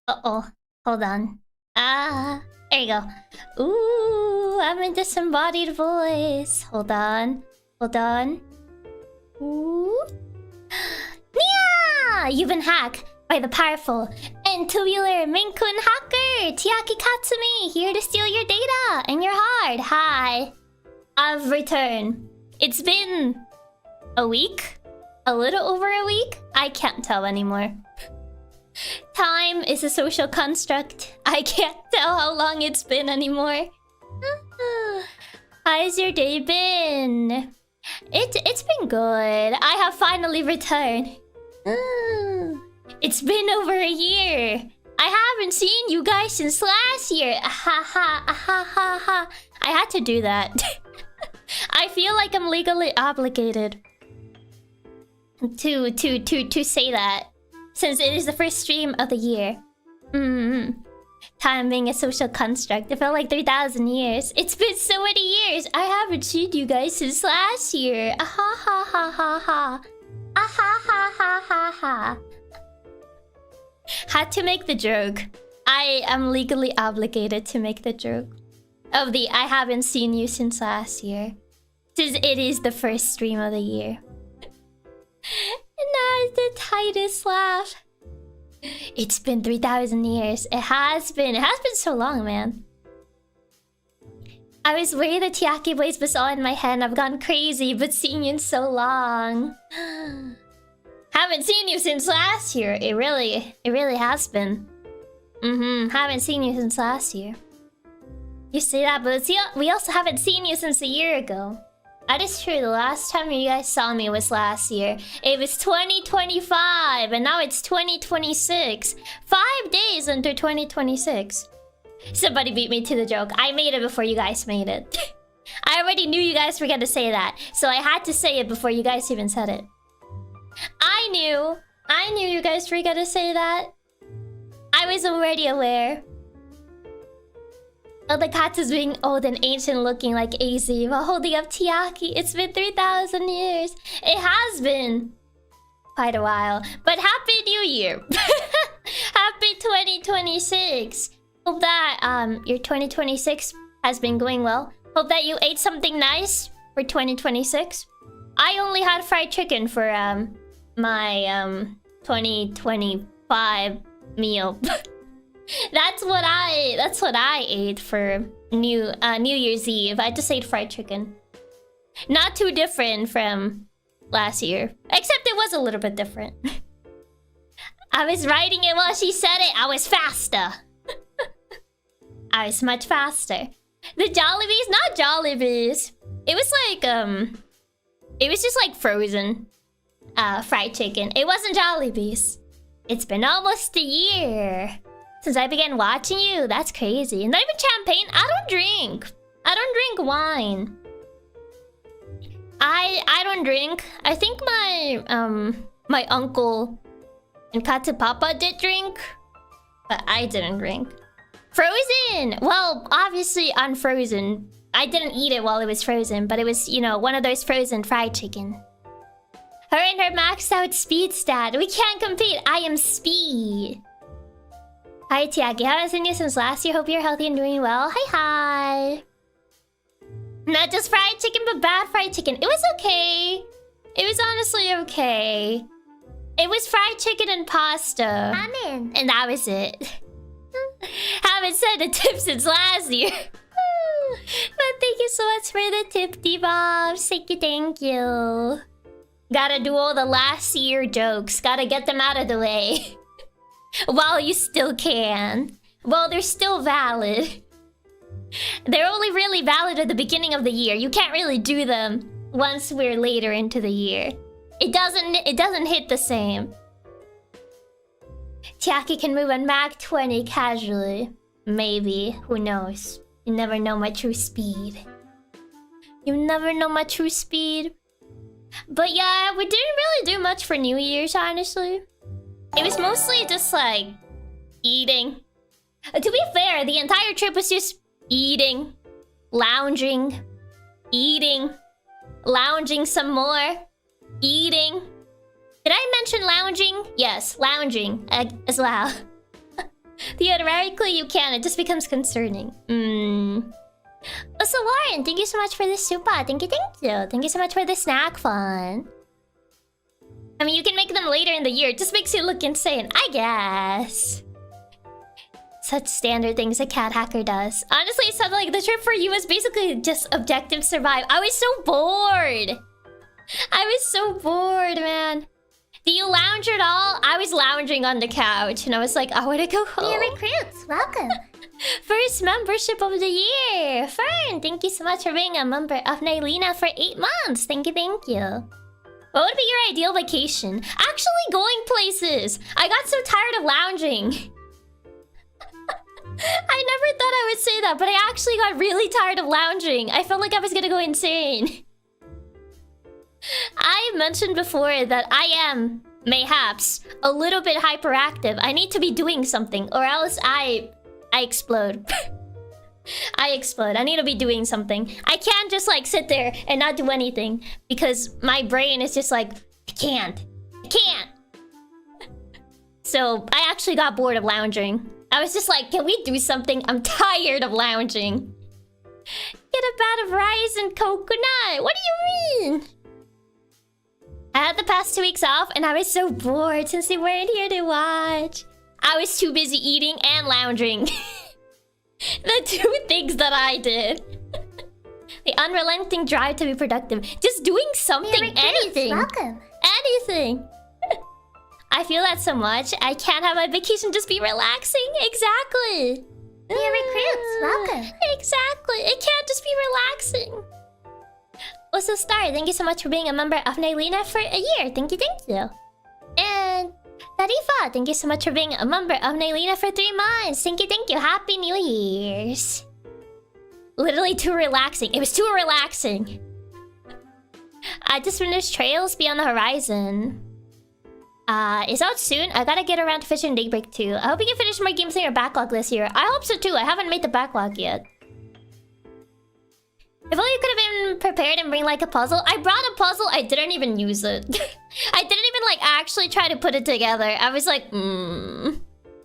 Uh-oh. Hold on. Ah, there you go. Ooh, I'm a disembodied voice. Hold on. Hold on. Ooh. Nyaa! You've been hacked by the powerful and tubular Maine Coon hacker, Chiaki Katsumi, here to steal your data and your heart. Hi. I've returned. It's been a week? A little over a week? I can't tell anymore. Time is a social construct. I can't tell how long it's been anymore. How's your day been? It's been good. I have finally returned. It's been over a year. I haven't seen you guys since last year. I had to do that. I feel like I'm legally obligated to say that, since it is the first stream of the year. Time being a social construct. It felt like 3,000 years. It's been so many years. I haven't seen you guys since last year. Had to make the joke. I am legally obligated to make the joke of the I haven't seen you since last year, since it is the first stream of the year. And now it's the tightest laugh. It's been 3,000 years. It has been so long, man. I was worried the Chiaki voice was all in my head. I've gone crazy, but seeing you in so long. Haven't seen you since last year. It really has been. Haven't seen you since last year. You say that, but we also haven't seen you since a year ago. That is true. The last time you guys saw me was last year. It was 2025, and now it's 2026. 5 days into 2026. Somebody beat me to the joke. I made it before you guys made it. I already knew you guys were gonna say that, so I had to say it before you guys even said it. I I knew you guys were gonna say that. I was already aware. Oh, the cat is being old and ancient looking like AZ while holding up Chiaki. It's been 3,000 years. It has been quite a while. But Happy New Year. Happy 2026. Hope that your 2026 has been going well. Hope that you ate something nice for 2026. I only had fried chicken for my 2025 meal. That's what I ate for New Year's Eve. I just ate fried chicken. Not too different from last year, except it was a little bit different. I was writing it while she said it. I was faster. I was much faster. The Jollibees, not Jollibees. It was like it was just like frozen fried chicken. It wasn't Jollibees. It's been almost a year since I began watching you. That's crazy. Not even champagne. I don't drink wine. I don't drink. I think my my uncle and Katsu Papa did drink, but I didn't drink. Frozen! Well, obviously unfrozen. I didn't eat it while it was frozen, but it was, you know, one of those frozen fried chicken. Her and her maxed out speed stat. We can't compete. I am speed. Hi, Chiaki. Haven't seen you since last year. Hope you're healthy and doing well. Hi. Not just fried chicken, but bad fried chicken. It was okay. It was honestly okay. It was fried chicken and pasta. I'm in. And that was it. Haven't said a tip since last year. But thank you so much for the tip, D-Bobs. Thank you. Gotta do all the last year jokes. Gotta get them out of the way. While you still can. While they're still valid. They're only really valid at the beginning of the year. You can't really do them once we're later into the year. It doesn't hit the same. Chiaki can move on Mach 20 casually. Maybe. Who knows? You never know my true speed. You never know my true speed. But yeah, we didn't really do much for New Year's, honestly. It was mostly just like eating. To be fair, the entire trip was just eating, lounging, eating, lounging some more, eating. Did I mention lounging? Yes, lounging as well. Theoretically, you can. It just becomes concerning. Also, Warren, thank you so much for this super. Thank you. Thank you so much for the snack fun. I mean, you can make them later in the year. It just makes you look insane, I guess. Such standard things a cat hacker does. Honestly, it sounded like the trip for you was basically just objective survive. I was so bored. I was so bored, man. Do you lounge at all? I was lounging on the couch and I was like, I want to go home. New recruits, welcome. First membership of the year. Fern, thank you so much for being a member of Nylina for 8 months. Thank you. What would be your ideal vacation? Actually going places. I got so tired of lounging. I never thought I would say that, but I actually got really tired of lounging. I felt like I was gonna go insane. I mentioned before that I am, mayhaps, a little bit hyperactive. I need to be doing something, or else I explode. I explode. I need to be doing something. I can't just like sit there and not do anything because my brain is just like, I can't. So I actually got bored of lounging. I was just like, can we do something? I'm tired of lounging. Get a bat of rice and coconut. What do you mean? I had the past 2 weeks off and I was so bored since they weren't here to watch. I was too busy eating and lounging. The 2 things that I did. The unrelenting drive to be productive. Just doing something, anything. Welcome. Anything. I feel that so much. I can't have my vacation just be relaxing. Exactly. New recruits, welcome. Exactly. It can't just be relaxing. Also, Star, thank you so much for being a member of Nylina for a year. Thank you. And Tarifa, thank you so much for being a member of Nylina for 3 months. Thank you. Happy New Year's. Literally too relaxing. It was too relaxing. I just finished Trails Beyond the Horizon. is out soon. I gotta get around to fishing Daybreak too. I hope you can finish more games in your backlog this year. I hope so too. I haven't made the backlog yet. If only you could have been prepared and bring like a puzzle. I brought a puzzle. I didn't even use it. I didn't even like actually try to put it together. I was like,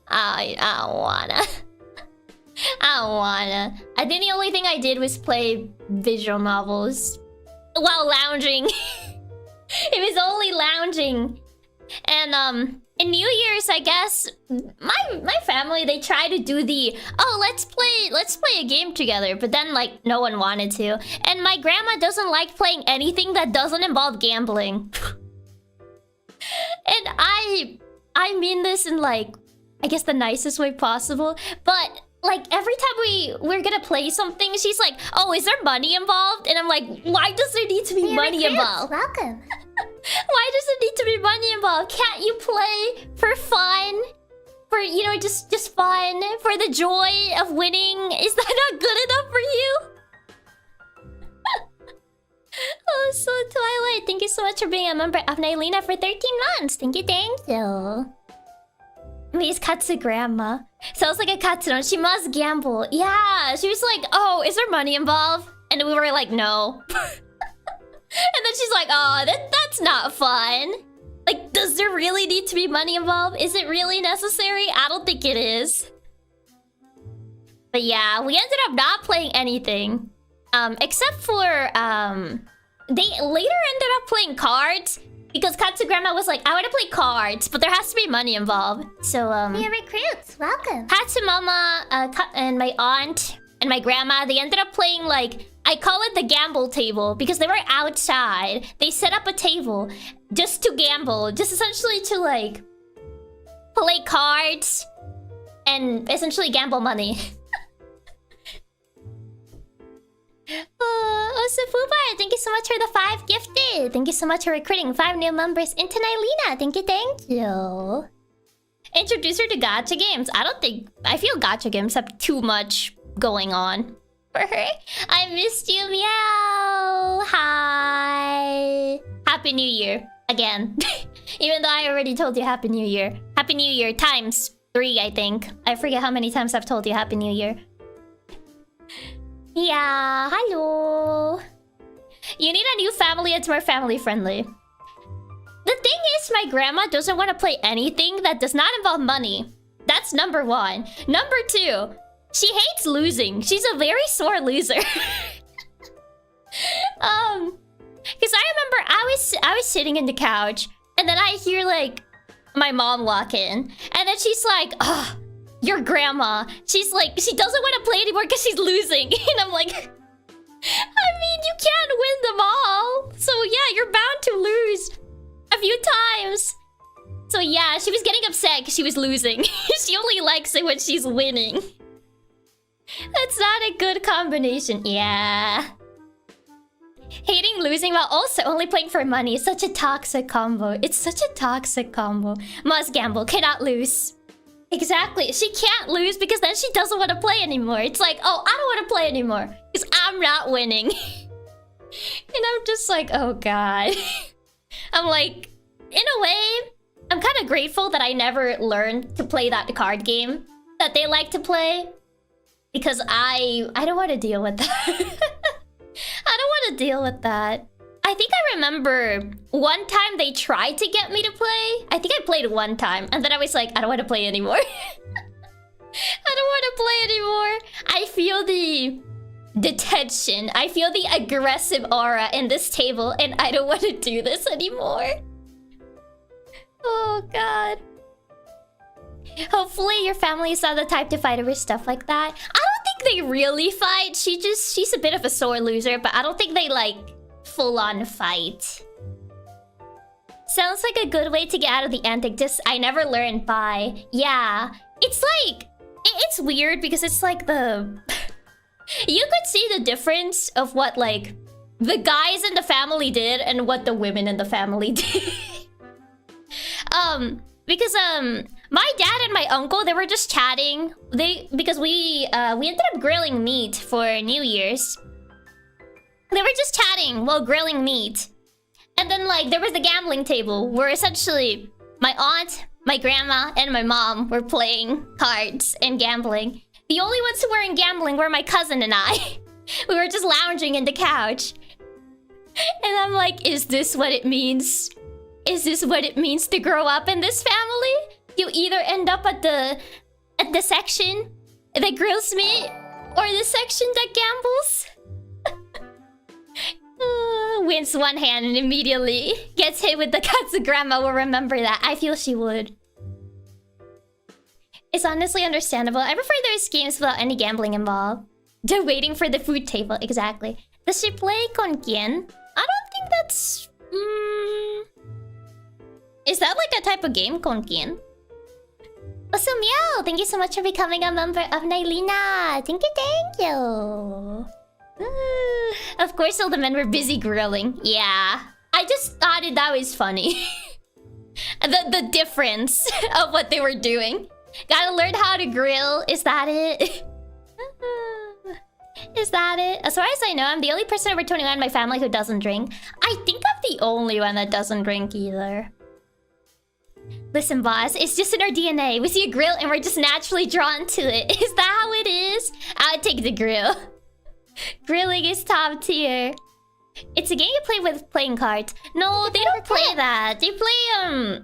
I don't wanna. I don't wanna. I think the only thing I did was play visual novels while lounging. It was only lounging. And in New Year's, I guess my family, they try to do the let's play a game together, but then like no one wanted to. And my grandma doesn't like playing anything that doesn't involve gambling. And I mean this in like I guess the nicest way possible, but like every time we're gonna play something, she's like, "Oh, is there money involved?" And I'm like, "Why does there need to be money involved? Welcome." Why does it need to be money involved? Can't you play for fun? For, you know, just fun? For the joy of winning? Is that not good enough for you? Oh, so Twilight, thank you so much for being a member of Nailina for 13 months. Thank you. Me's Katsu grandma. Sounds like a Katsuno. She must gamble. Yeah, she was like, "Oh, is there money involved?" And we were like, "No." And then she's like, "Oh, that's not fun. Like, does there really need to be money involved? Is it really necessary? I don't think it is." But yeah, we ended up not playing anything. Except for, they later ended up playing cards. Because Katsu grandma was like, "I want to play cards, but there has to be money involved." So, New recruits, welcome. Katsu mama, and my aunt, and my grandma, they ended up playing like... I call it the gamble table because they were outside. They set up a table just to gamble. Just essentially to like... play cards and essentially gamble money. Fubar, thank you so much for the 5 gifted. Thank you so much for recruiting 5 new members into Nailina. Thank you. Introduce her to gacha games. I feel gacha games have too much going on for her. I missed you, meow. Hi. Happy New Year. Again. Even though I already told you Happy New Year. Happy New Year times 3, I think. I forget how many times I've told you Happy New Year. Yeah, hello. You need a new family. It's more family friendly. The thing is, my grandma doesn't want to play anything that does not involve money. That's number 1. Number 2, she hates losing. She's a very sore loser. Because I remember I was sitting in the couch, and then I hear like my mom walk in, and then she's like, "Oh, your grandma." She's like, she doesn't want to play anymore because she's losing. And I'm like, I mean, you can't win them all. So yeah, you're bound to lose a few times. So yeah, she was getting upset because she was losing. She only likes it when she's winning. That's not a good combination. Yeah. Hating losing while also only playing for money is such a toxic combo. It's such a toxic combo. Must gamble, cannot lose. Exactly. She can't lose because then she doesn't want to play anymore. It's like, "Oh, I don't want to play anymore because I'm not winning." And I'm just like, oh god. I'm like, in a way, I'm kind of grateful that I never learned to play that card game that they like to play. Because I don't want to deal with that. I don't want to deal with that. I think I remember one time they tried to get me to play. I think I played one time, and then I was like, I don't want to play anymore. I don't want to play anymore. I feel the tension. I feel the aggressive aura in this table, and I don't want to do this anymore. Oh god. Hopefully your family is not the type to fight over stuff like that. I don't think they really fight. She's a bit of a sore loser, but I don't think they like full-on fight. Sounds like a good way to get out of the antic. Just I never learned by. Yeah, it's like it's weird because it's like the you could see the difference of what like the guys in the family did and what the women in the family did. Because my dad and my uncle, they were just chatting. Because we ended up grilling meat for New Year's. They were just chatting while grilling meat. And then like there was the gambling table where essentially my aunt, my grandma, and my mom were playing cards and gambling. The only ones who weren't gambling were my cousin and I. We were just lounging in the couch. And I'm like, is this what it means? Is this what it means to grow up in this family? You either end up at the section that grills meat, or the section that gambles. Wins one hand and immediately gets hit with the Katsu. Grandma will remember that. I feel she would. It's honestly understandable. I prefer those games without any gambling involved. They're waiting for the food table. Exactly. Does she play Konkien? I don't think that's... Is that like a type of game, Konkien? Also, Meow, thank you so much for becoming a member of Nailina. Thank you. Of course, all the men were busy grilling. Yeah. I just thought that was funny. the difference of what they were doing. Gotta learn how to grill. Is that it? Is that it? As far as I know, I'm the only person over 21 in my family who doesn't drink. I think I'm the only one that doesn't drink either. Listen, boss, it's just in our DNA. We see a grill and we're just naturally drawn to it. Is that how it is? I'd take the grill. Grilling is top tier. It's a game you play with playing cards. No, they don't play that. They play,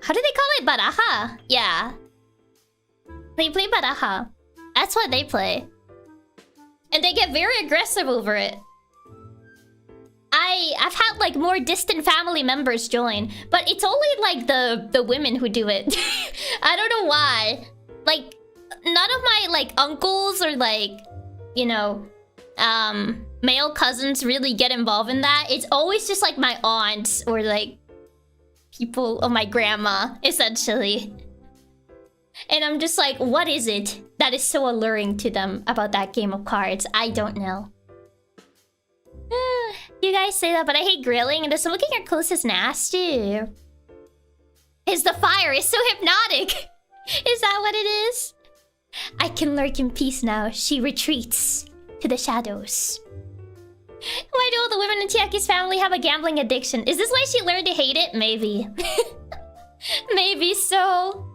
how do they call it? Baraja. Yeah. They play baraja. That's what they play. And they get very aggressive over it. I've had like more distant family members join, but it's only like the women who do it. I don't know why. Like none of my like uncles or like, you know, male cousins really get involved in that. It's always just like my aunts or like people of my grandma, essentially. And I'm just like, what is it that is so alluring to them about that game of cards? I don't know. You guys say that, but I hate grilling, and the smoke in your clothes is nasty. Is the fire is so hypnotic? Is that what it is? I can lurk in peace now. She retreats to the shadows. Why do all the women in Chiaki's family have a gambling addiction? Is this why she learned to hate it? Maybe. Maybe so.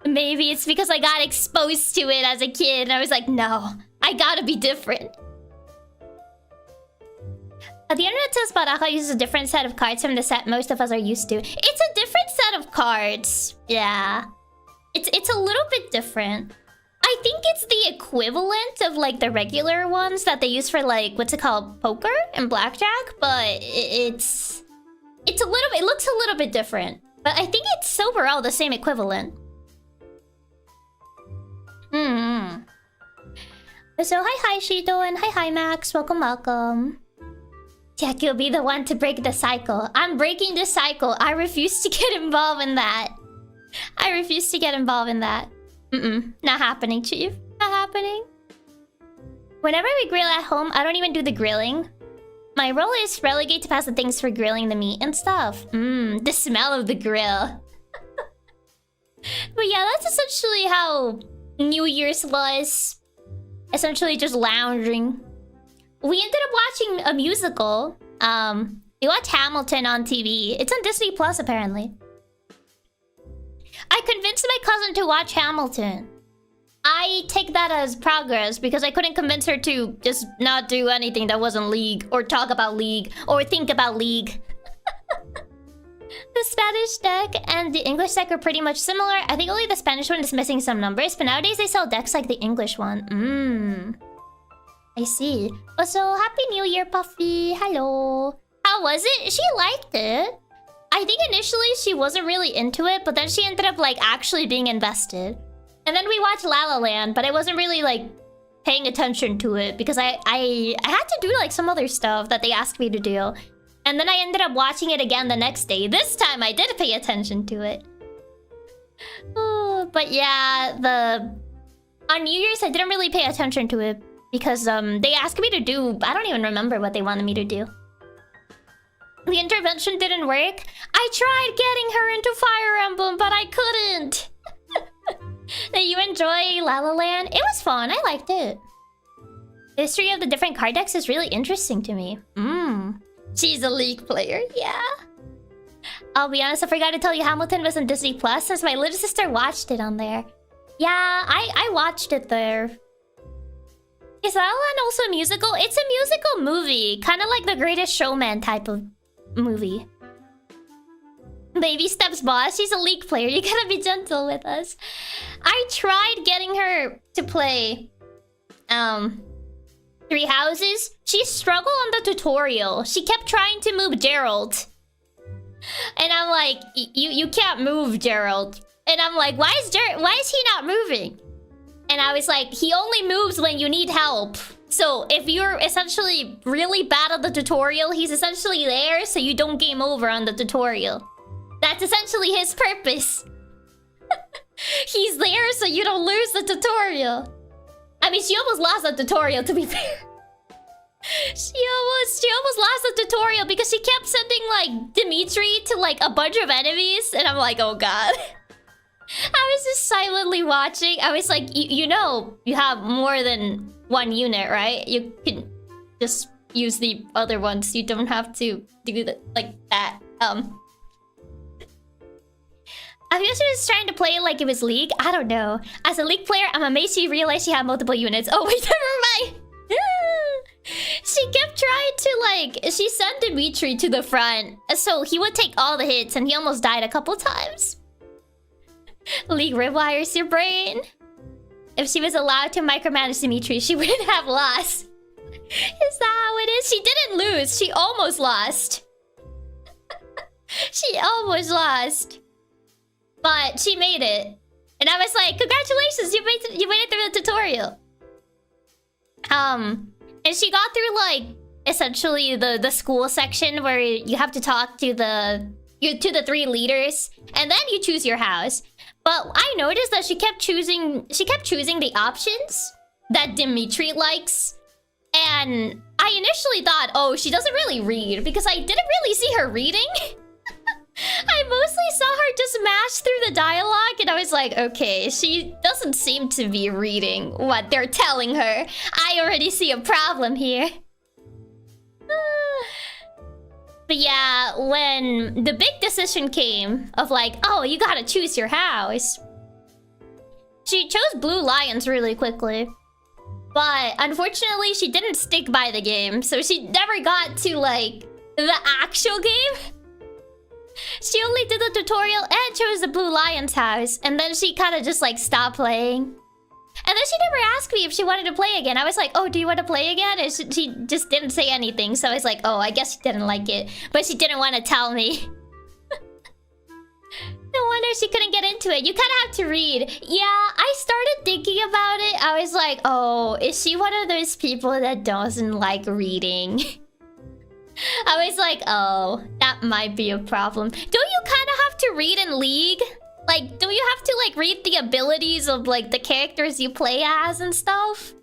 Maybe it's because I got exposed to it as a kid and I was like, no, I gotta be different. The internet says Baraja uses a different set of cards from the set most of us are used to. It's a different set of cards. Yeah. It's a little bit different. I think it's the equivalent of like the regular ones that they use for like, what's it called? Poker and blackjack, but it's a little bit, it looks a little bit different. But I think it's overall the same equivalent. So hi Shito and hi Max, welcome. Chiaki will be the one to break the cycle. I'm breaking the cycle. I refuse to get involved in that. Not happening, Chief. Not happening. Whenever we grill at home, I don't even do the grilling. My role is relegate to pass the things for grilling the meat and stuff. The smell of the grill. But yeah, that's essentially how New Year's was. Essentially just lounging. We ended up watching a musical. We watched Hamilton on TV. It's on Disney Plus, apparently. I convinced my cousin to watch Hamilton. I take that as progress because I couldn't convince her to just not do anything that wasn't League, or talk about League, or think about League. The Spanish deck and the English deck are pretty much similar. I think only the Spanish one is missing some numbers, but nowadays they sell decks like the English one. I see. Also, Happy New Year, Puffy. Hello. How was it? She liked it. I think initially she wasn't really into it, but then she ended up like actually being invested. And then we watched La La Land, but I wasn't really like paying attention to it because I had to do like some other stuff that they asked me to do. And then I ended up watching it again the next day. This time I did pay attention to it. But yeah, on New Year's I didn't really pay attention to it because they asked me to do, I don't even remember what they wanted me to do. The intervention didn't work. I tried getting her into Fire Emblem, but I couldn't. Did you enjoy La La Land? It was fun. I liked it. The history of the different card decks is really interesting to me. She's a League player, yeah. I'll be honest, I forgot to tell you Hamilton was on Disney Plus since my little sister watched it on there. Yeah, I watched it there. Is La La Land also a musical? It's a musical movie. Kind of like The Greatest Showman type of movie. Baby Steps Boss, she's a League player. You gotta be gentle with us. I tried getting her to play... Three Houses. She struggled on the tutorial. She kept trying to move Gerald. And I'm like, you can't move Gerald. And I'm like, why is he not moving? And I was like, he only moves when you need help. So if you're essentially really bad at the tutorial, he's essentially there so you don't game over on the tutorial. That's essentially his purpose. He's there so you don't lose the tutorial. I mean, she almost lost the tutorial, to be fair. She almost lost the tutorial because she kept sending, like, Dimitri to, like, a bunch of enemies. And I'm like, oh god. I was just silently watching. I was like, you know, you have more than one unit, right? You can just use the other ones. You don't have to do that like that. I guess she was trying to play it like it was League. I don't know. As a League player, I'm amazed she realized she had multiple units. Oh wait, never mind. She kept trying to, like, she sent Dimitri to the front, so he would take all the hits, and he almost died a couple times. League rewires your brain. If she was allowed to micromanage Dimitri, she wouldn't have lost. Is that how it is? She didn't lose. She almost lost. She almost lost. But she made it. And I was like, congratulations, you made it through the tutorial. And she got through, like, essentially the school section where you have to talk to the three leaders, and then you choose your house. But I noticed that she kept choosing the options that Dimitri likes. And I initially thought, oh, she doesn't really read, because I didn't really see her reading. I mostly saw her just mash through the dialogue, and I was like, okay, she doesn't seem to be reading what they're telling her. I already see a problem here. But yeah, when the big decision came of like, oh, you gotta choose your house, she chose Blue Lions really quickly. But unfortunately, she didn't stick by the game, so she never got to, like, the actual game. She only did the tutorial and chose the Blue Lions house, and then she kind of just, like, stopped playing. And then she never asked me if she wanted to play again. I was like, oh, do you want to play again? And she just didn't say anything, so I was like, oh, I guess she didn't like it. But she didn't want to tell me. No wonder she couldn't get into it. You kind of have to read. Yeah, I started thinking about it. I was like, oh, is she one of those people that doesn't like reading? I was like, oh, that might be a problem. Don't you kind of have to read in League? Like, do you have to, like, read the abilities of, like, the characters you play as and stuff?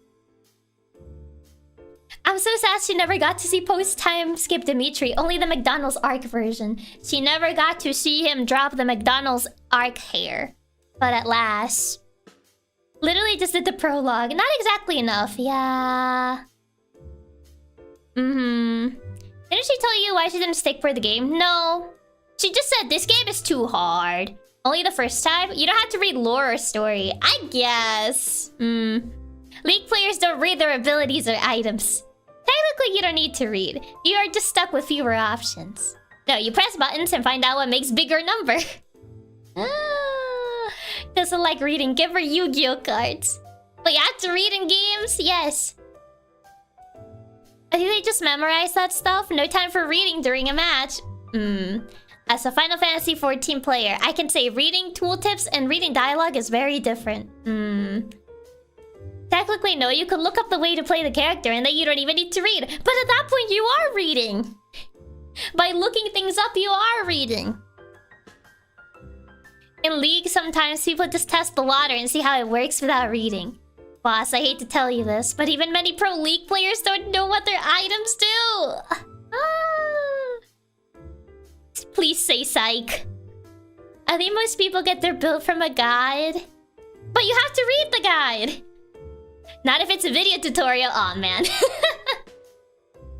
I'm so sad she never got to see post-time skip Dimitri. Only the McDonald's arc version. She never got to see him drop the McDonald's arc hair. But at last. Literally just did the prologue. Not exactly enough. Yeah. Didn't she tell you why she didn't stick for the game? No. She just said this game is too hard. Only the first time? You don't have to read lore or story. I guess. League players don't read their abilities or items. Technically, you don't need to read. You are just stuck with fewer options. No, you press buttons and find out what makes bigger number. Doesn't like reading. Give her Yu-Gi-Oh cards. But you have to read in games? Yes. I think they just memorize that stuff. No time for reading during a match. As a Final Fantasy XIV player, I can say reading tooltips and reading dialogue is very different. Technically, no, you could look up the way to play the character and then you don't even need to read. But at that point, you are reading. By looking things up, you are reading. In League, sometimes people just test the water and see how it works without reading. Boss, I hate to tell you this, but even many pro League players don't know what their items do. Please say psych. I think most people get their build from a guide. But you have to read the guide. Not if it's a video tutorial. Aw, man.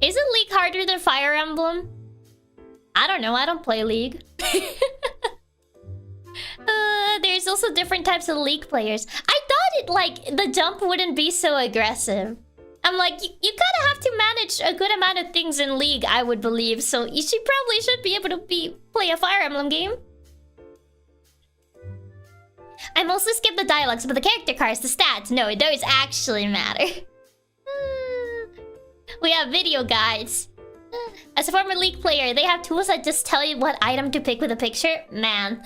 Isn't League harder than Fire Emblem? I don't know. I don't play League. There's also different types of League players. I thought it, like, the jump wouldn't be so aggressive. I'm like, you kind of have to manage a good amount of things in League, I would believe. So you probably should be able to play a Fire Emblem game. I mostly skip the dialogues, but the character cards, the stats, no, those actually matter. We have video guides. As a former League player, they have tools that just tell you what item to pick with a picture. Man.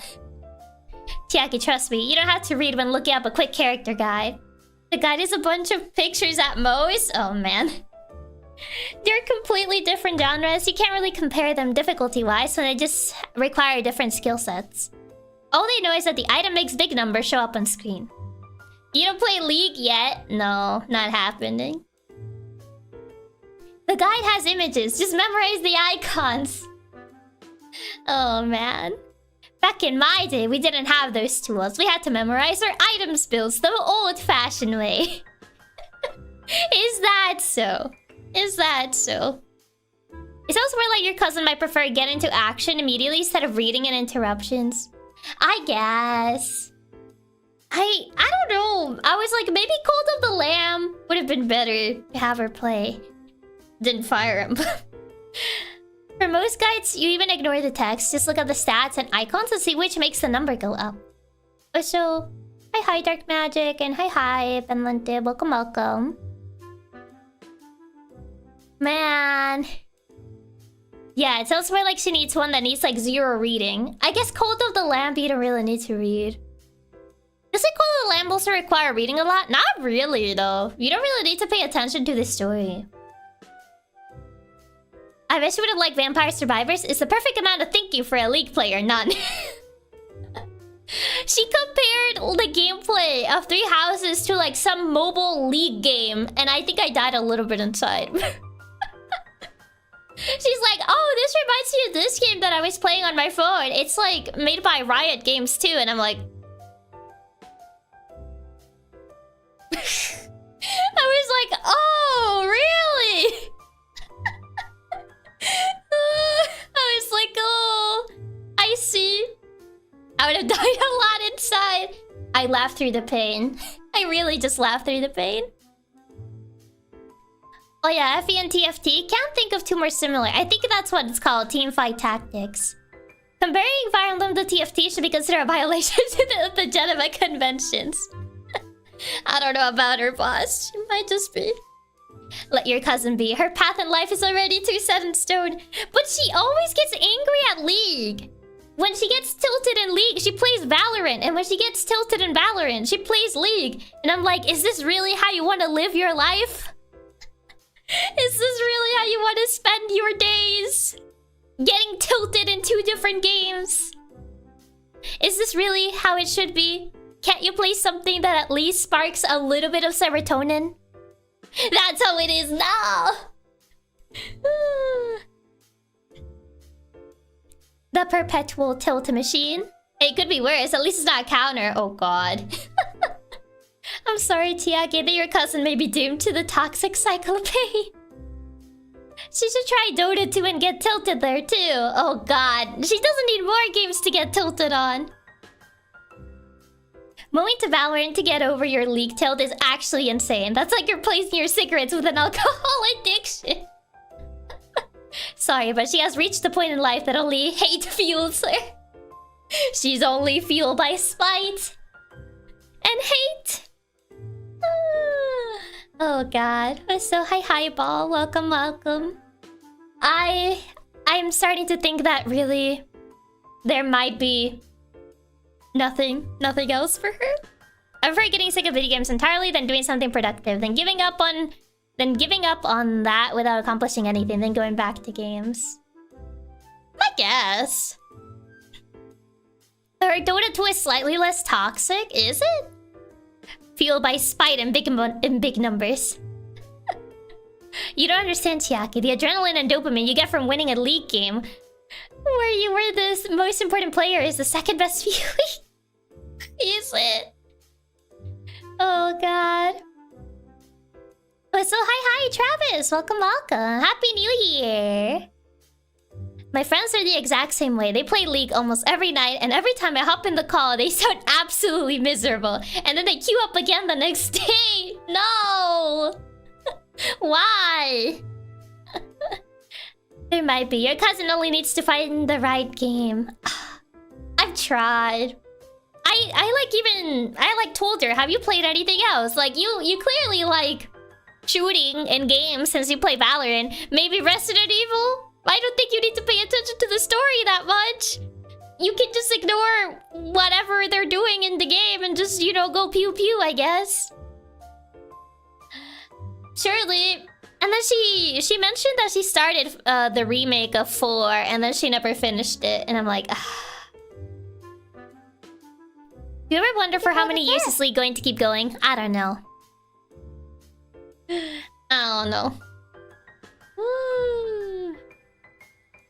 Chiaki, trust me, you don't have to read when looking up a quick character guide. The guide is a bunch of pictures at most. Oh man. They're completely different genres. You can't really compare them difficulty-wise, so they just require different skill sets. All they know is that the item makes big numbers show up on screen. You don't play League yet? No, not happening. The guide has images. Just memorize the icons. Oh man. Back in my day, we didn't have those tools. We had to memorize our item spells the old-fashioned way. Is that so? Is that so? It sounds more like your cousin might prefer get into action immediately instead of reading and interruptions. I guess. I don't know. I was like, maybe Cult of the Lamb would have been better to have her play than Fire Emblem. For most guides, you even ignore the text. Just look at the stats and icons and see which makes the number go up. So, hi Dark Magic, and hi Penlante, welcome. Man. Yeah, it sounds more like she needs one that needs like 0 reading. I guess Cult of the Lamb you don't really need to read. Does it Cult of the Lamb also require reading a lot? Not really though. You don't really need to pay attention to the story. I wish you would have liked Vampire Survivors. It's the perfect amount of thinking for a League player. None. She compared the gameplay of Three Houses to like some mobile League game, and I think I died a little bit inside. She's like, oh, this reminds me of this game that I was playing on my phone. It's like made by Riot Games too, and I'm like... I was like, oh, really? I was like, oh, I see. I would have died a lot inside. I laughed through the pain. I really just laughed through the pain. Oh yeah, FE and TFT. Can't think of two more similar. I think that's what it's called, Teamfight Tactics. Comparing Fire Emblem to TFT should be considered a violation to the Geneva Conventions. I don't know about her, boss. She might just be. Let your cousin be. Her path in life is already too set in stone. But she always gets angry at League. When she gets tilted in League, she plays Valorant. And when she gets tilted in Valorant, she plays League. And I'm like, is this really how you want to live your life? Is this really how you want to spend your days? Getting tilted in 2 different games? Is this really how it should be? Can't you play something that at least sparks a little bit of serotonin? That's how it is now! The perpetual tilt machine. It could be worse. At least it's not a counter. Oh god. I'm sorry, Chiaki, that your cousin may be doomed to the toxic cycle of pain. She should try Dota 2 and get tilted there too. Oh god. She doesn't need more games to get tilted on. Moving to Valorant to get over your League tilt is actually insane. That's like replacing your cigarettes with an alcohol addiction. Sorry, but she has reached the point in life that only hate fuels her. She's only fueled by spite and hate. Oh god. So hi ball. Welcome. I'm starting to think that really there might be nothing else for her. I'm afraid getting sick of video games entirely, then doing something productive, then giving up on that without accomplishing anything, then going back to games. I guess. Her Dota 2 is slightly less toxic, is it? Fueled by spite and big numbers. You don't understand, Chiaki. The adrenaline and dopamine you get from winning a League game, where you were the most important player, is the second best feeling. Is it? Oh god. Oh, so hi Travis. Welcome. Happy New Year. My friends are the exact same way. They play League almost every night, and every time I hop in the call, they sound absolutely miserable. And then they queue up again the next day. No! Why? There might be. Your cousin only needs to find the right game. I've tried. I told her, have you played anything else? Like, you clearly like shooting in games since you play Valorant. Maybe Resident Evil? I don't think you need to pay attention to the story that much. You can just ignore whatever they're doing in the game and just, you know, go pew pew, I guess. Surely. And then she mentioned that she started the remake of 4 and then she never finished it. And I'm like, ah. Do you ever wonder for how many years is League going to keep going? I don't know. I don't know.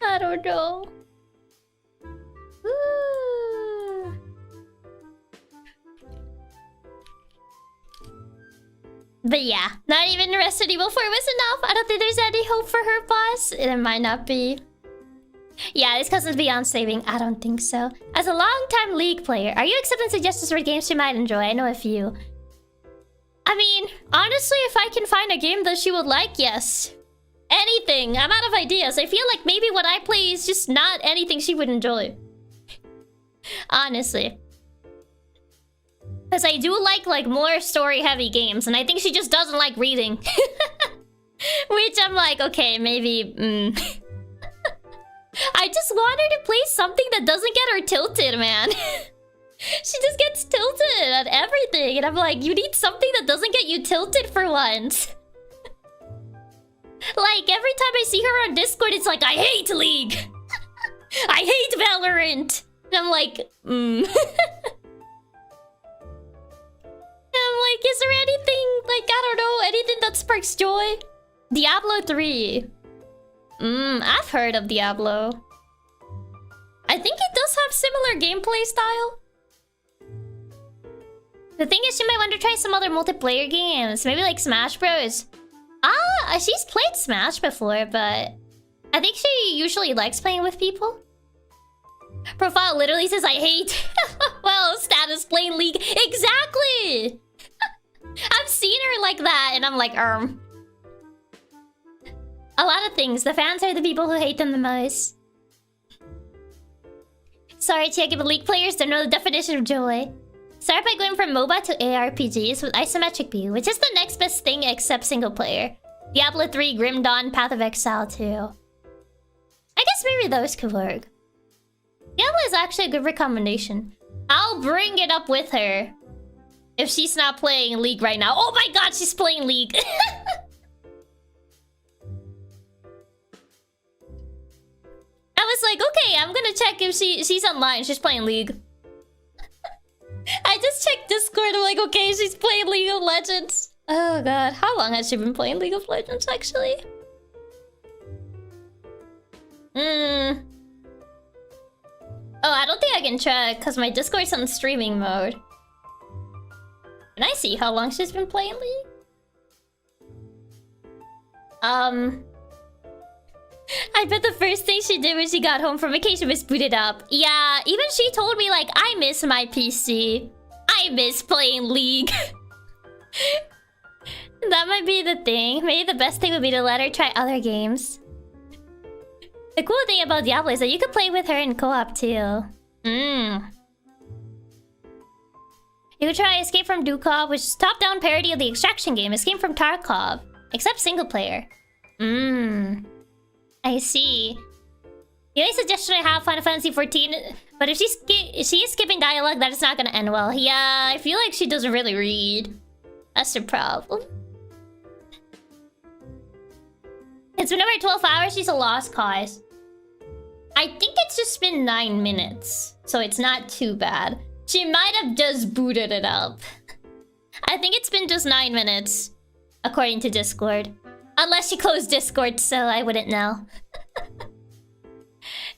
I don't know. But yeah, not even Resident Evil 4 was enough. I don't think there's any hope for her boss. It might not be. Yeah, this cousin's beyond saving. I don't think so. As a long-time League player, are you accepting suggestions for games she might enjoy? I know a few. I mean, honestly, if I can find a game that she would like, yes. Anything. I'm out of ideas. I feel like maybe what I play is just not anything she would enjoy. Honestly. Because I do like more story-heavy games, and I think she just doesn't like reading. Which I'm like, okay, maybe... I just want her to play something that doesn't get her tilted, man. She just gets tilted at everything, and I'm like, you need something that doesn't get you tilted for once. Like, every time I see her on Discord, it's like, I hate League! I hate Valorant! And I'm like, And I'm like, is there anything, like, I don't know, anything that sparks joy? Diablo 3. I've heard of Diablo. I think it does have similar gameplay style. The thing is, she might want to try some other multiplayer games. Maybe like Smash Bros. She's played Smash before, but I think she usually likes playing with people. Profile literally says, I hate. Well, status playing League. Exactly! I've seen her like that, and I'm like, A lot of things. The fans are the people who hate them the most. Sorry, Chiaki, but League players don't know the definition of joy. Start by going from MOBA to ARPGs with isometric view, which is the next best thing except single player. Diablo 3, Grim Dawn, Path of Exile 2. I guess maybe those could work. Diablo is actually a good recommendation. I'll bring it up with her. If she's not playing League right now. Oh my god, she's playing League! I was like, okay, I'm gonna check if she's online. She's playing League. I just checked Discord. I'm like, okay, she's playing League of Legends. Oh god, how long has she been playing League of Legends, actually? Oh, I don't think I can check, because my Discord's on streaming mode. Can I see how long she's been playing League? I bet the first thing she did when she got home from vacation was boot it up. Yeah, even she told me, like, I miss my PC. I miss playing League. That might be the thing. Maybe the best thing would be to let her try other games. The cool thing about Diablo is that you could play with her in co-op too. You could try Escape from Dukov, which is a top-down parody of the Extraction game Escape from Tarkov, except single player. I see. The only suggestion I have, Final Fantasy 14, but if she is skipping dialogue, that is not gonna end well. Yeah, I feel like she doesn't really read. That's the problem. It's been over 12 hours, she's a lost cause. I think it's just been 9 minutes, so it's not too bad. She might have just booted it up. I think it's been just 9 minutes, according to Discord. Unless she closed Discord, so I wouldn't know.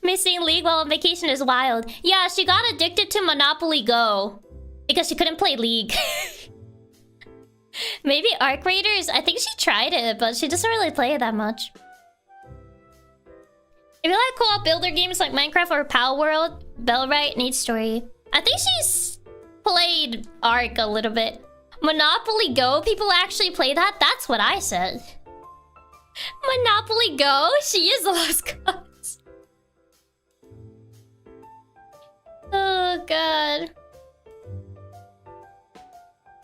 Missing League while on vacation is wild. Yeah, she got addicted to Monopoly Go. Because she couldn't play League. Maybe Arc Raiders? I think she tried it, but she doesn't really play it that much. If you like co-op builder games like Minecraft or Power World, Bellwright needs story. I think she's played Ark a little bit. Monopoly Go, people actually play that? That's what I said. Monopoly Go? She is a lost cause. Oh god.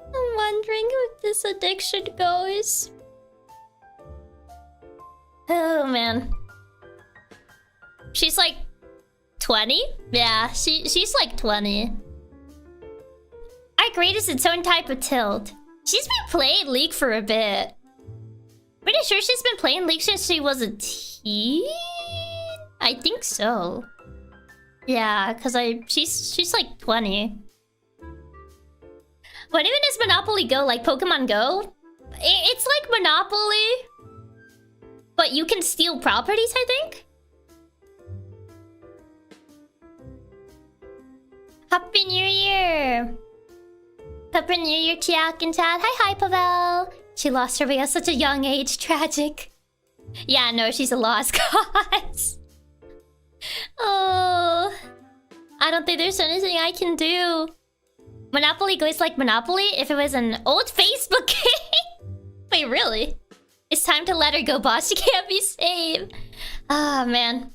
I'm wondering who this addiction goes. Oh man. She's like 20? Yeah, she's like 20. Ark Raid is its own type of tilt. She's been playing League for a bit. Pretty sure she's been playing League since she was a teen? I think so. Yeah, cause she's like 20. What even is Monopoly Go? Like Pokemon Go? It's like Monopoly, but you can steal properties, I think? Happy New Year! Happy New Year, Chiaki and Chad. Hi, Pavel. She lost her way at such a young age. Tragic. Yeah, no, she's a lost cause. Oh, I don't think there's anything I can do. Monopoly Go is like Monopoly if it was an old Facebook game. Wait, really? It's time to let her go, boss. She can't be saved. Ah, man.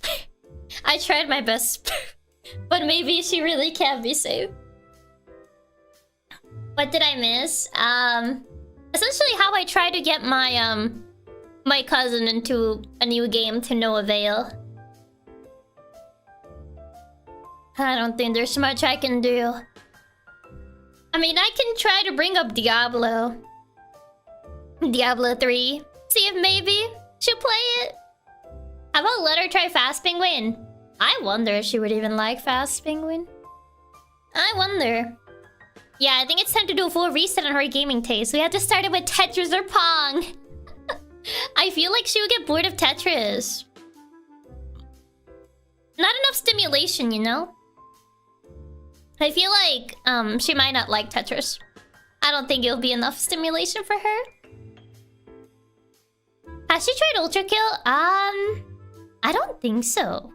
I tried my best. But maybe she really can't be saved. What did I miss? Essentially how I tried to get my my cousin into a new game to no avail. I don't think there's much I can do. I mean, I can try to bring up Diablo 3. See if maybe she'll play it. How about let her try Fast Penguin? I wonder if she would even like Fast Penguin. I wonder. Yeah, I think it's time to do a full reset on her gaming taste. We have to start it with Tetris or Pong. I feel like she would get bored of Tetris. Not enough stimulation, you know? I feel like she might not like Tetris. I don't think it'll be enough stimulation for her. Has she tried Ultra Kill? I don't think so.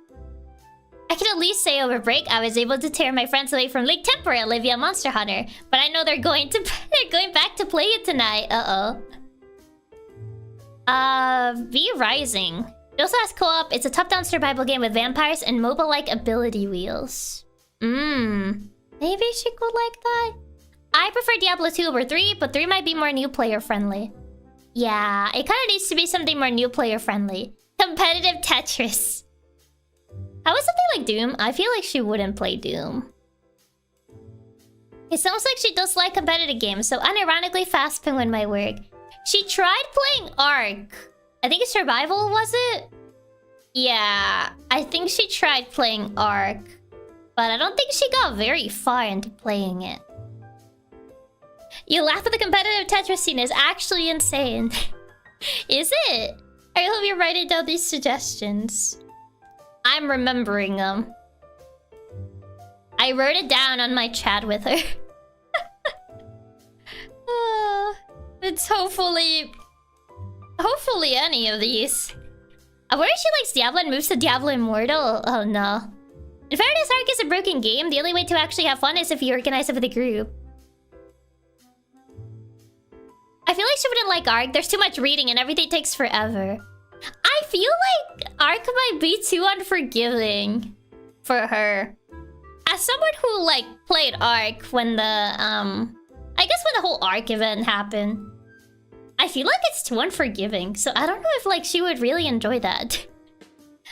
I can at least say over break I was able to tear my friends away from Lake temporarily via Monster Hunter, but I know they're going back to play it tonight. V Rising. It also has co-op. It's a top-down survival game with vampires and MOBA-like ability wheels. Maybe she could like that. I prefer Diablo 2 over 3, but 3 might be more new player friendly. Yeah, it kind of needs to be something more new player friendly. Competitive Tetris. How about something like Doom? I feel like she wouldn't play Doom. It sounds like she does like competitive games, so unironically Fast Penguin might work. She tried playing Ark. I think it's survival, was it? Yeah, I think she tried playing Ark. But I don't think she got very far into playing it. You laugh at the competitive Tetris scene is actually insane. Is it? I hope you're writing down these suggestions. I'm remembering them. I wrote it down on my chat with her. It's hopefully any of these. I wonder if she likes Diablo and moves to Diablo Immortal. Oh no. In fairness, Ark is a broken game. The only way to actually have fun is if you organize it with a group. I feel like she wouldn't like Ark. There's too much reading and everything takes forever. I feel like Ark might be too unforgiving for her. As someone who like played Ark when the I guess when the whole Ark event happened, I feel like it's too unforgiving. So I don't know if like she would really enjoy that.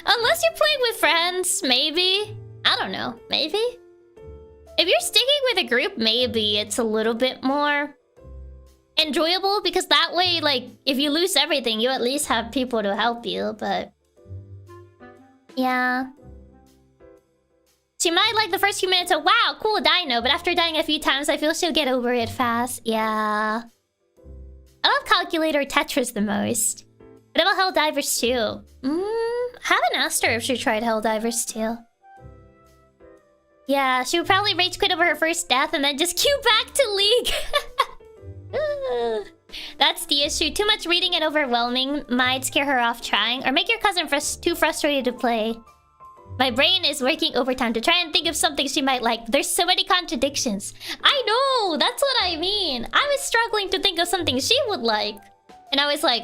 Unless you're playing with friends, maybe. I don't know, maybe. If you're sticking with a group, maybe it's a little bit more enjoyable, because that way, like, if you lose everything, you at least have people to help you, but... yeah. She might like the first few minutes of, wow, cool dino, but after dying a few times, I feel she'll get over it fast. Yeah. I love Calculator Tetris the most. What about Helldivers 2? Haven't asked her if she tried Helldivers 2. Yeah, she would probably rage quit over her first death and then just queue back to League. That's the issue. Too much reading and overwhelming might scare her off trying, or make your cousin too frustrated to play. My brain is working overtime to try and think of something she might like. There's so many contradictions. I know! That's what I mean. I was struggling to think of something she would like. And I was like,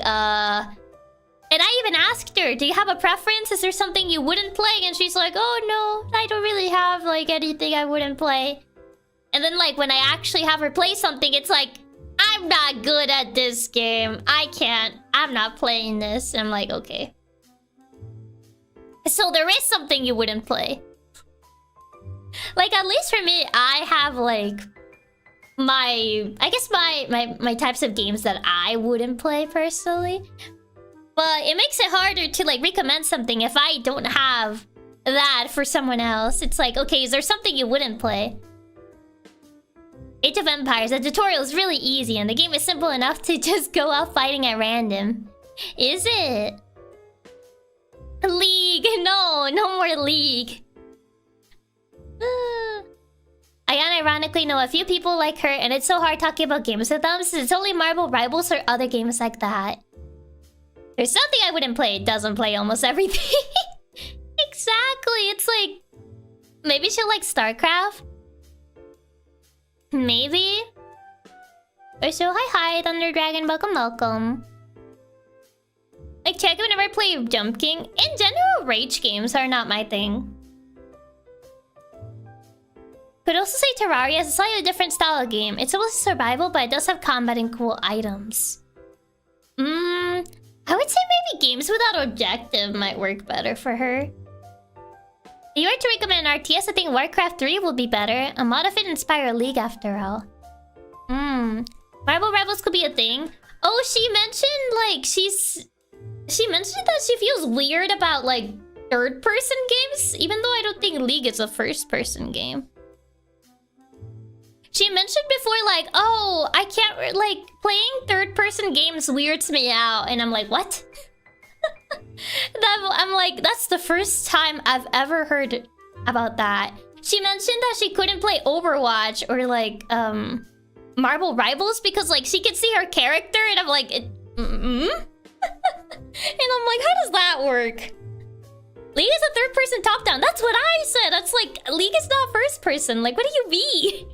And I even asked her, do you have a preference? Is there something you wouldn't play? And she's like, oh no, I don't really have like anything I wouldn't play. And then like when I actually have her play something, it's like, I'm not good at this game. I'm not playing this. I'm like, okay. So there is something you wouldn't play. Like, at least for me, I have like my types of games that I wouldn't play personally. But it makes it harder to like recommend something if I don't have that for someone else. It's like, okay, is there something you wouldn't play? Age of Empires, the tutorial is really easy and the game is simple enough to just go out fighting at random. Is it? League, no more League. I unironically know a few people like her and it's so hard talking about games with them since it's only Marble Rivals or other games like that. There's something I wouldn't play. It doesn't play almost everything. Exactly. It's like... Maybe she'll like StarCraft? Maybe? Or so, hi, Thunder Dragon. Welcome. Like, Chiaki would never play Jump King. In general, rage games are not my thing. Could also say Terraria is a slightly different style of game. It's almost survival, but it does have combat and cool items. I would say maybe games without objective might work better for her. If you were to recommend an RTS, I think Warcraft 3 would be better. A mod of it inspire a league after all. Marble Rivals could be a thing. Oh, she mentioned like she mentioned that she feels weird about like third-person games, even though I don't think League is a first-person game. She mentioned before like, oh, I can't like playing third-person games weirds me out, and I'm like, what? I'm like, that's the first time I've ever heard about that. She mentioned that she couldn't play Overwatch or like Marble Rivals because like she could see her character, and I'm like, and I'm like, how does that work? League is a third-person top-down. That's what I said. That's like, League is not first-person. Like, what do you mean?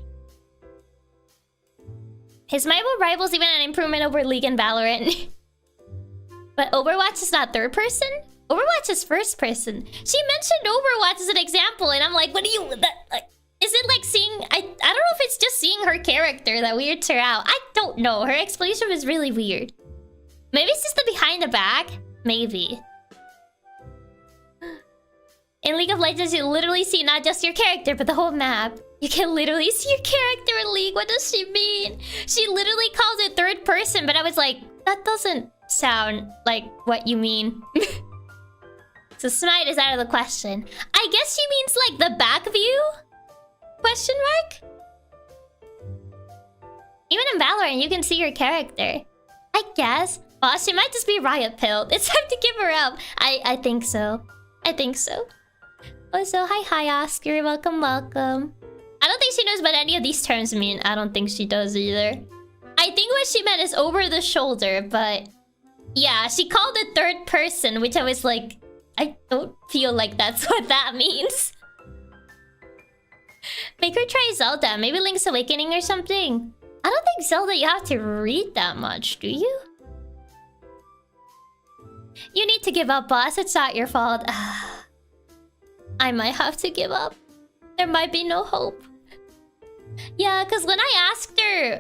Is Marble Rivals even an improvement over League and Valorant? But Overwatch is not third-person? Overwatch is first-person. She mentioned Overwatch as an example, and I'm like, what do you... is it like seeing... I don't know if it's just seeing her character that weirds her out. I don't know. Her explanation was really weird. Maybe it's just the behind the back? Maybe. In League of Legends, you literally see not just your character, but the whole map. You can literally see your character in League. What does she mean? She literally calls it third person, but I was like, that doesn't sound like what you mean. So Smite is out of the question. I guess she means like the back view? Question mark? Even in Valorant, you can see your character. I guess. Oh, she might just be riot pilled. It's time to give her up. I think so. I think so. Also, hi Oscar. Welcome. I don't think she knows what any of these terms mean. I don't think she does either. I think what she meant is over the shoulder, but... yeah, she called it third person, which I was like... I don't feel like that's what that means. Make her try Zelda. Maybe Link's Awakening or something. I don't think Zelda you have to read that much, do you? You need to give up, boss. It's not your fault. I might have to give up. There might be no hope. Yeah, because when I asked her,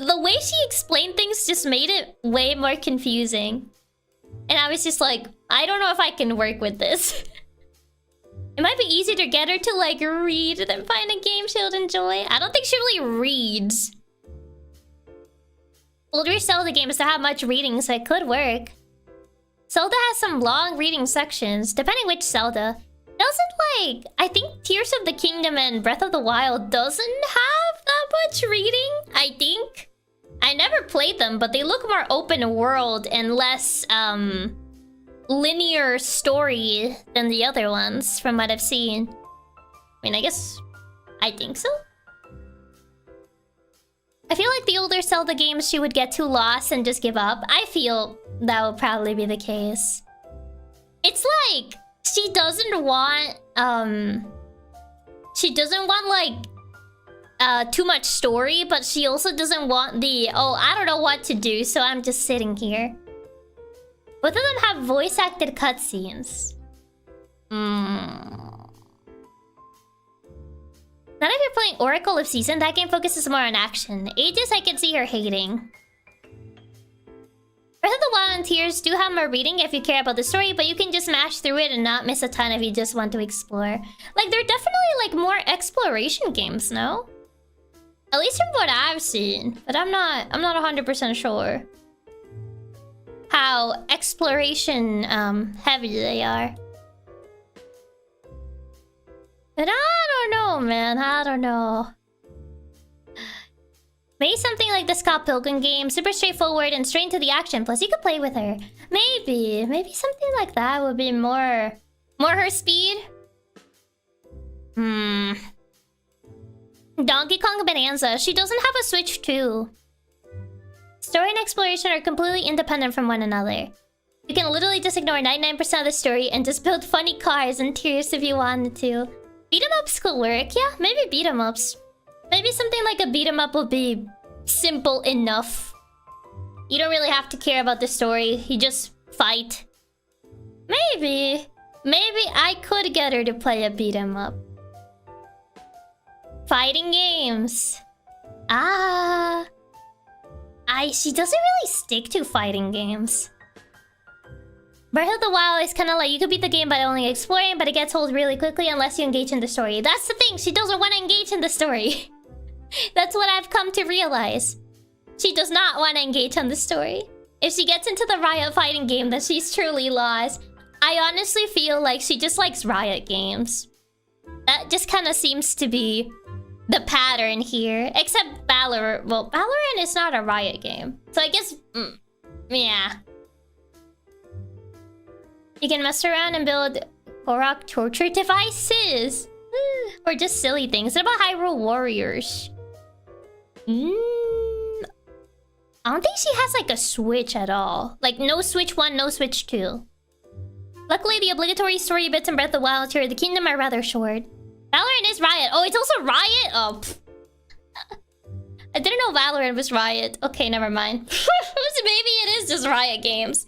the way she explained things just made it way more confusing. And I was just like, I don't know if I can work with this. It might be easier to get her to like read than find a game she'll enjoy. I don't think she really reads. Older Zelda games don't have much reading, so it could work. Zelda has some long reading sections, depending which Zelda. Doesn't like... I think Tears of the Kingdom and Breath of the Wild doesn't have that much reading, I think. I never played them, but they look more open world and less, linear story than the other ones, from what I've seen. I mean, I guess... I think so? I feel like the older Zelda games, she would get too lost and just give up. I feel that would probably be the case. It's like she doesn't want like too much story, but she also doesn't want the I don't know what to do, so I'm just sitting here. Both of them have voice acted cutscenes. Not if you're playing Oracle of Season, that game focuses more on action. Aegis, I can see her hating. Breath of the Wild and Tears do have more reading if you care about the story, but you can just mash through it and not miss a ton if you just want to explore. Like, they're definitely like more exploration games, no? At least from what I've seen, but I'm not 100% sure how exploration heavy they are. But I don't know, man. I don't know. Maybe something like the Scott Pilgrim game, super straightforward and straight into the action. Plus, you could play with her. Maybe something like that would be more her speed. Donkey Kong Bonanza. She doesn't have a Switch too. Story and exploration are completely independent from one another. You can literally just ignore 99% of the story and just build funny cars and Tears if you wanted to. Beat 'em ups could work, yeah, maybe beat 'em ups. Maybe something like a beat 'em up will be simple enough. You don't really have to care about the story, you just fight. Maybe I could get her to play a beat 'em up. Fighting games. She doesn't really stick to fighting games. Breath of the Wild is kind of like you could beat the game by only exploring, but it gets old really quickly unless you engage in the story. That's the thing, she doesn't want to engage in the story. That's what I've come to realize. She does not want to engage in the story. If she gets into the Riot fighting game, then she's truly lost. I honestly feel like she just likes Riot games. That just kind of seems to be the pattern here. Except Valorant. Well, Valorant is not a Riot game. So I guess... yeah. You can mess around and build Korok torture devices. Or just silly things. What about Hyrule Warriors? I don't think she has like a Switch at all. Like no Switch 1, no Switch 2. Luckily, the obligatory story bits in Breath of the Wild Tears of the Kingdom are rather short. Valorant is Riot. Oh, it's also Riot? Oh, I didn't know Valorant was Riot. Okay, never mind. Maybe it is just Riot games.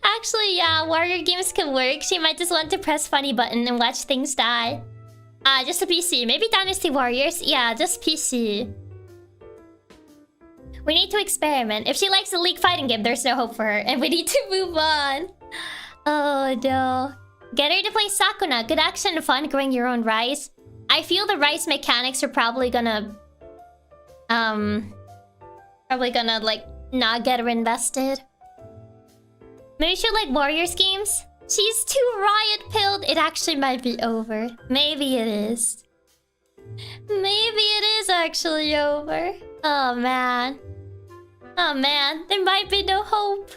Actually, yeah, Warrior games can work. She might just want to press funny button and watch things die. Just a PC. Maybe Dynasty Warriors? Yeah, just PC. We need to experiment. If she likes the League fighting game, there's no hope for her. And we need to move on. Oh, no. Get her to play Sakuna. Good action and fun growing your own rice. I feel the rice mechanics are probably gonna... like, not get her invested. Maybe she'll like Warriors games? She's too riot-pilled. It actually might be over. Maybe it is. Maybe it is actually over. Oh, man. Oh, man. There might be no hope.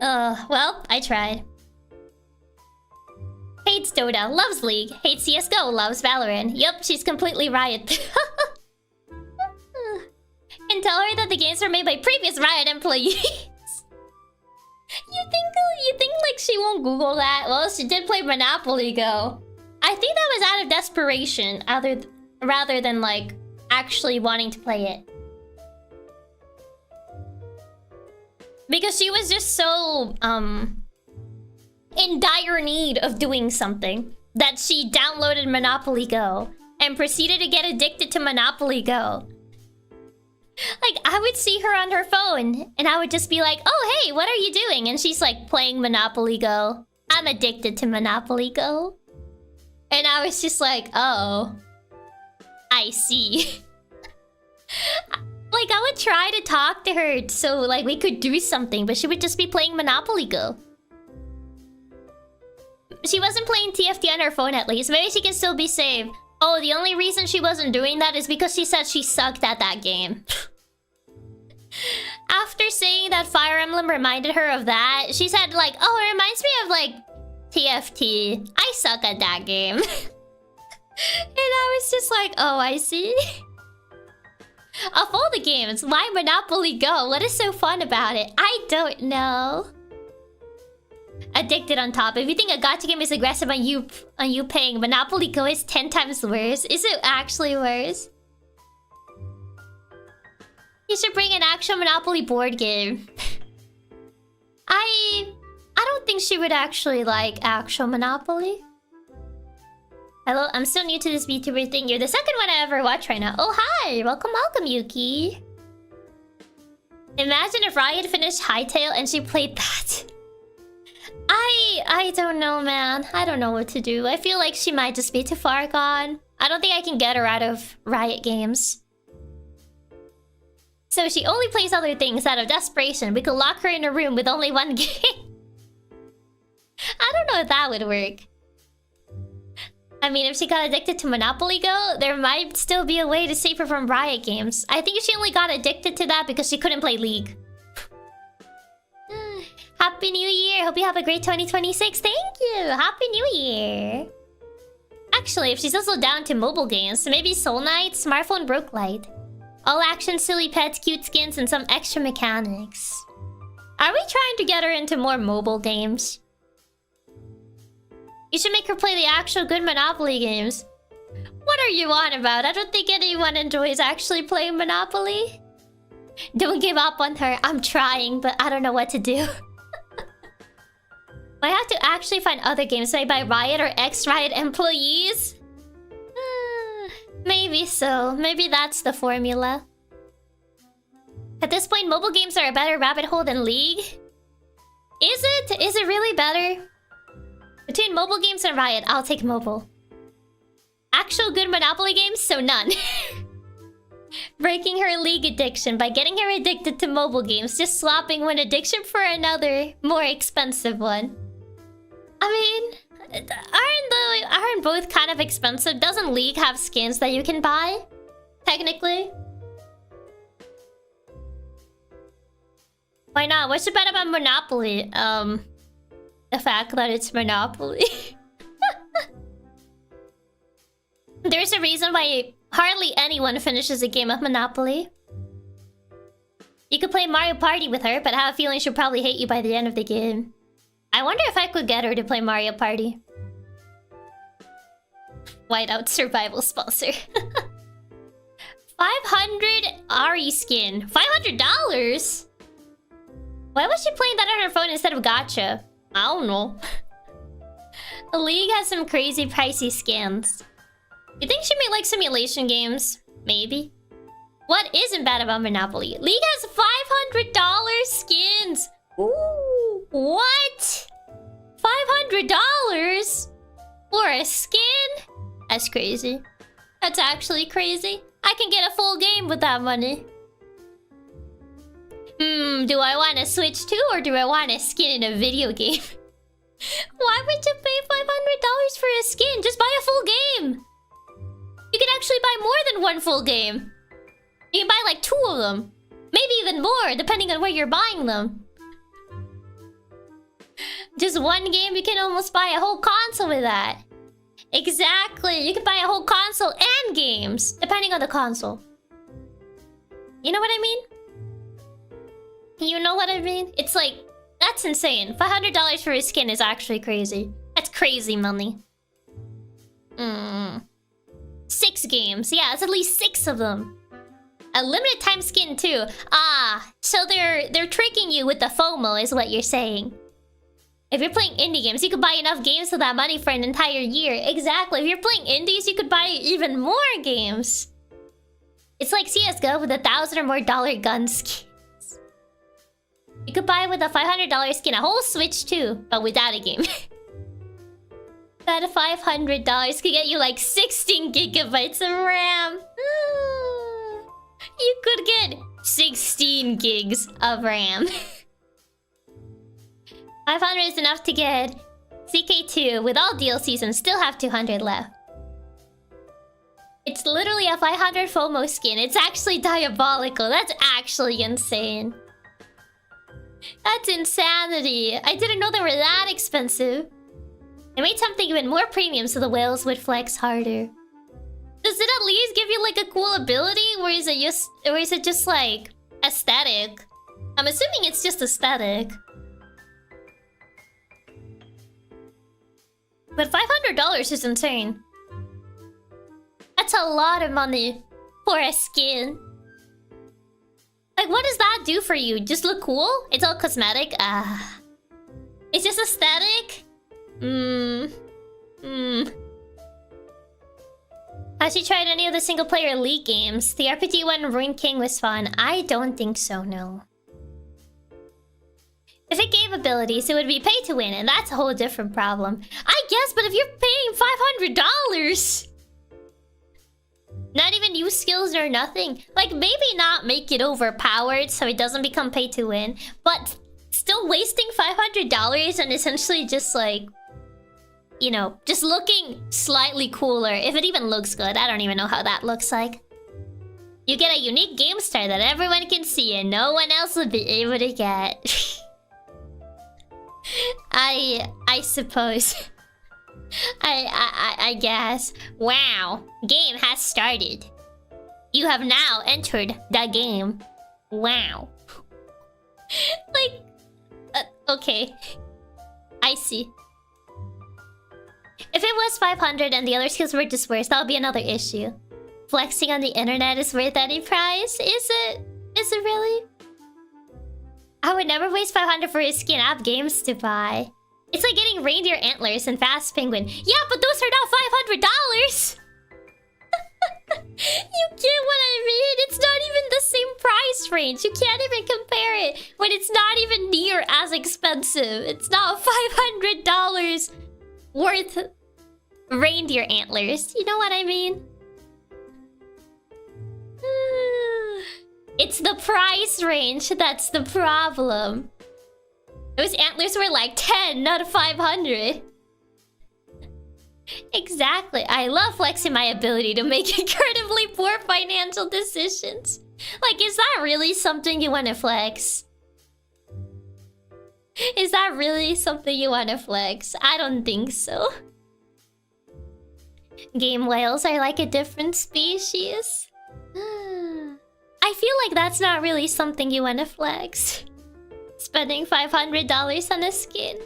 Well, I tried. Hates Dota, loves League. Hates CSGO, loves Valorant. Yup, she's completely Riot. And tell her that the games were made by previous Riot employees. You think like she won't Google that? Well, she did play Monopoly Go. I think that was out of desperation, rather than like actually wanting to play it. Because she was just so in dire need of doing something that she downloaded Monopoly Go and proceeded to get addicted to Monopoly Go. Like, I would see her on her phone, and I would just be like, oh, hey, what are you doing? And she's like, playing Monopoly Go. I'm addicted to Monopoly Go. And I was just like, oh. I see. Like, I would try to talk to her so, like, we could do something, but she would just be playing Monopoly Go. She wasn't playing TFT on her phone, at least. Maybe she can still be saved. Oh, the only reason she wasn't doing that is because she said she sucked at that game. After saying that Fire Emblem reminded her of that, she said like, oh, it reminds me of like TFT. I suck at that game. And I was just like, oh, I see. Of all the games, why Monopoly Go? What is so fun about it? I don't know. Addicted on top. If you think a gacha game is aggressive on you paying, Monopoly Go is 10 times worse. Is it actually worse? You should bring an actual Monopoly board game. I don't think she would actually like actual Monopoly. Hello, I'm still new to this VTuber thing. You're the second one I ever watch right now. Oh, hi! Welcome, welcome, Yuki. Imagine if Riot finished Hytale and she played that. I don't know, man. I don't know what to do. I feel like she might just be too far gone. I don't think I can get her out of Riot games. So she only plays other things out of desperation. We could lock her in a room with only one game. I don't know if that would work. I mean, if she got addicted to Monopoly Go, there might still be a way to save her from Riot games. I think she only got addicted to that because she couldn't play League. Happy New Year! Hope you have a great 2026. Thank you! Happy New Year! Actually, if she's also down to mobile games, maybe Soul Knight, Smartphone Broke Light. All action, silly pets, cute skins, and some extra mechanics. Are we trying to get her into more mobile games? You should make her play the actual good Monopoly games. What are you on about? I don't think anyone enjoys actually playing Monopoly. Don't give up on her. I'm trying, but I don't know what to do. I have to actually find other games made by Riot or ex-Riot employees? Maybe so. Maybe that's the formula. At this point, mobile games are a better rabbit hole than League. Is it? Is it really better? Between mobile games and Riot, I'll take mobile. Actual good Monopoly games? So none. Breaking her League addiction by getting her addicted to mobile games. Just swapping one addiction for another, more expensive one. I mean, aren't both kind of expensive? Doesn't League have skins that you can buy? Technically. Why not? What's so bad about Monopoly? The fact that it's Monopoly. There's a reason why hardly anyone finishes a game of Monopoly. You could play Mario Party with her, but I have a feeling she'll probably hate you by the end of the game. I wonder if I could get her to play Mario Party. Whiteout survival sponsor. 500 Ari skin. $500? Why was she playing that on her phone instead of gacha? I don't know. The League has some crazy pricey skins. You think she may like simulation games? Maybe. What isn't bad about Monopoly? League has $500 skins! Ooh, what? $500 for a skin? That's crazy. That's actually crazy. I can get a full game with that money. Do I want to Switch too, or do I want a skin in a video game? Why would you pay $500 for a skin? Just buy a full game! You can actually buy more than one full game. You can buy like 2 of them. Maybe even more, depending on where you're buying them. Just one game, you can almost buy a whole console with that. Exactly, you can buy a whole console and games, depending on the console. You know what I mean? You know what I mean? It's like, that's insane. $500 for a skin is actually crazy. That's crazy money. 6 games. Yeah, it's at least 6 of them. A limited time skin too. Ah, so they're tricking you with the FOMO is what you're saying. If you're playing indie games, you could buy enough games with that money for an entire year. Exactly. If you're playing indies, you could buy even more games. It's like CSGO with $1,000 or more gun skins. You could buy with a $500 skin a whole Switch too, but without a game. That $500 could get you like 16 gigabytes of RAM. You could get 16 gigs of RAM. 500 is enough to get CK2 with all DLCs and still have 200 left. It's literally a 500 FOMO skin. It's actually diabolical. That's actually insane. That's insanity. I didn't know they were that expensive. They made something even more premium so the whales would flex harder. Does does it at least give you like a cool ability, or is it just like aesthetic? I'm assuming it's just aesthetic. But $500 is insane. That's a lot of money for a skin. Like, what does that do for you? Just look cool? It's all cosmetic? It's just aesthetic? Has she tried any of the single-player League games? The RPG one, Ruined King, was fun. I don't think so, no. If it gave abilities, it would be pay to win, and that's a whole different problem. I guess, but if you're paying $500... Not even use skills or nothing. Like, maybe not make it overpowered so it doesn't become pay to win, but still wasting $500 and essentially just like, you know, just looking slightly cooler. If it even looks good. I don't even know how that looks like. You get a unique game star that everyone can see and no one else will be able to get. I suppose. I guess. Wow. Game has started. You have now entered the game. Wow. Like... okay. I see. If it was 500 and the other skills were just worse, that would be another issue. Flexing on the internet is worth any price? Is it? Is it really? I would never waste 500 for a skin. I have games to buy. It's like getting reindeer antlers and fast penguin. Yeah, but those are not $500! You get what I mean? It's not even the same price range. You can't even compare it when it's not even near as expensive. It's not $500 worth reindeer antlers. You know what I mean? It's the price range that's the problem. Those antlers were like 10, not 500. Exactly. I love flexing my ability to make incredibly poor financial decisions. Like, is that really something you want to flex? Is that really something you want to flex? I don't think so. Game whales are like a different species. I feel like that's not really something you want to flex. Spending $500 on a skin.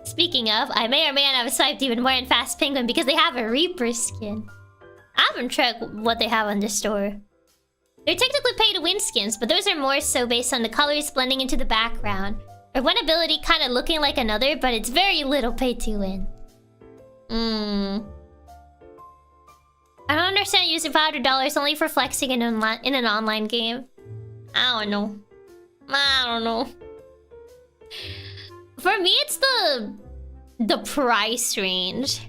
Speaking of, I may or may not have swiped even more in Fast Penguin because they have a Reaper skin. I haven't checked what they have on the store. They're technically pay-to-win skins, but those are more so based on the colors blending into the background. Or one ability kind of looking like another, but it's very little pay-to-win. I don't understand using $500 only for flexing in an online game. I don't know. I don't know. For me, it's the price range.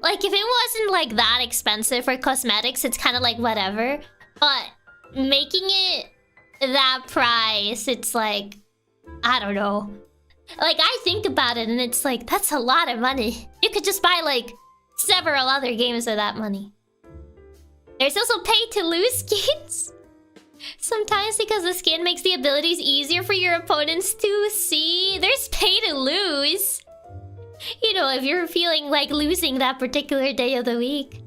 Like, if it wasn't like that expensive for cosmetics, it's kind of like whatever. But making it that price, it's like, I don't know. Like, I think about it and it's like, that's a lot of money. You could just buy like several other games with that money. There's also pay-to-lose skins. Sometimes because the skin makes the abilities easier for your opponents to see. There's pay-to-lose. You know, if you're feeling like losing that particular day of the week.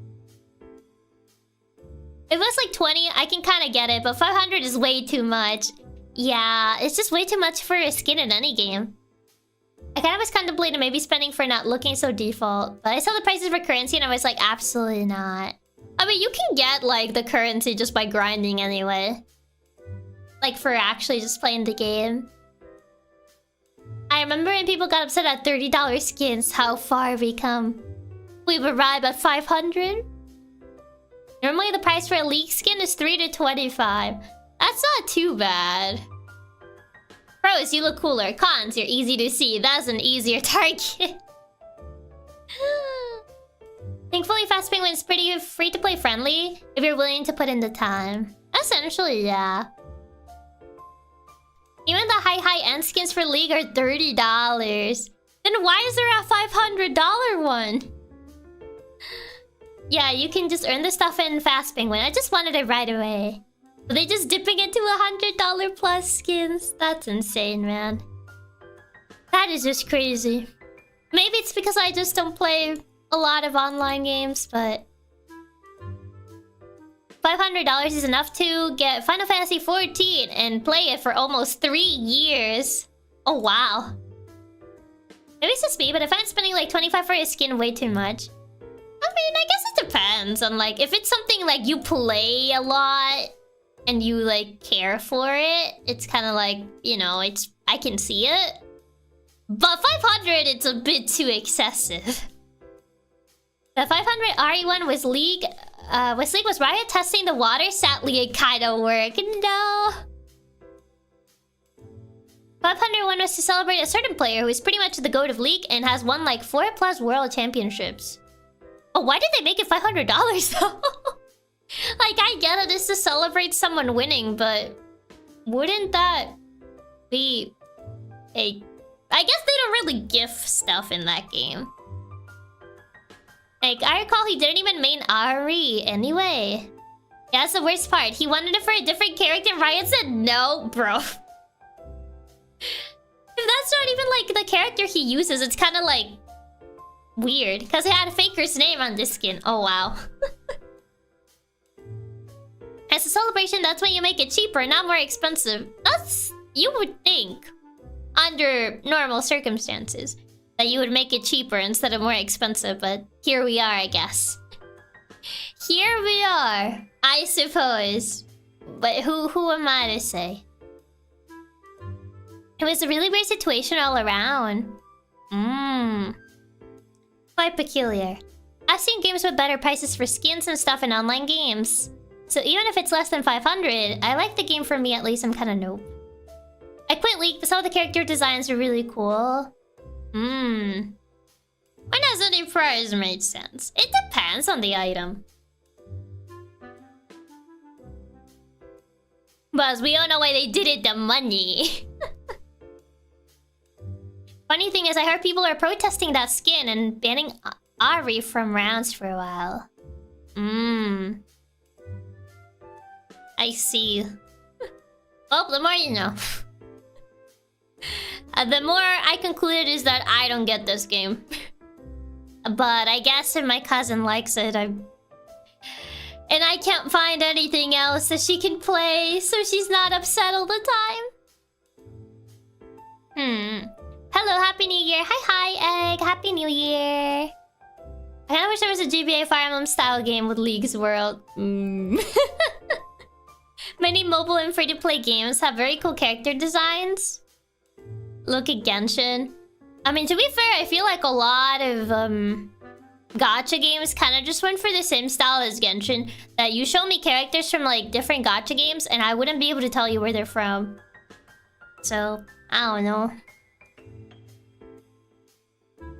If it was like 20, I can kind of get it, but 500 is way too much. Yeah, it's just way too much for a skin in any game. I kind of was contemplating maybe spending for not looking so default, but I saw the prices for currency and I was like, absolutely not. I mean, you can get like the currency just by grinding anyway. Like for actually just playing the game. I remember when people got upset at $30 skins, how far we come. We've arrived at 500. Normally the price for a League skin is 3 to 25. That's not too bad. Pros, you look cooler. Cons, you're easy to see. That's an easier target. Thankfully, Fast Penguin is pretty free-to-play friendly if you're willing to put in the time. Essentially, yeah. Even the high-end skins for League are $30. Then why is there a $500 one? Yeah, you can just earn the stuff in Fast Penguin. I just wanted it right away. But they just dipping into $100 plus skins. That's insane, man. That is just crazy. Maybe it's because I just don't play a lot of online games, but $500 is enough to get Final Fantasy XIV and play it for almost 3 years. Oh, wow. Maybe it's just me, but I find spending like $25 for a skin way too much. I mean, I guess it depends on like, if it's something like you play a lot and you like care for it, it's kind of like, you know, I can see it. But 500, it's a bit too excessive. The 500 RE one was League. Was Riot testing the water? Sadly, it kind of worked. No. 501 was to celebrate a certain player who is pretty much the GOAT of League and has won like 4+ world championships. Oh, why did they make it $500 though? Like, I get it, it's to celebrate someone winning, but wouldn't that be a... I guess they don't really gift stuff in that game. Like, I recall he didn't even main Ari anyway. Yeah, that's the worst part. He wanted it for a different character. Riot said no, bro. If that's not even like the character he uses, it's kind of like weird. Because he had a Faker's name on this skin. Oh, wow. As a celebration, that's when you make it cheaper, not more expensive. That's... you would think, under normal circumstances, that you would make it cheaper instead of more expensive, but here we are, I guess. Here we are, I suppose. But who am I to say? It was a really weird situation all around. Quite peculiar. I've seen games with better prices for skins and stuff in online games. So even if it's less than 500, I like the game. For me at least, I'm kind of nope. I quit League, but some of the character designs are really cool. When has any price made sense? It depends on the item. But as we all know why they did it, the money. Funny thing is, I heard people are protesting that skin and banning Ari from rounds for a while. I see. Well, the more you know. The more I concluded is that I don't get this game. But I guess if my cousin likes it, and I can't find anything else that she can play, so she's not upset all the time. Hello, Happy New Year. Hi, Egg. Happy New Year. I kinda wish there was a GBA Fire Emblem style game with League's World. Many mobile and free-to-play games have very cool character designs. Look at Genshin. I mean, to be fair, I feel like a lot of gacha games kind of just went for the same style as Genshin. That you show me characters from like different gacha games and I wouldn't be able to tell you where they're from. So, I don't know.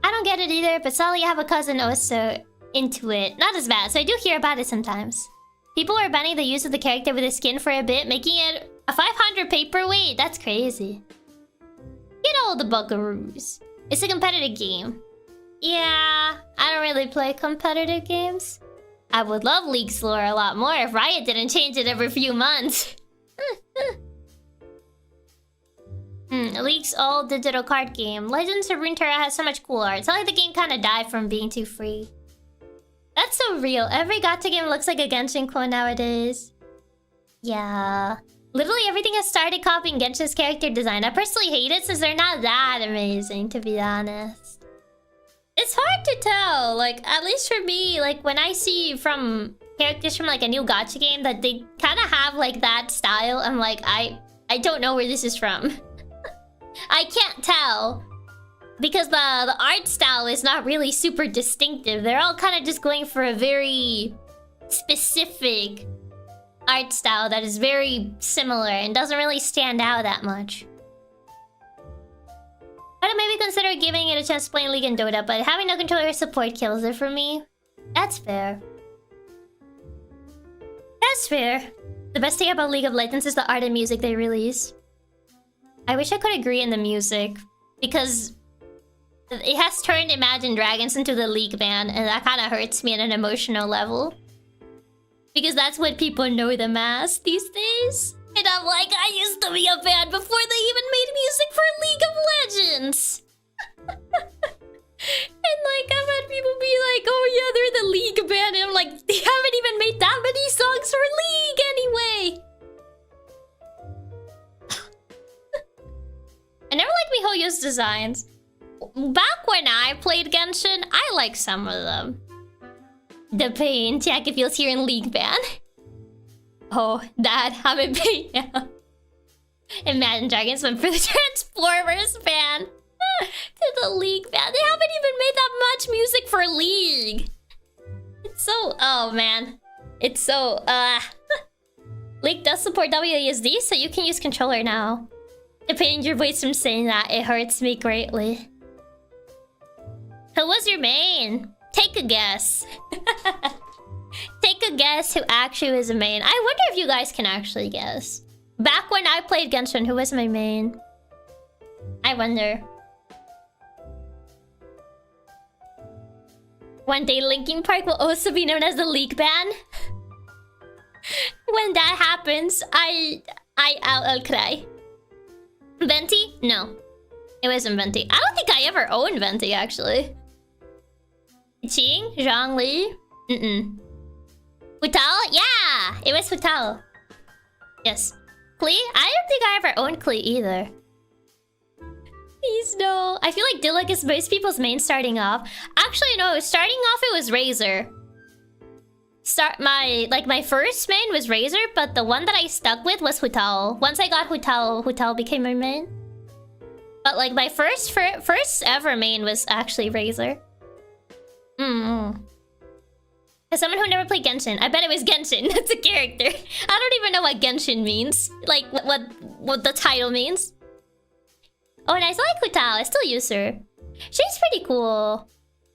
I don't get it either, but sadly I have a cousin also into it. Not as bad, so I do hear about it sometimes. People are banning the use of the character with a skin for a bit, making it a 500 paperweight. That's crazy. Get all the buckaroos. It's a competitive game. Yeah, I don't really play competitive games. I would love League's lore a lot more if Riot didn't change it every few months. League's all digital card game. Legends of Runeterra has so much cool art. It's not like the game kind of died from being too free. That's so real. Every gacha game looks like a Genshin clone nowadays. Yeah. Literally everything has started copying Genshin's character design. I personally hate it since they're not that amazing, to be honest. It's hard to tell. Like, at least for me, like when I see from characters from like a new gacha game that they kind of have like that style, I'm like, I don't know where this is from. I can't tell. Because the art style is not really super distinctive. They're all kind of just going for a very specific art style that is very similar and doesn't really stand out that much. I'd maybe consider giving it a chance playing League and Dota, but having no controller support kills it for me. That's fair. That's fair. The best thing about League of Legends is the art and music they release. I wish I could agree in the music, because it has turned Imagine Dragons into the League band, and that kind of hurts me on an emotional level. Because that's what people know them as these days. And I'm like, I used to be a band before they even made music for League of Legends. And like, I'm at had people be like, oh yeah, they're the League band. And I'm like, they haven't even made that many songs for League anyway. I never liked MiHoYo's designs. Back when I played Genshin, I liked some of them. The pain Chiaki feels here in League ban. Oh, Dad, I'm in pain now. Imagine Dragons went for the Transformers ban. To the League ban. They haven't even made that much music for League. It's so... Oh, man. It's so... League does support WASD, so you can use controller now. The pain in your voice from saying that, it hurts me greatly. Who was your main? Take a guess. Take a guess who actually was a main. I wonder if you guys can actually guess. Back when I played Genshin, who was my main? I wonder. One day Linkin Park will also be known as the League band. When that happens, I'll cry. Venti? No. It wasn't Venti. I don't think I ever owned Venti, actually. Qing? Zhongli? Hutal? Yeah! It was Hutal. Yes. Klee? I don't think I ever owned Klee either. Please no. I feel like Diluc is most people's main starting off. Actually, no. Starting off, it was Razor. My first main was Razor, but the one that I stuck with was Hutal. Once I got Hutal, Hutal became my main. But like my first ever main was actually Razor. As someone who never played Genshin, I bet it was Genshin. That's a character. I don't even know what Genshin means. Like what the title means. Oh, and I still like Hutal. I still use her. She's pretty cool.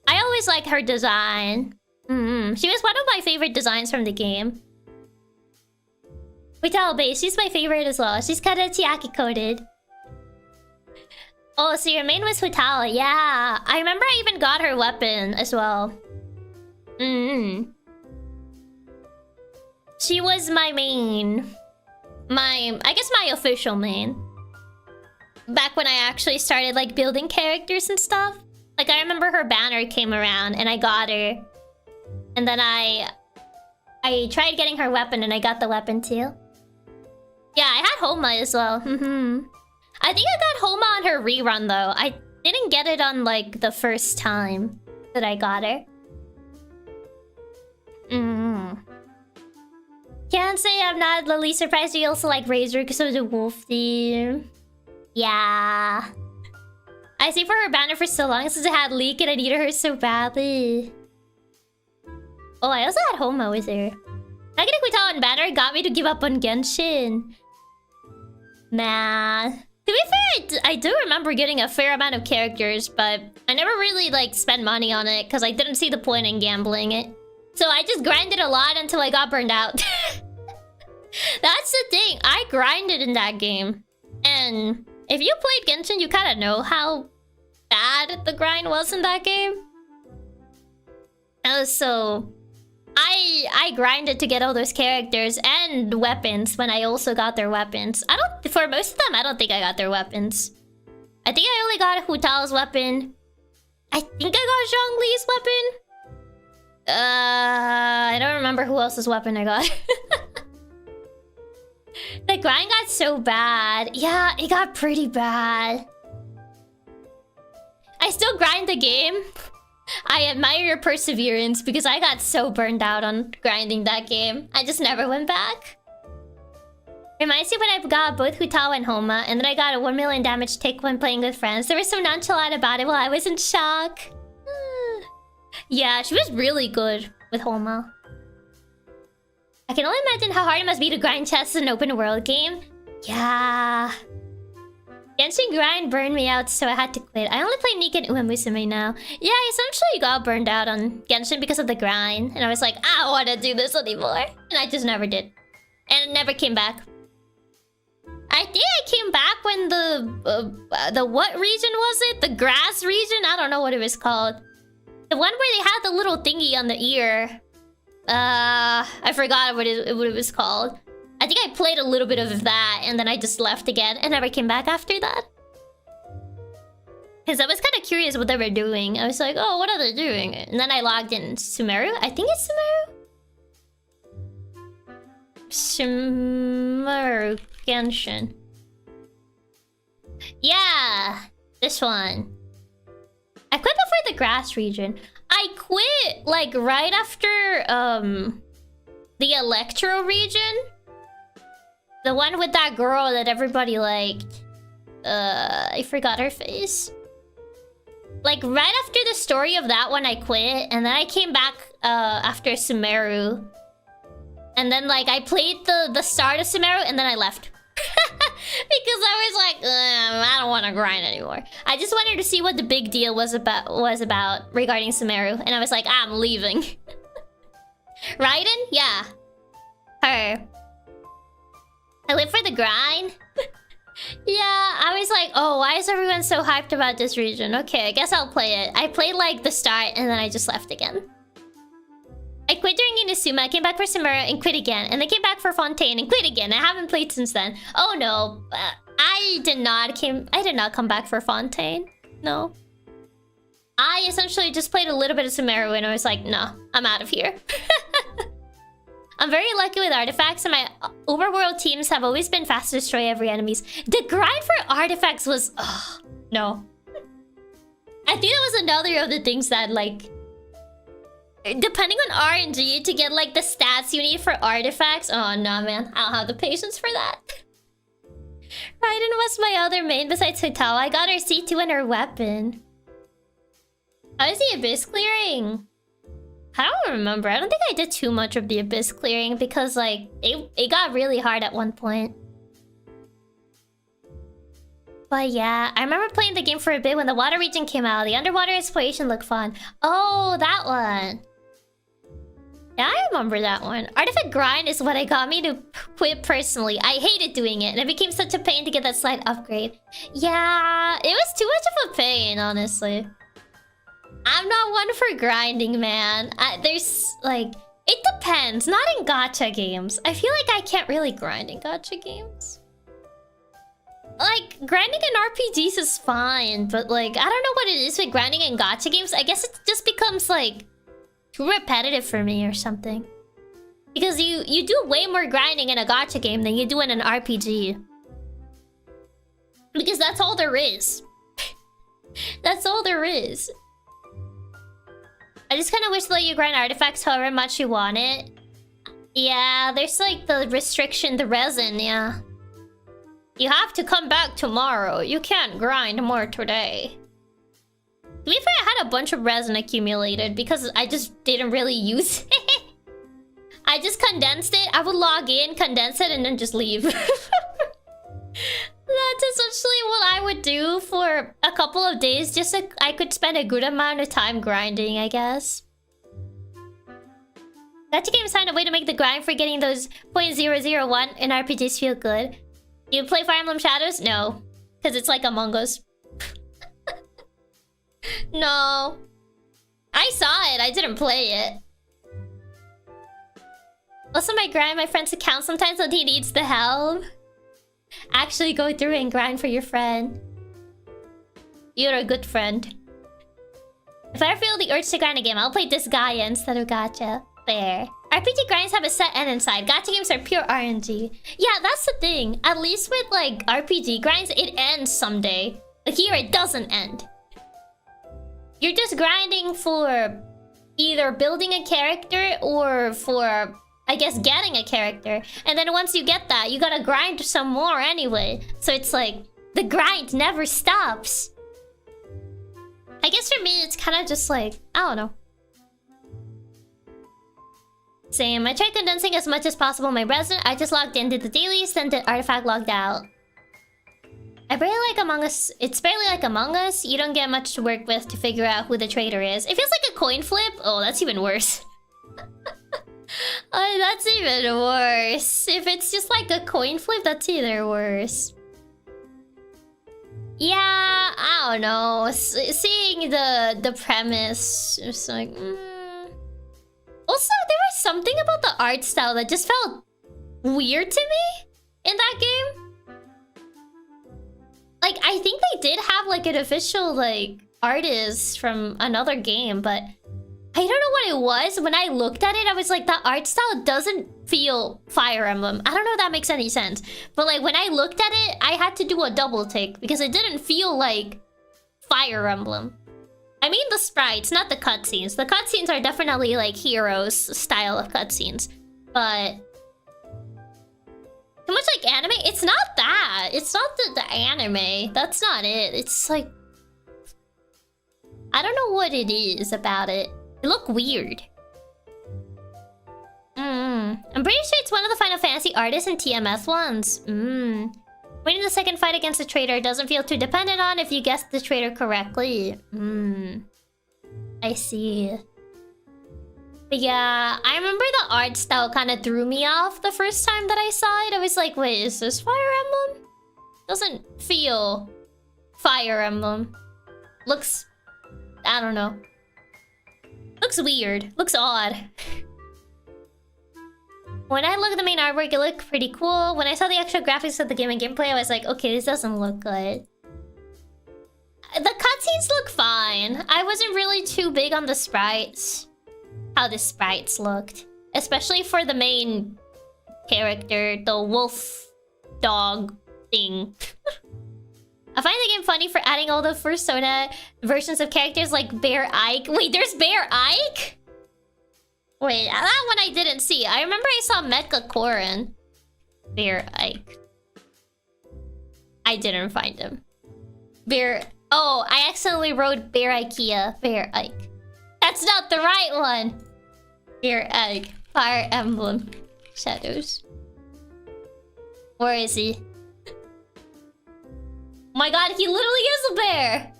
I always like her design. She was one of my favorite designs from the game. Hutal base, she's my favorite as well. She's kind of Chiaki coded. Oh, so your main was Hutal. Yeah, I remember I even got her weapon as well. She was my main. I guess my official main. Back when I actually started like building characters and stuff. Like I remember her banner came around and I got her. And then I tried getting her weapon and I got the weapon too. Yeah, I had Homa as well. I think I got Homa on her rerun though. I didn't get it on like the first time that I got her. Can't say I'm not the least surprised you also like Razor because it was a wolf theme. Yeah. I see for her banner for so long since it had Leak and I needed her so badly. Oh, I also had Homa with her. Not getting Hutal and banner got me to give up on Genshin. Man. To be fair, I do remember getting a fair amount of characters, but I never really like spent money on it because I didn't see the point in gambling it. So I just grinded a lot until I got burned out. That's the thing. I grinded in that game. And if you played Genshin, you kind of know how bad the grind was in that game. So I grinded to get all those characters and weapons when I also got their weapons. For most of them, I don't think I got their weapons. I think I only got Hutal's weapon. I think I got Zhongli's weapon. I don't remember who else's weapon I got. The grind got so bad. Yeah, it got pretty bad. I still grind the game. I admire your perseverance because I got so burned out on grinding that game. I just never went back. Reminds me when I got both Hutal and Homa, and then I got a 1 million damage tick when playing with friends. They were so nonchalant about it while I was in shock. Yeah, she was really good with Homa. I can only imagine how hard it must be to grind chests in an open world game. Yeah. Genshin grind burned me out, so I had to quit. I only play Nika and Uemusume now. Yeah, I essentially got burned out on Genshin because of the grind. And I was like, I don't want to do this anymore. And I just never did. And it never came back. I think I came back when the what region was it? The grass region? I don't know what it was called. The one where they had the little thingy on the ear. I forgot what it was called. I think I played a little bit of that and then I just left again and never came back after that. Because I was kind of curious what they were doing. I was like, oh, what are they doing? And then I logged in. Sumeru? I think it's Sumeru. Sumeru Genshin. Yeah, this one. I quit before the grass region. I quit like right after the Electro region. The one with that girl that everybody liked. I forgot her face. Like right after the story of that one, I quit, and then I came back after Sumeru. And then like I played the start of Sumeru, and then I left. Because I was like, I don't want to grind anymore. I just wanted to see what the big deal was about regarding Sumeru, and I was like, I'm leaving. Raiden? Yeah. Her. I live for the grind. Yeah, I was like, oh, why is everyone so hyped about this region? Okay, I guess I'll play it. I played like the start, and then I just left again. I quit during Inazuma, I came back for Sumeru and quit again. And then came back for Fontaine and quit again. I haven't played since then. Oh no, I did not come back for Fontaine. No. I essentially just played a little bit of Sumeru and I was like, no, I'm out of here. I'm very lucky with artifacts, and my overworld teams have always been fast to destroy every enemies. The grind for artifacts was... oh, no. I think that was another of the things that, like... depending on RNG to get, like, the stats you need for artifacts... oh, no, man. I don't have the patience for that. Raiden was my other main besides Hitawa. I got her C2 and her weapon. How is the Abyss clearing? I don't remember. I don't think I did too much of the Abyss clearing because, like, it got really hard at one point. But yeah, I remember playing the game for a bit when the water region came out. The underwater exploration looked fun. Oh, that one. Yeah, I remember that one. Artifact grind is what got me to quit personally. I hated doing it, and it became such a pain to get that slight upgrade. Yeah, it was too much of a pain, honestly. I'm not one for grinding, man. There's, like... it depends. Not in gacha games. I feel like I can't really grind in gacha games. Like, grinding in RPGs is fine, but, like, I don't know what it is with grinding in gacha games. I guess it just becomes, like, too repetitive for me or something. Because you do way more grinding in a gacha game than you do in an RPG. Because that's all there is. That's all there is. I just kind of wish they let you grind artifacts however much you want it. Yeah, there's like the restriction, the resin, yeah. You have to come back tomorrow. You can't grind more today. To be fair, I had a bunch of resin accumulated because I just didn't really use it. I just condensed it. I would log in, condense it, and then just leave. That's essentially what I would do for a couple of days. Just so I could spend a good amount of time grinding, I guess. Gacha games find a way to make the grind for getting those 0.001 in RPGs feel good. You play Fire Emblem Shadows? No. Because it's like Among Us. No. I saw it. I didn't play it. Also, I grind my friend's account sometimes when he needs the help. Actually go through and grind for your friend. You're a good friend. If I feel the urge to grind a game, I'll play this guy instead of gacha. Fair. RPG grinds have a set end inside. Gacha games are pure RNG. Yeah, that's the thing. At least with like RPG grinds, it ends someday. But here it doesn't end. You're just grinding for either building a character or for... I guess getting a character. And then once you get that, you gotta grind some more anyway. So it's like, the grind never stops. I guess for me, it's kind of just like, I don't know. Same, I tried condensing as much as possible my resin. I just logged in, did the dailies, then did artifact, logged out. I barely like Among Us. It's barely like Among Us. You don't get much to work with to figure out who the traitor is. It feels like a coin flip. Oh, that's even worse. Oh, that's even worse. If it's just like a coin flip, that's even worse. Yeah, I don't know. Seeing the premise, it's like... Also, there was something about the art style that just felt weird to me in that game. Like, I think they did have, like, an official, like, artist from another game, but I don't know what it was. When I looked at it, I was like, the art style doesn't feel Fire Emblem. I don't know if that makes any sense. But, like, when I looked at it, I had to do a double take because it didn't feel like Fire Emblem. I mean the sprites, not the cutscenes. The cutscenes are definitely, like, Heroes style of cutscenes. But too much like anime? It's not that. It's not the anime. That's not it. It's like, I don't know what it is about it. It look weird. I'm pretty sure it's one of the Final Fantasy artists and TMS ones. Winning the second fight against the traitor doesn't feel too dependent on if you guessed the traitor correctly. I see. But yeah, I remember the art style kind of threw me off the first time that I saw it. I was like, wait, is this Fire Emblem? Doesn't feel Fire Emblem. Looks, I don't know. Looks weird. Looks odd. When I look at the main artwork, it looked pretty cool. When I saw the extra graphics of the game and gameplay, I was like, okay, this doesn't look good. The cutscenes look fine. I wasn't really too big on the sprites. How the sprites looked. Especially for the main character, the wolf dog thing. I find the game funny for adding all the Persona versions of characters like Bear Ike. Wait, there's Bear Ike? Wait, that one I didn't see. I remember I saw Mecha Korin. Bear Ike. I didn't find him. Bear... Oh, I accidentally wrote Bear Ikea. Bear Ike. That's not the right one! Bear Ike. Fire Emblem. Shadows. Where is he? Oh my god, he literally is a bear!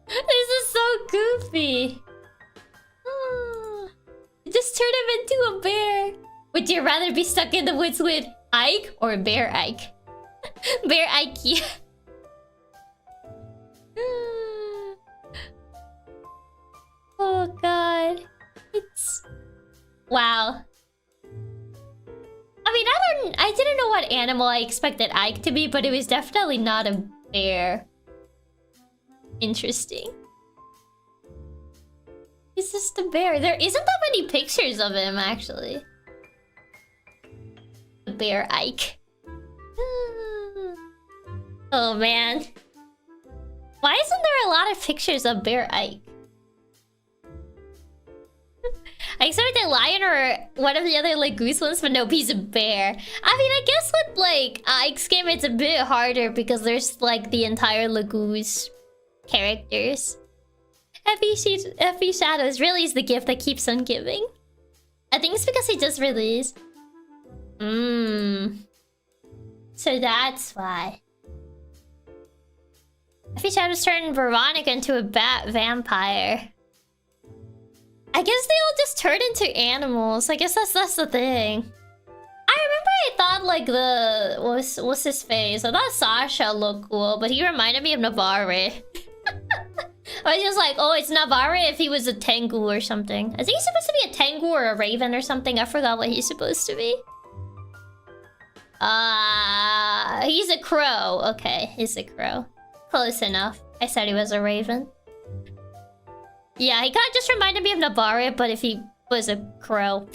This is so goofy. Just turn him into a bear. Would you rather be stuck in the woods with Ike or Bear Ike? Bear Ikea. Oh god. It's... Wow. I mean, I didn't know what animal I expected Ike to be, but it was definitely not a bear. Interesting. He's just a bear. There isn't that many pictures of him, actually. The Bear Ike. Oh, man. Why isn't there a lot of pictures of Bear Ike? I expected a lion or one of the other like goose ones, but nope, he's a bear. I mean, I guess with like Ike's game, it's a bit harder because there's like the entire Lagoose characters. FE Shadows really is the gift that keeps on giving. I think it's because he just released. So that's why. FE Shadows turned Veronica into a bat vampire. I guess they all just turn into animals. I guess that's the thing. I remember I thought like the... What's his face? I thought Sasha looked cool, but he reminded me of Navarre. I was just like, oh, it's Navarre if he was a Tengu or something. I think he's supposed to be a Tengu or a Raven or something. I forgot what he's supposed to be. He's a crow. Okay, he's a crow. Close enough. I said he was a Raven. Yeah, he kind of just reminded me of Navarre, but if he was a crow.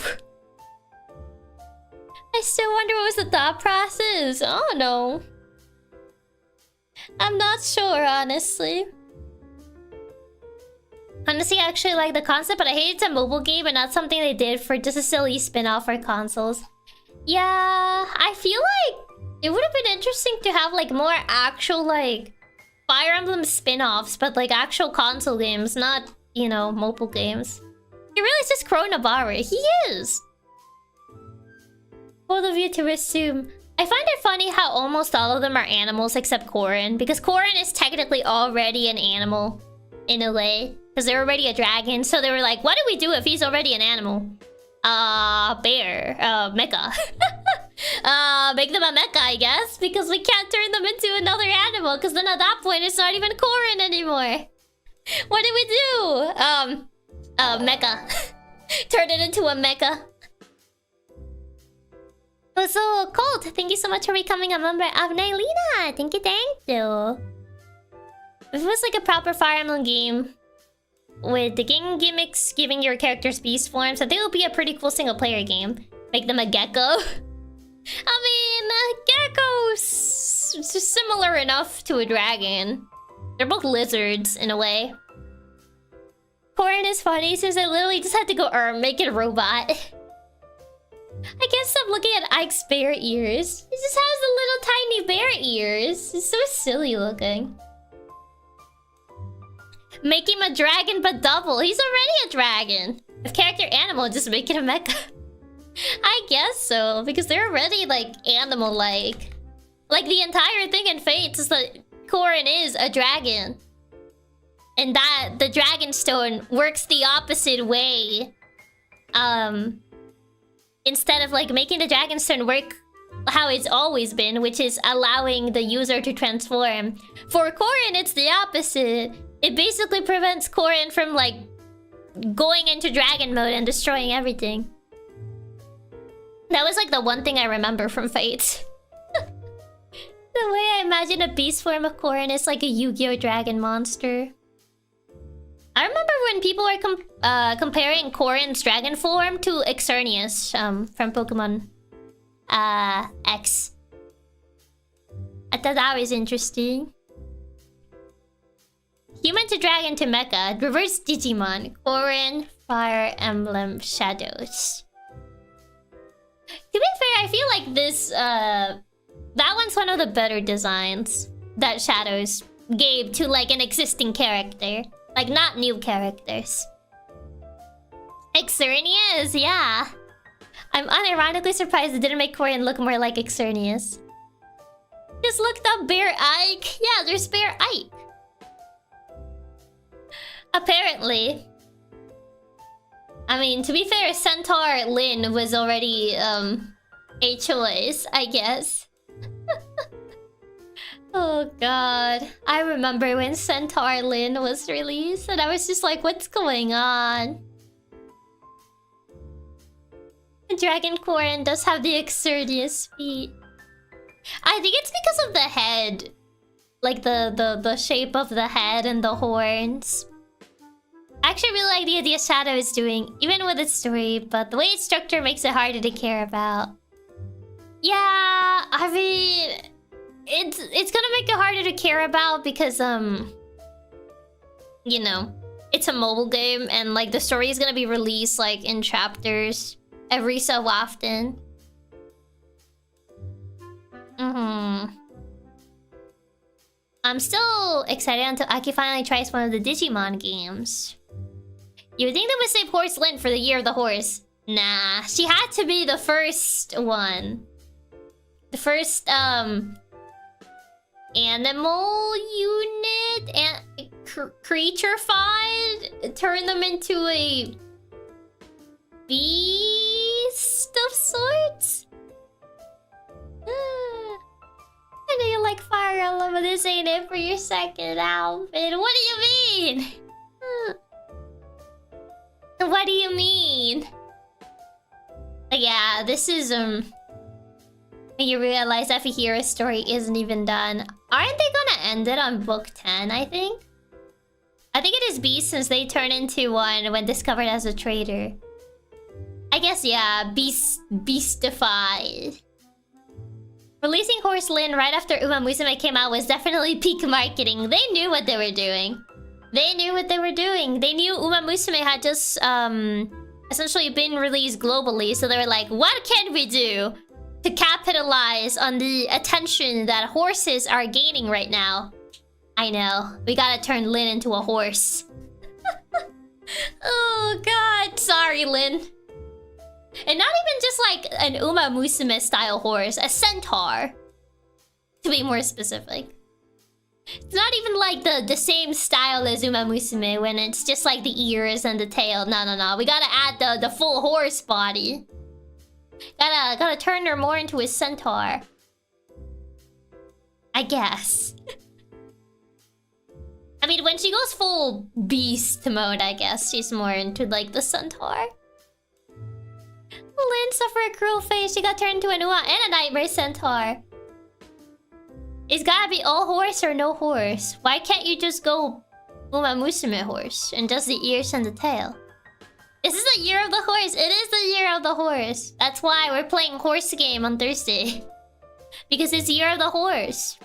I still wonder what was the thought process. Oh, no. I'm not sure, honestly. Honestly, I actually like the concept, but I hate it's a mobile game and not something they did for just a silly spin-off for consoles. Yeah, I feel like it would have been interesting to have like more actual like Fire Emblem spin-offs, but like actual console games, not, you know, mobile games. He really is just Crow Navarre. He is! Both of you to assume. I find it funny how almost all of them are animals except Korin, because Korin is technically already an animal in a way, because they're already a dragon. So they were like, what do we do if he's already an animal? Bear. Mecha. Make them a mecha, I guess, because we can't turn them into another animal, because then at that point it's not even Korin anymore. What do we do? Mecha. Turn it into a mecha. Oh, so Colt, thank you so much for becoming a member of Nylina. Thank you. If it was like a proper Fire Emblem game with the game gimmicks giving your characters beast forms, I think it would be a pretty cool single player game. Make them a gecko. I mean, geckos similar enough to a dragon. They're both lizards in a way. Corin is funny since I literally just had to go make it a robot. I can't stop looking at Ike's bear ears. He just has the little tiny bear ears. It's so silly looking. Make him a dragon but double. He's already a dragon. If character animal, just make it a mecha. I guess so, because they're already like animal-like. Like the entire thing in Fates is that Corin is a dragon. And that the dragon stone works the opposite way. Instead of like making the Dragonstone work how it's always been, which is allowing the user to transform. For Corin, it's the opposite. It basically prevents Corin from like going into dragon mode and destroying everything. That was like the one thing I remember from Fate. The way I imagine a beast form of Corin is like a Yu-Gi-Oh! Dragon monster. I remember when people were comparing Corin's dragon form to Xerneas from Pokemon X. I thought that was interesting. Human to dragon to mecha. Reverse Digimon. Corin, Fire Emblem, Shadows. To be fair, I feel like this... that one's one of the better designs that Shadows gave to like an existing character. Like, not new characters. Xerneas, yeah. I'm unironically surprised it didn't make Corin look more like Xerneas. Just looked up Bear Ike. Yeah, there's Bear Ike. Apparently. I mean, to be fair, Centaur Lyn was already, a choice, I guess. Oh god. I remember when Centaur Lyn was released and I was just like, what's going on? Dragon Corin does have the Xerneas feet. I think it's because of the head. Like the shape of the head and the horns. I actually really like the idea Shadow is doing, even with its story, but the way it's structured makes it harder to care about. Yeah, I mean... It's gonna make it harder to care about because, you know, it's a mobile game and, like, the story is gonna be released, like, in chapters every so often. I'm still excited until Aki finally tries one of the Digimon games. You would think they would save Horse Lyn for the Year of the Horse. Nah, she had to be the first one. The first, animal unit and creature-fied, turn them into a beast of sorts. I know you like Fire Emblem, but this ain't it for your second outfit. What do you mean? What do you mean? Yeah, this is you realize Ephihira's story isn't even done. Aren't they gonna end it on book 10, I think? I think it is Beast since they turn into one when discovered as a traitor. I guess, yeah, beastified. Releasing Horse Lyn right after Uma Musume came out was definitely peak marketing. They knew what they were doing. They knew what they were doing. They knew Uma Musume had just, essentially been released globally. So they were like, what can we do to capitalize on the attention that horses are gaining right now? I know. We gotta turn Lyn into a horse. Oh god. Sorry, Lyn. And not even just like an Uma Musume style horse. A centaur. To be more specific. It's not even like the same style as Uma Musume when it's just like the ears and the tail. No. We gotta add the full horse body. Gotta turn her more into a centaur. I guess. I mean, when she goes full beast mode, I guess she's more into like the centaur. didn't suffer a cruel fate. She got turned into a Nyaa and a nightmare centaur. It's gotta be all horse or no horse. Why can't you just go Uma Musume horse and just the ears and the tail? This is the year of the horse. It is the year of the horse. That's why we're playing horse game on Thursday. Because it's year of the horse.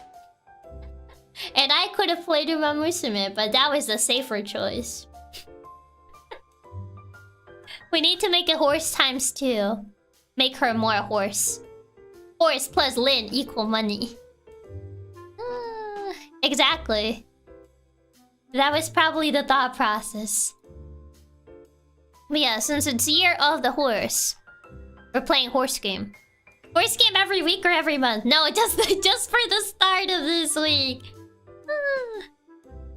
And I could have played Uma Musume, but that was the safer choice. We need to make a horse ×2. Make her more horse. Horse plus Lin equal money. Exactly. That was probably the thought process. But yeah, since it's year of the horse, we're playing horse game. Horse game every week or every month? No, just for the start of this week.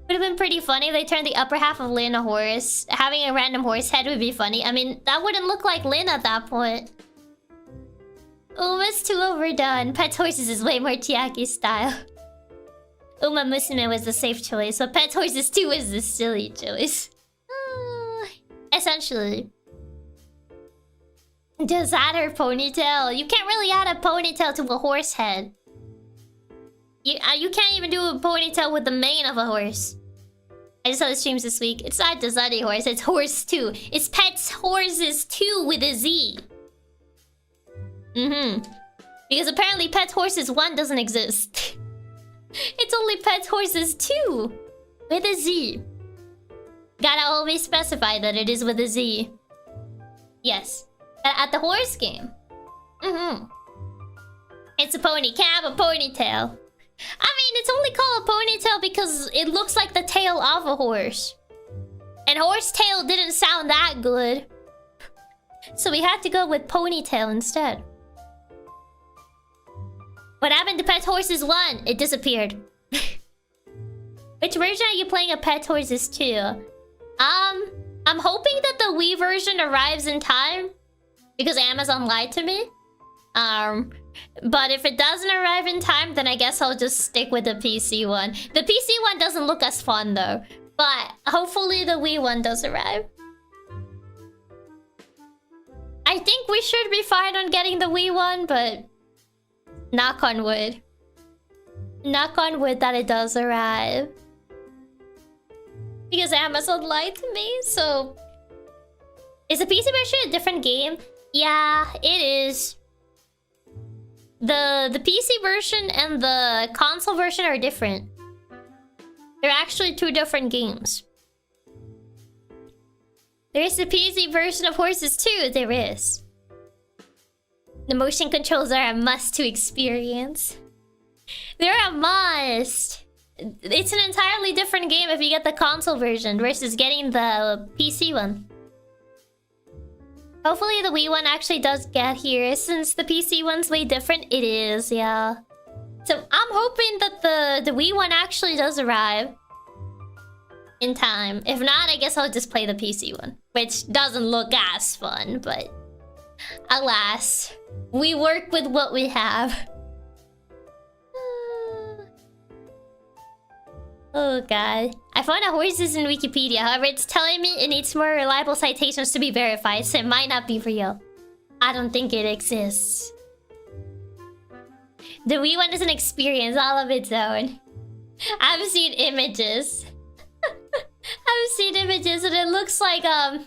Would have been pretty funny if they turned the upper half of Lin a horse. Having a random horse head would be funny. I mean, that wouldn't look like Lin at that point. Uma's too overdone. Pet Horses is way more Chiaki style. Uma Musume was the safe choice, but Pet Horses 2 was the silly choice. Essentially. Just add her ponytail. You can't really add a ponytail to a horse head. You can't even do a ponytail with the mane of a horse. I just saw the streams this week. It's not just any horse, it's horse 2. It's Pet Horses 2 with a Z. Because apparently Pet Horses 1 doesn't exist. It's only Pet Horses 2 with a Z. Gotta always specify that it is with a Z. Yes. At the horse game. It's a pony. Can't have a ponytail. I mean, it's only called a ponytail because it looks like the tail of a horse. And horse tail didn't sound that good. So we had to go with ponytail instead. What happened to Pet Horses 1? It disappeared. Which version are you playing of Pet Horses 2? I'm hoping that the Wii version arrives in time. Because Amazon lied to me. But if it doesn't arrive in time, then I guess I'll just stick with the PC one. The PC one doesn't look as fun though. But hopefully the Wii one does arrive. I think we should be fine on getting the Wii one, but... knock on wood. Knock on wood that it does arrive. Because Amazon lied to me, so... Is the PC version a different game? Yeah, it is. The PC version and the console version are different. They're actually 2 different games. There is the PC version of Horses 2, there is. The motion controls are a must to experience. They're a must. It's an entirely different game if you get the console version versus getting the PC one. Hopefully the Wii one actually does get here. Since the PC one's way different, it is, yeah. So I'm hoping that the Wii one actually does arrive in time. If not, I guess I'll just play the PC one. Which doesn't look as fun, but... alas, we work with what we have. Oh god. I found a horses in Wikipedia, however it's telling me it needs more reliable citations to be verified, so it might not be real. I don't think it exists. The Wii one is an experience all of its own. I've seen images. I've seen images and it looks like the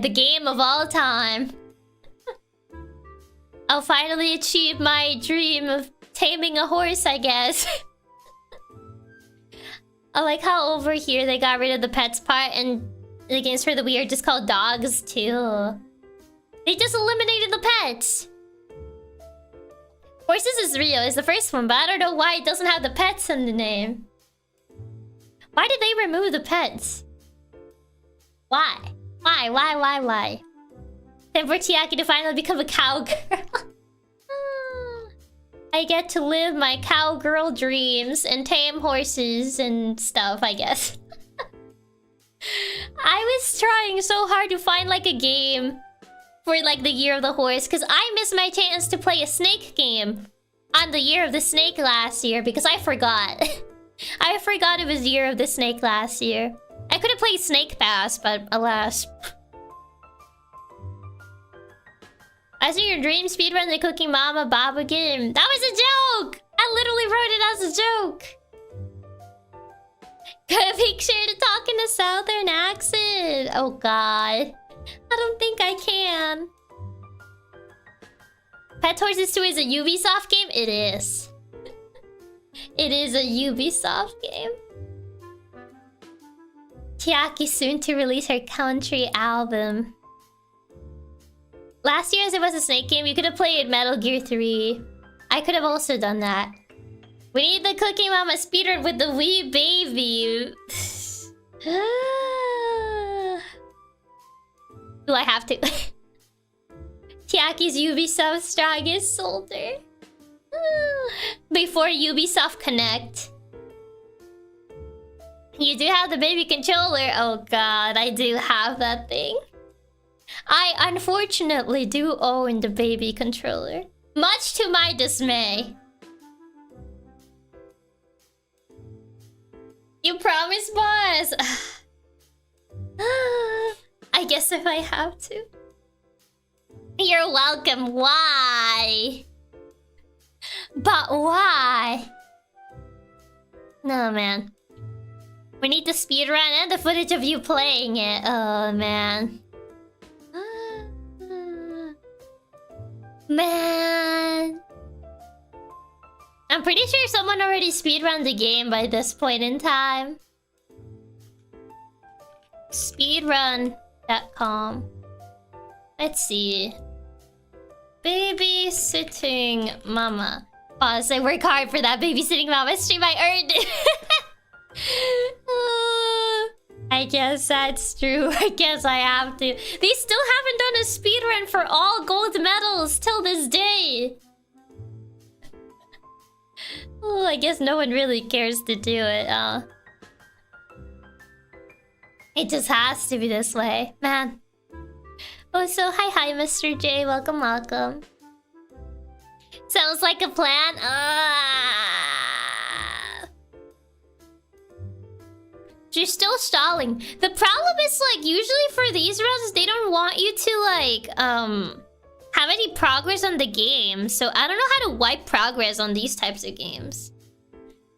game of all time. I'll finally achieve my dream of taming a horse, I guess. I like how over here they got rid of the pets part and the games for the Wii are just called dogs too. They just eliminated the pets. Horses is real, is the first one, but I don't know why it doesn't have the pets in the name. Why did they remove the pets? Why? Why? Time for Chiaki to finally become a cowgirl. I get to live my cowgirl dreams and tame horses and stuff, I guess. I was trying so hard to find like a game for like the Year of the Horse, because I missed my chance to play a snake game on the Year of the Snake last year because I forgot. I forgot it was Year of the Snake last year. I could have played Snake Pass, but alas. As in your dream speedrun the Cooking Mama Baba game. That was a joke! I literally wrote it as a joke. Got a picture to talk in a southern accent. Oh god. I don't think I can. Pet Horses 2 is a Ubisoft game? It is. It is a Ubisoft game. Chiaki soon to release her country album. Last year as it was a Snake game, you could have played Metal Gear 3. I could have also done that. We need the Cooking Mama speedrun with the wee baby. Do I have to? Chiaki's Ubisoft strongest soldier. Before Ubisoft Connect. You do have the baby controller. Oh god, I do have that thing. I unfortunately do own the baby controller. Much to my dismay. You promised, boss. I guess if I have to. You're welcome. Why? But why? No, man. We need the speedrun and the footage of you playing it. Oh, man. Man. I'm pretty sure someone already speedrun the game by this point in time. Speedrun.com. Let's see. Babysitting Mama. Pause. I work hard for that babysitting mama stream. I earned it. I guess that's true. I guess I have to. They still haven't done a speedrun for all gold medals till this day. Oh, I guess no one really cares to do it. It just has to be this way, man. Oh, so hi, Mr. J. Welcome, welcome. Sounds like a plan. You're still stalling. The problem is, like, usually for these runs, they don't want you to, like, have any progress on the game. So I don't know how to wipe progress on these types of games.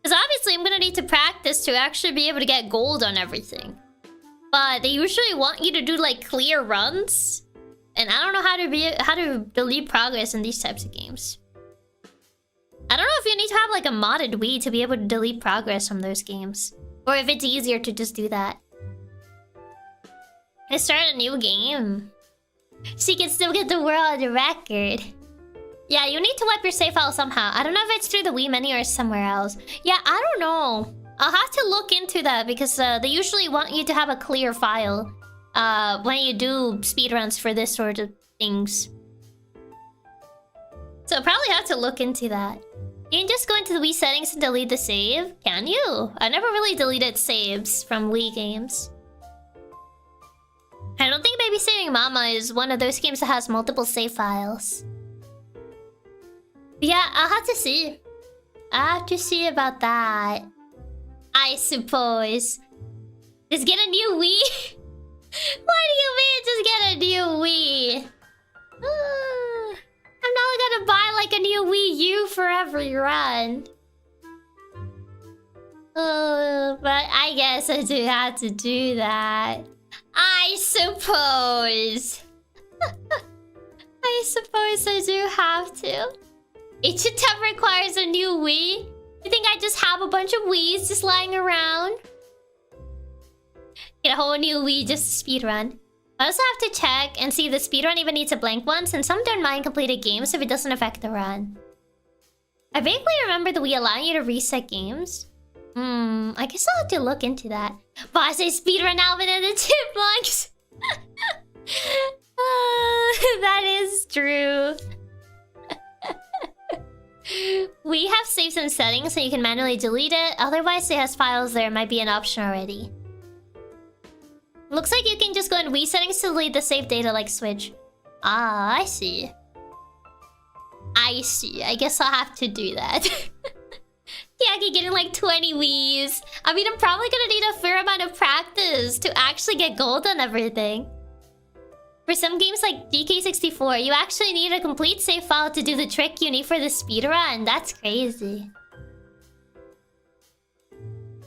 Because obviously I'm gonna need to practice to actually be able to get gold on everything. But they usually want you to do, like, clear runs. And I don't know how to delete progress in these types of games. I don't know if you need to have, like, a modded Wii to be able to delete progress from those games. Or if it's easier to just do that. Let's start a new game. She can still get the world record. Yeah, you need to wipe your save file somehow. I don't know if it's through the Wii menu or somewhere else. Yeah, I don't know. I'll have to look into that because they usually want you to have a clear file when you do speedruns for this sort of things. So I'll probably have to look into that. You can just go into the Wii settings and delete the save? Can you? I never really deleted saves from Wii games. I don't think Babysitting Mama is one of those games that has multiple save files. Yeah, I'll have to see. I'll have to see about that. I suppose. Just get a new Wii? What do you mean just get a new Wii? I'm not gonna buy like a new Wii U for every run. But I guess I do have to do that. I suppose. I suppose I do have to. Each attempt requires a new Wii. You think I just have a bunch of Wiis just lying around? Get a whole new Wii just to speedrun. I also have to check and see if the speedrun even needs a blank one, since some don't mind completed games if it doesn't affect the run. I vaguely remember the Wii allowing you to reset games. I guess I'll have to look into that. Boss says speedrun Alvin and the Chipmunks. That is true. We have saves and settings so you can manually delete it. Otherwise, it has files there. It might be an option already. Looks like you can just go in Wii settings to delete the save data like Switch. Ah, I see. I see. I guess I'll have to do that. Yeah, I can get in like 20 Wiis. I mean, I'm probably gonna need a fair amount of practice to actually get gold on everything. For some games like DK64, you actually need a complete save file to do the trick you need for the speedrun. That's crazy.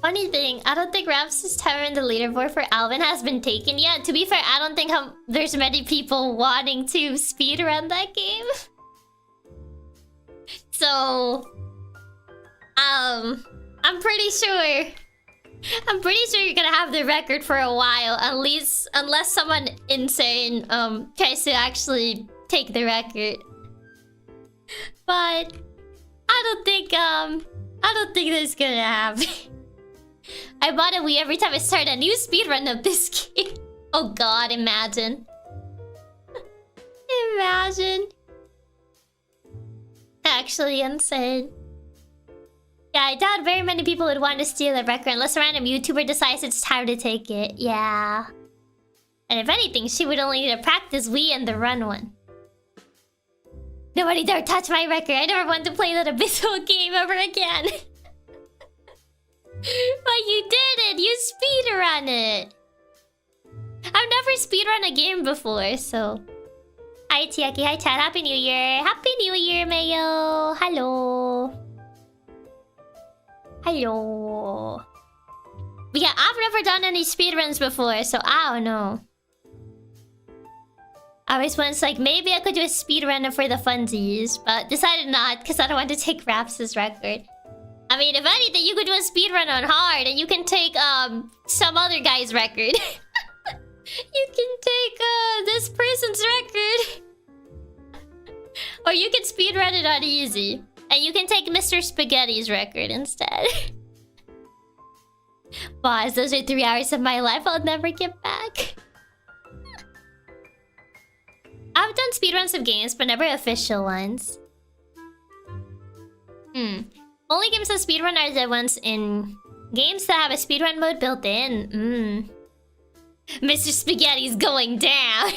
Funny thing, I don't think Rams's time in the leaderboard for Alvin has been taken yet. To be fair, I don't think there's many people wanting to speedrun that game. So... I'm pretty sure you're gonna have the record for a while, at least unless someone insane tries to actually take the record. But I don't think that's gonna happen. I bought a Wii every time I start a new speedrun of this game. Oh god, imagine. Imagine. Actually insane. Yeah, I doubt very many people would want to steal the record unless a random YouTuber decides it's time to take it. Yeah. And if anything, she would only need to practice Wii and the run one. Nobody dare touch my record. I never want to play that abysmal game ever again. But you did it! You speedrun it! I've never speedrun a game before, so... Hi Chiaki, hi chat, Happy New Year! Happy New Year, Mayo! Hello! Hello! But yeah, I've never done any speedruns before, so I don't know. I was once like, maybe I could do a speedrun for the funsies, but decided not, because I don't want to take Raps' record. I mean, if anything, you could do a speedrun on hard, and you can take, some other guy's record. You can take, this person's record. Or you can speedrun it on easy. And you can take Mr. Spaghetti's record instead. Boss, those are 3 hours of my life I'll never get back. I've done speedruns of games, but never official ones. Only games that speedrun are the ones in games that have a speedrun mode built in. Mr. Spaghetti's going down.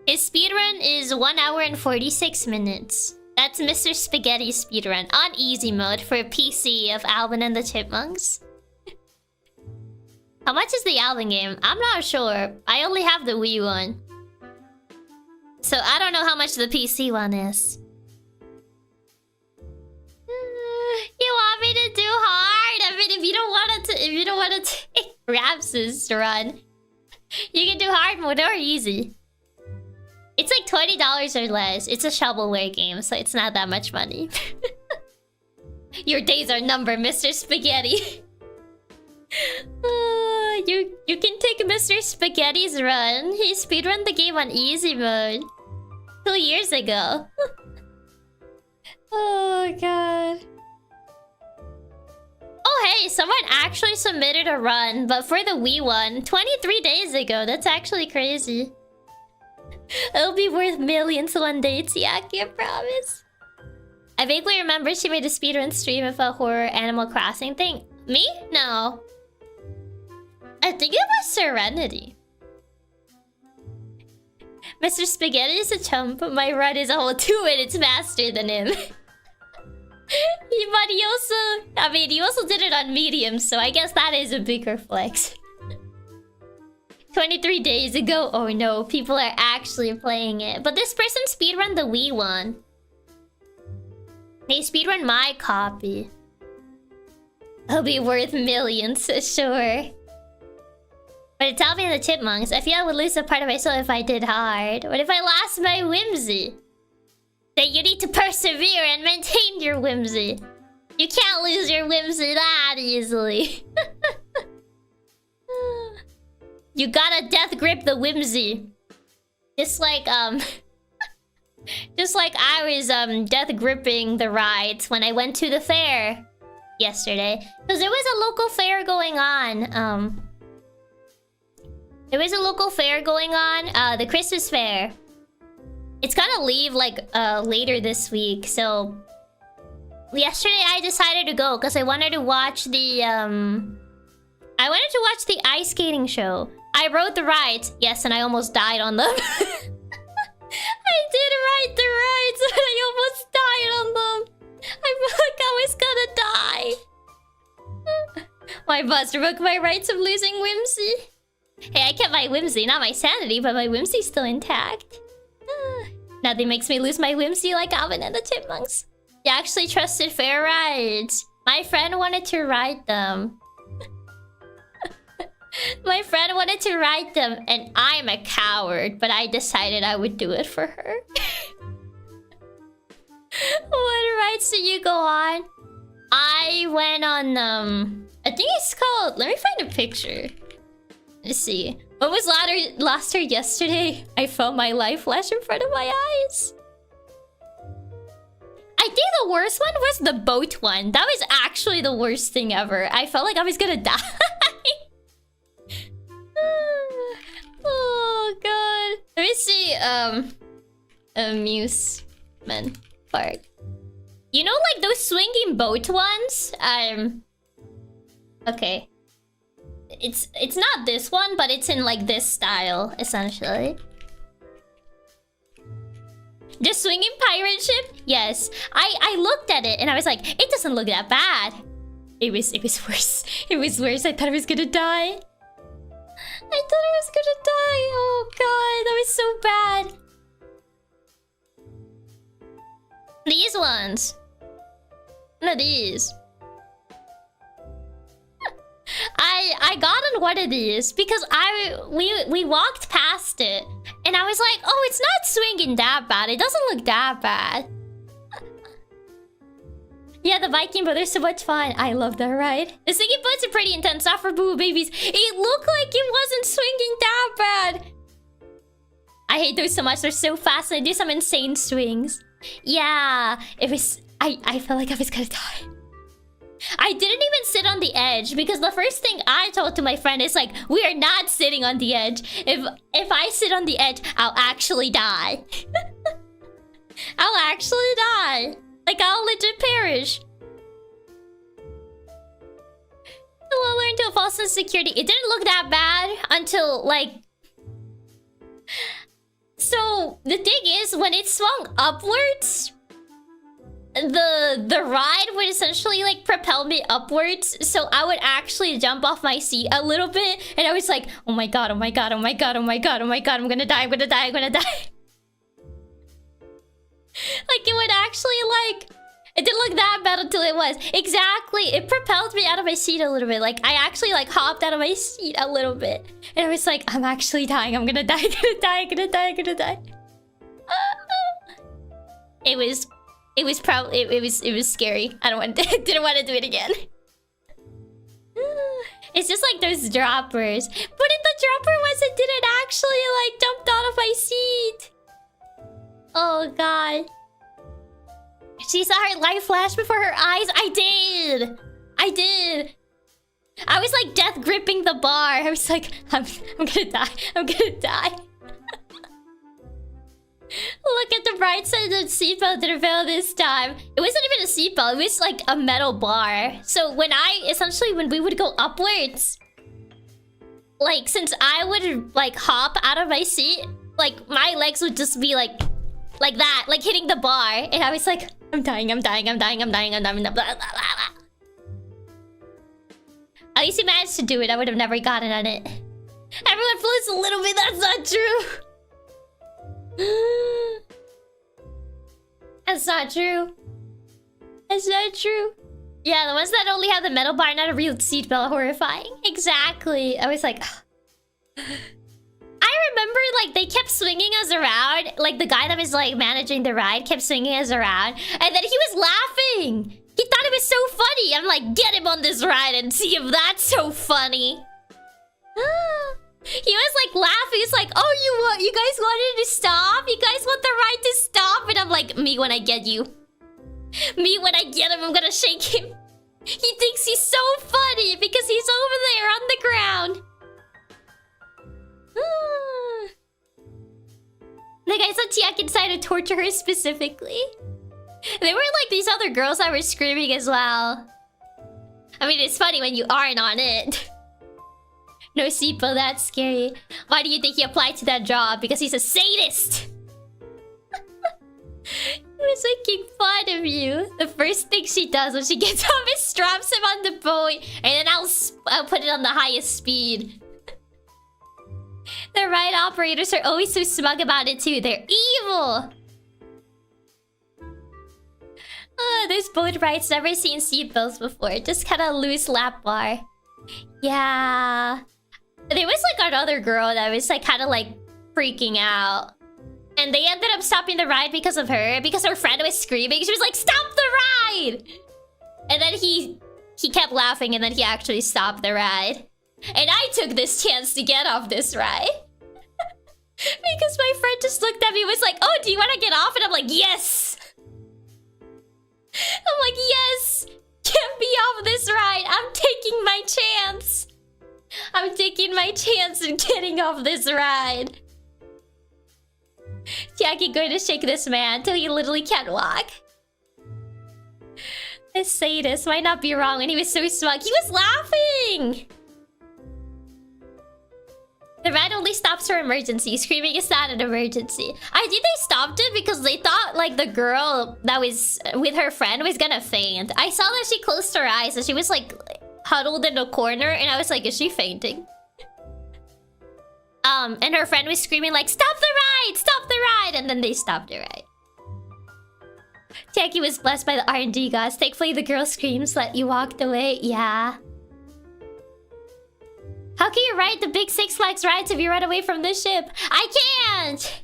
His speedrun is 1 hour and 46 minutes. That's Mr. Spaghetti's speedrun on easy mode for PC of Alvin and the Chipmunks. How much is the Alvin game? I'm not sure. I only have the Wii one. So I don't know how much the PC one is. You want me to do hard? I mean, if you don't want to take Raps' run, you can do hard mode or easy. It's like $20 or less. It's a shovelware game, so it's not that much money. Your days are numbered, Mr. Spaghetti. You can take Mr. Spaghetti's run. He speedrun the game on easy mode 2 years ago. Oh god. Oh hey, someone actually submitted a run, but for the Wii one, 23 days ago. That's actually crazy. It'll be worth millions one day, Chiaki, I promise. I vaguely remember she made a speedrun stream of a horror Animal Crossing thing. Me? No. I think it was Serenity. Mr. Spaghetti is a chump, but my run is a whole 2 minutes faster than him. But he also did it on medium, so I guess that is a bigger flex. 23 days ago. Oh no, people are actually playing it. But this person speedrun the Wii one. They speedrun my copy. It'll be worth millions, sure. But it's Alvin and the Chipmunks. I feel I would lose a part of myself if I did hard. What if I lost my whimsy? Then you need to persevere and maintain your whimsy. You can't lose your whimsy that easily. You gotta death grip the whimsy. Just like just like I was death gripping the rides when I went to the fair yesterday. Because there was a local fair going on. There was a local fair going on, the Christmas fair. It's gonna leave like later this week, so yesterday I decided to go because I wanted to watch the ice skating show. I rode the rides, yes, and I almost died on them. I did ride the rides, and I almost died on them. I felt like I was gonna die. My bus broke my rights of losing whimsy. Hey, I kept my whimsy, not my sanity, but my whimsy's still intact. Nothing makes me lose my whimsy like Alvin and the Chipmunks. You actually trusted fair rides. My friend wanted to ride them. My friend wanted to ride them, and I'm a coward, but I decided I would do it for her. What rides did you go on? I went on, I think it's called... Let me find a picture. Let's see. What was last year yesterday? I felt my life flash in front of my eyes. I think the worst one was the boat one. That was actually the worst thing ever. I felt like I was gonna die. Oh god. Let me see amusement park. You know, like those swinging boat ones? Okay. It's not this one, but it's in like this style, essentially. The swinging pirate ship? Yes. I looked at it and I was like, it doesn't look that bad. It was worse. It was worse. I thought I was gonna die. I thought I was gonna die. Oh god, that was so bad. These ones. No, these. I got on one of these because we walked past it and I was like, oh, it's not swinging that bad. It doesn't look that bad. Yeah, the Viking boat, they're so much fun. I love that ride. The singing boats are pretty intense, not for boo babies. It looked like it wasn't swinging that bad. I hate those so much. They're so fast and they do some insane swings. Yeah, it was... I felt like I was gonna die. I didn't even sit on the edge because the first thing I told to my friend is like, we are not sitting on the edge. If I sit on the edge, I'll actually die. I'll actually die. Like, I'll legit perish. I'll learn to false sense of security. It didn't look that bad until, like... So, the thing is, when it swung upwards... The ride would essentially like propel me upwards, so I would actually jump off my seat a little bit, and I was like, oh my god, oh my god, oh my god, oh my god, oh my god, I'm gonna die, I'm gonna die, I'm gonna die. Like, it would actually like... It didn't look that bad until it was. Exactly, it propelled me out of my seat a little bit. Like, I actually like hopped out of my seat a little bit, and I was like, I'm actually dying, I'm gonna die, I'm gonna die, I'm gonna die, I'm gonna die. It was probably it was scary. I didn't want to do it again. It's just like those droppers. But in the dropper ones, it didn't actually like jumped out of my seat. Oh god. She saw her light flash before her eyes. I did. I was like death gripping the bar. I was like, I'm gonna die. I'm gonna die. Look at the bright side of the seatbelt didn't fail this time. It wasn't even a seatbelt, it was like a metal bar. So when we would go upwards, like since I would like hop out of my seat, like my legs would just be like that, like hitting the bar. And I was like, I'm dying. At least he managed to do it. I would have never gotten on it. Everyone floats a little bit, that's not true. That's not true. That's not true. Yeah, the ones that only have the metal bar, not a real seatbelt, horrifying. Exactly. I was like... I remember, like, they kept swinging us around. Like, the guy that was, like, managing the ride kept swinging us around. And then he was laughing. He thought it was so funny. I'm like, get him on this ride and see if that's so funny. He was like laughing. He's like, oh, you guys wanted to stop? You guys want the ride to stop? And I'm like, me when I get you. Me when I get him, I'm gonna shake him. He thinks he's so funny because he's over there on the ground. The guys on Chiaki decided to torture her specifically. There were like these other girls that were screaming as well. I mean, it's funny when you aren't on it. No seatbelt, that's scary. Why do you think he applied to that job? Because he's a sadist! He was making fun of you. The first thing she does when she gets off is straps him on the boat. And then I'll put it on the highest speed. The ride operators are always so smug about it too. They're evil. Those boat rides, never seen seatbelts before. Just kind of loose lap bar. Yeah. There was like another girl that was like kind of like freaking out. And they ended up stopping the ride because of her. Because her friend was screaming. She was like, stop the ride! And then he kept laughing and then he actually stopped the ride. And I took this chance to get off this ride. Because my friend just looked at me and was like, oh, do you want to get off? And I'm like, yes! I'm like, yes! Get me off this ride! I'm taking my chance! I'm taking my chance in getting off this ride. Chiaki going to shake this man till he literally can't walk. This sadist might not be wrong when he was so smug. He was laughing! The ride only stops for emergency. Screaming is not an emergency. I think they stopped it because they thought like the girl that was with her friend was gonna faint. I saw that she closed her eyes and she was like huddled in a corner and I was like, is she fainting? And her friend was screaming like, stop the ride! Stop the ride! And then they stopped the ride. Chiaki was blessed by the R&D gods. Thankfully the girl screams that you walked away. Yeah. How can you ride the big Six Flags rides if you run away from the ship? I can't!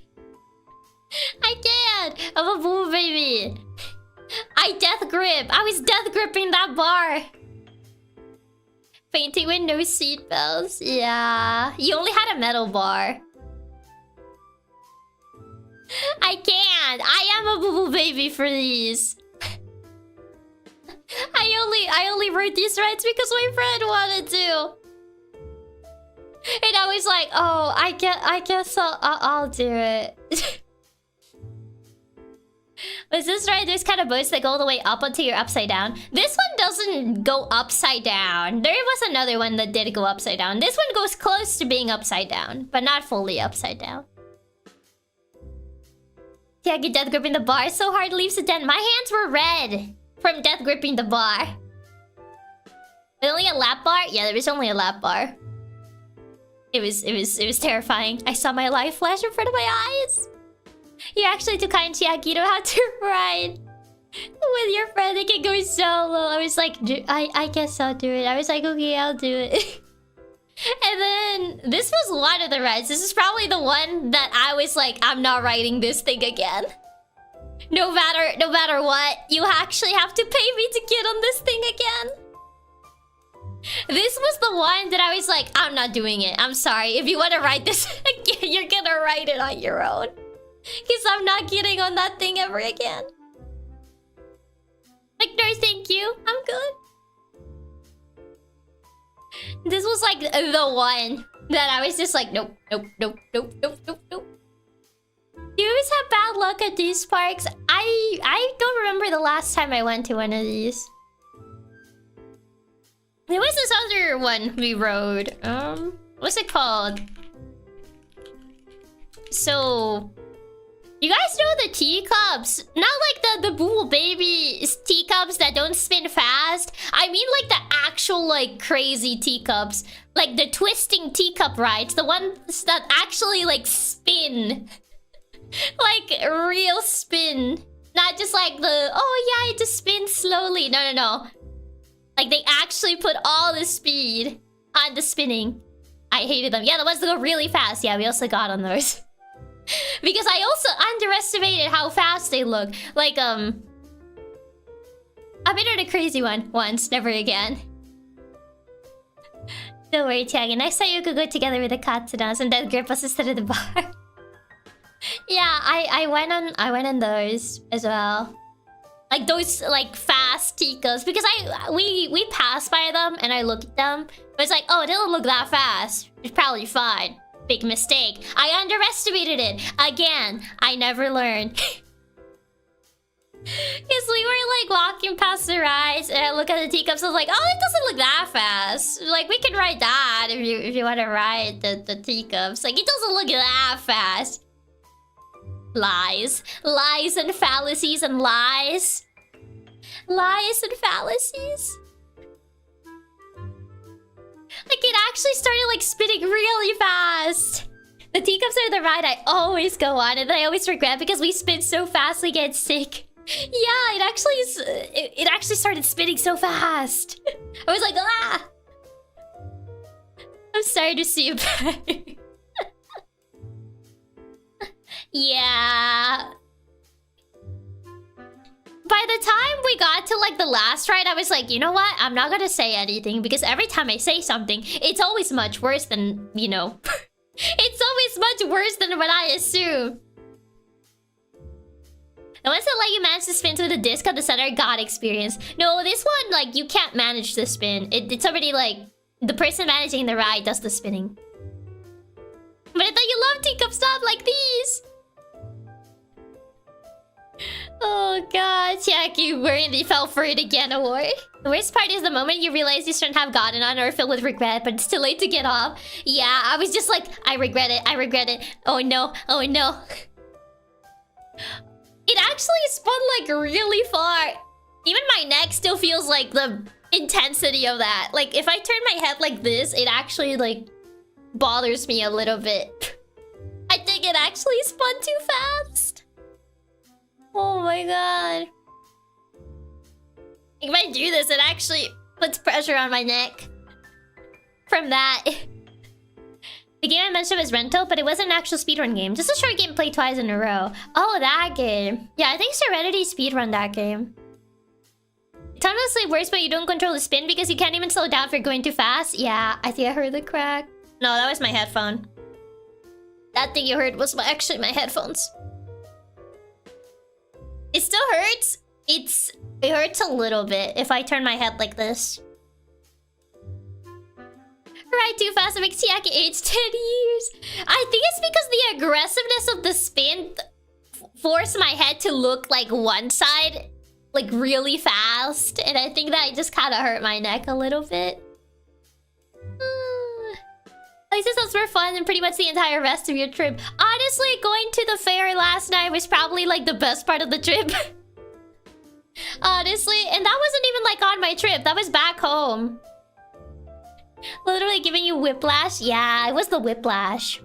I can't! I'm a boo baby. I death grip. I was death gripping that bar. Fainting with no seatbelts. Yeah. You only had a metal bar. I can't. I am a boo boo baby for these. I only rode these rides because my friend wanted to. And I was like, oh, I guess I'll do it. Was this right? There's kind of boats that go all the way up until you're upside down. This one doesn't go upside down. There was another one that did go upside down. This one goes close to being upside down, but not fully upside down. Yeah, get death gripping the bar so hard leaves a dent. My hands were red from death gripping the bar. Was only a lap bar? Yeah, there was only a lap bar. It was terrifying. I saw my life flash in front of my eyes. You're actually too kind, Chiaki. You know how to ride. With your friend, it can go solo. I was like, I guess I'll do it. I was like, okay, I'll do it. And then this was one of the rides. This is probably the one that I was like, I'm not riding this thing again. No matter what, you actually have to pay me to get on this thing again. This was the one that I was like, I'm not doing it. I'm sorry. If you want to ride this again, you're gonna ride it on your own. Because I'm not getting on that thing ever again. Like, no, thank you. I'm good. This was like the one that I was just like, nope, nope, nope, nope, nope, nope, nope. Do you always have bad luck at these parks? I don't remember the last time I went to one of these. There was this other one we rode. What's it called? So, you guys know the teacups? Not like the Boo Baby teacups that don't spin fast. I mean like the actual like crazy teacups. Like the twisting teacup rides. The ones that actually like spin. Like real spin. Not just like the, oh yeah, it just spins slowly. No. Like they actually put all the speed on the spinning. I hated them. Yeah, the ones that go really fast. Yeah, we also got on those. Because I also underestimated how fast they look. Like, I've been on a crazy one once, never again. Don't worry, Chiaki. Next time you could go together with the Katsunas and then grip us instead of the bar. Yeah, I went on those as well. Like those like fast teacups. Because we passed by them and I looked at them. But it's like, oh, it doesn't look that fast. It's probably fine. Big mistake. I underestimated it. Again, I never learned. Because we were like walking past the rides and I look at the teacups. I was like, oh, it doesn't look that fast. Like we can ride that if you want to ride the teacups. Like it doesn't look that fast. Lies. Lies and fallacies and lies. Lies and fallacies. Like it actually started like spinning really fast. The teacups are the ride I always go on, and I always regret because we spin so fast we get sick. Yeah, it actually started spinning so fast. I was like, ah! I'm sorry to see you back. Yeah. By the time we got to like the last ride, I was like, you know what? I'm not gonna say anything because every time I say something, it's always much worse than, you know. It's always much worse than what I assume. The ones that let you manage to spin through the disc at the center, God experience. No, this one, like, you can't manage the spin. It's already like, the person managing the ride does the spinning. But I thought you loved teacup stuff like these. Oh god, Chiaki worriedly fell for it again, award. The worst part is the moment you realize you shouldn't have gotten on or filled with regret, but it's too late to get off. Yeah, I was just like, I regret it, I regret it. Oh no, oh no. It actually spun like really far. Even my neck still feels like the intensity of that. Like if I turn my head like this, it actually like bothers me a little bit. I think it actually spun too fast. Oh my god. If I do this, it actually puts pressure on my neck. From that. The game I mentioned was Rental, but it wasn't an actual speedrun game. Just a short game played twice in a row. Oh, that game. Yeah, I think Serenity speedrun that game. It's honestly worse when you don't control the spin because you can't even slow down if you're going too fast. Yeah, I think I heard the crack. No, that was my headphone. That thing you heard was actually my headphones. It still hurts. It hurts a little bit if I turn my head like this. Right too fast, it makes Chiaki age 10 years. I think it's because the aggressiveness of the spin forced my head to look like one side, like really fast. And I think that just kind of hurt my neck a little bit. At least those were fun and pretty much the entire rest of your trip. Honestly, going to the fair last night was probably like the best part of the trip. Honestly, and that wasn't even like on my trip. That was back home. Literally giving you whiplash? Yeah, it was the whiplash.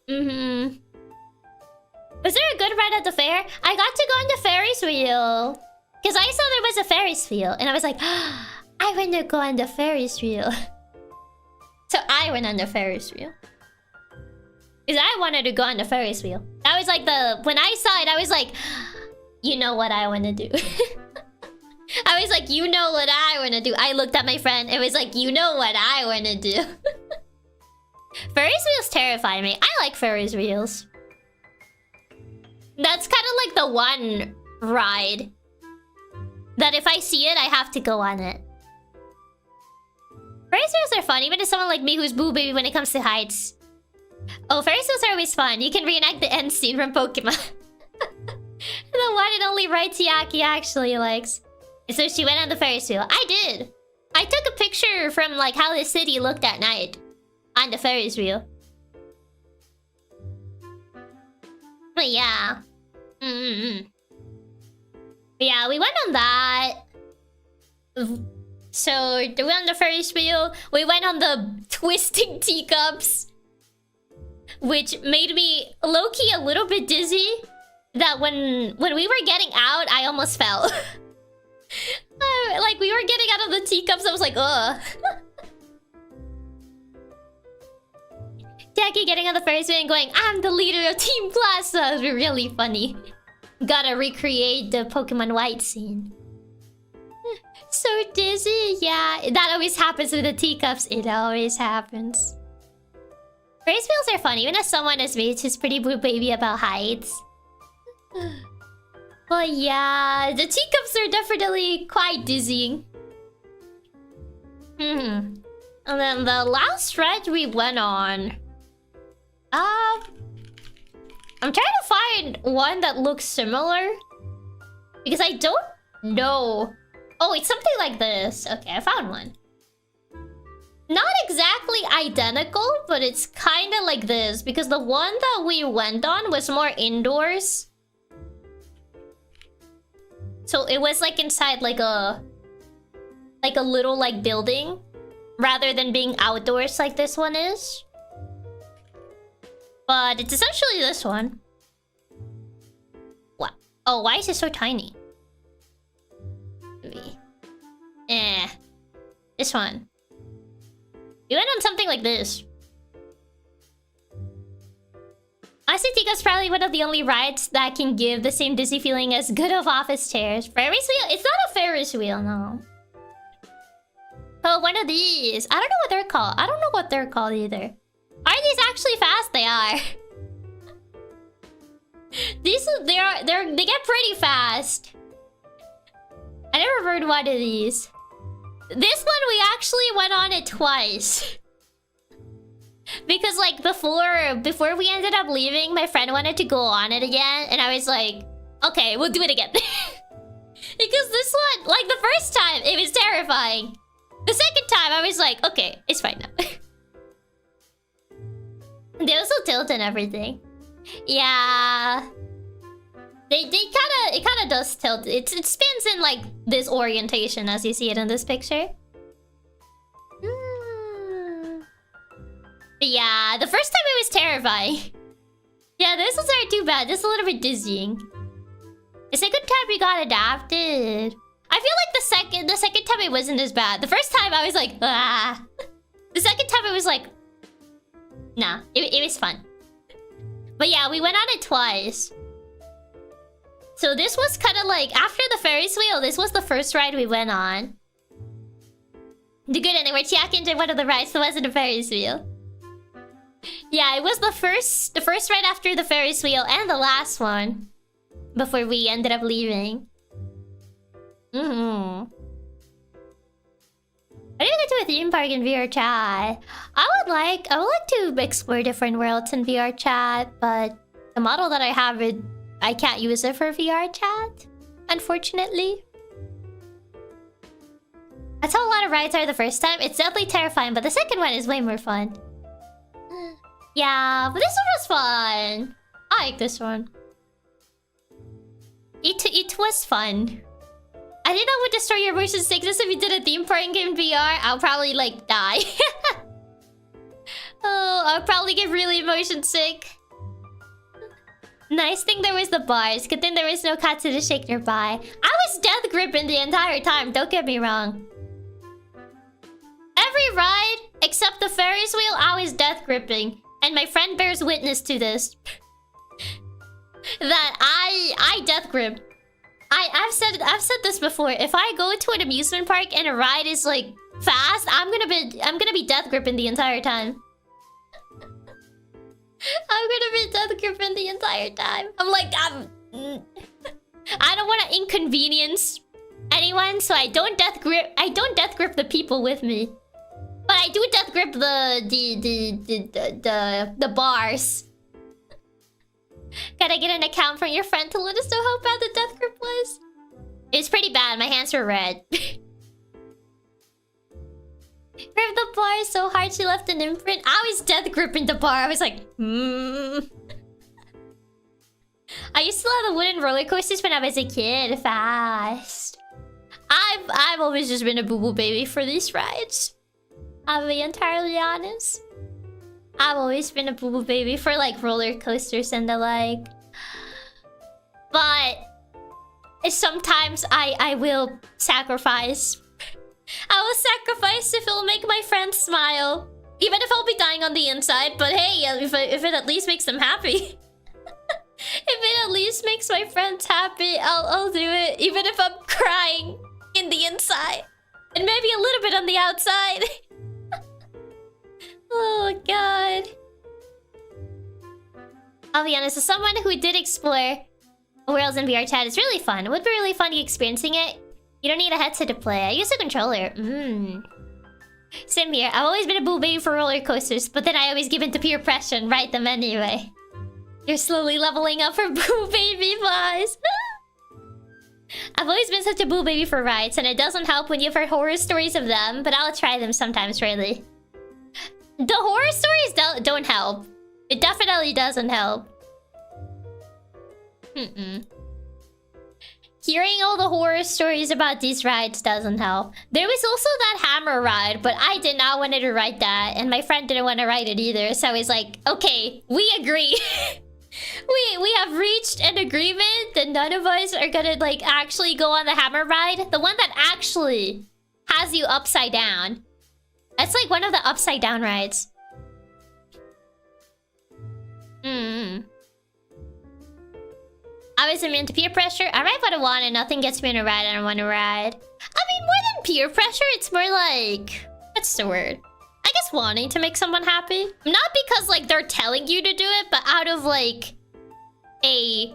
Was there a good ride at the fair? I got to go on the Ferris wheel. Because I saw there was a Ferris wheel. And I was like, oh, I want to go on the Ferris wheel. So I went on the Ferris wheel. Because I wanted to go on the Ferris wheel. That was like the... When I saw it, I was like, you know what I want to do. I was like, you know what I want to do. I looked at my friend. It was like, you know what I want to do. Ferris wheels terrify me. I like Ferris wheels. That's kind of like the one ride that if I see it, I have to go on it. Ferris wheels are fun, even to someone like me who's boo baby when it comes to heights. Oh, Ferris wheels are always fun. You can reenact the end scene from Pokemon. The one and only ride Chiaki actually likes. So she went on the Ferris wheel. I did. I took a picture from like how the city looked at night on the Ferris wheel. But yeah. But yeah, we went on that. So we went on the Ferris wheel. We went on the twisting teacups, which made me low-key a little bit dizzy. That when we were getting out, I almost fell. Like we were getting out of the teacups, I was like, ugh. Jackie getting on the Ferris wheel and going, I'm the leader of Team Plus. That would be really funny. Gotta recreate the Pokemon White scene. So dizzy, yeah. That always happens with the teacups. It always happens. Ferris wheels are fun, even as someone as me who's pretty boo baby about heights. Well, yeah, the teacups are definitely quite dizzying. And then the last ride we went on. I'm trying to find one that looks similar. Because I don't know. Oh, it's something like this. Okay, I found one. Not exactly identical, but it's kind of like this. Because the one that we went on was more indoors. So it was like inside like a little like building rather than being outdoors like this one is. But it's essentially this one. What? Oh, why is it so tiny? This one. We went on something like this. Honestly, Tico's probably one of the only rides that can give the same dizzy feeling as good of office chairs. Ferris wheel? It's not a Ferris wheel, no. Oh, one of these. I don't know what they're called. I don't know what they're called either. Are these actually fast? They are. They get pretty fast. I never rode one of these. This one we actually went on it twice. Because like before we ended up leaving, my friend wanted to go on it again, and I was like, okay, we'll do it again. Because this one, like the first time, it was terrifying. The second time, I was like, okay, it's fine now. They also tilt and everything. Yeah. It kind of does tilt. It spins in like this orientation as you see it in this picture. But yeah, the first time it was terrifying. Yeah, this ones aren't too bad. Just a little bit dizzying. The second time we got adapted. I feel like the second time it wasn't as bad. The first time I was like, ah. The second time it was like, nah, it was fun. But yeah, we went on it twice. So this was kind of like, after the Ferris wheel, this was the first ride we went on. The good ending where Chiaki enjoyed one of the rides that wasn't a Ferris wheel. Yeah, it was the first ride after the Ferris wheel and the last one. Before we ended up leaving. I didn't get to a theme park in VR chat. I would like to explore different worlds in VR chat, but the model that I have, I can't use it for VR chat, unfortunately. That's how a lot of rides are the first time. It's definitely terrifying, but the second one is way more fun. Yeah, but this one was fun. I like this one. It was fun. I think that would destroy your motion sickness if you did a theme park in VR. I'll probably like die. Oh, I'll probably get really motion sick. Nice thing there was the bars. Good thing there was no Katsu to shake nearby. I was death gripping the entire time, don't get me wrong. Every ride, except the Ferris wheel, I was death gripping. And my friend bears witness to this. That I death grip. I've said this before. If I go to an amusement park and a ride is like fast, I'm gonna be death gripping the entire time. I'm gonna be death gripping the entire time. I'm like, I don't want to inconvenience anyone, so I don't death grip the people with me. But I do death grip the bars. Gotta get an account from your friend to let us know how bad the death grip was. It's pretty bad. My hands were red. Grip the bar so hard she left an imprint. I was death gripping the bar. I was like, I used to love the wooden roller coasters when I was a kid. Fast. I've always just been a boo-boo baby for these rides. I'll be entirely honest. I've always been a boo-boo baby for like roller coasters and the like. But sometimes I will sacrifice. I will sacrifice if it'll make my friends smile. Even if I'll be dying on the inside. But hey, if it at least makes them happy. If it at least makes my friends happy, I'll do it. Even if I'm crying in the inside. And maybe a little bit on the outside. Oh god. I'll be honest, as someone who did explore worlds in VR chat, it's really fun. It would be really fun experiencing it. You don't need a headset to play. I use a controller. Same here. I've always been a boo baby for roller coasters, but then I always give in to peer pressure and ride them anyway. You're slowly leveling up for boo baby vibes. I've always been such a boo baby for rides, and it doesn't help when you've heard horror stories of them, but I'll try them sometimes, really. The horror stories don't help. It definitely doesn't help. hearing all the horror stories about these rides doesn't help. There was also that hammer ride, but I did not want to ride that, and my friend didn't want to ride it either. So he's like, okay, we agree. we have reached an agreement that none of us are gonna like actually go on the hammer ride. The one that actually has you upside down. That's like one of the upside down rides. I was immune to peer pressure. I ride what I want and nothing gets me in a ride I don't want to ride. I mean, more than peer pressure, it's more like... what's the word? I guess wanting to make someone happy. Not because like they're telling you to do it, but out of like a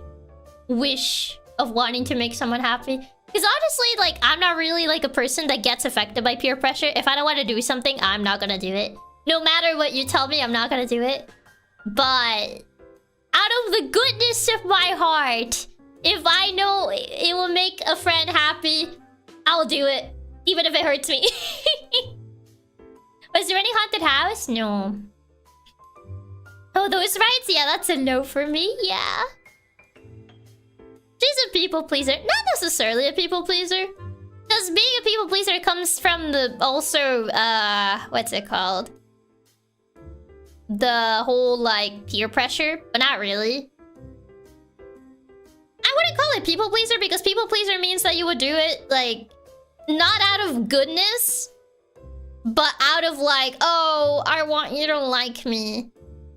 wish of wanting to make someone happy. Because honestly, like, I'm not really like a person that gets affected by peer pressure. If I don't want to do something, I'm not gonna do it. No matter what you tell me, I'm not gonna do it. But out of the goodness of my heart, if I know it will make a friend happy, I'll do it. Even if it hurts me. Was there any haunted house? No. Oh, those rides? Yeah, that's a no for me. Yeah. She's a people pleaser. Not necessarily a people pleaser. Because being a people pleaser comes from the also, what's it called? The whole, like, peer pressure. But not really. I wouldn't call it people pleaser because people pleaser means that you would do it, like, not out of goodness, but out of like, oh, I want you to like me.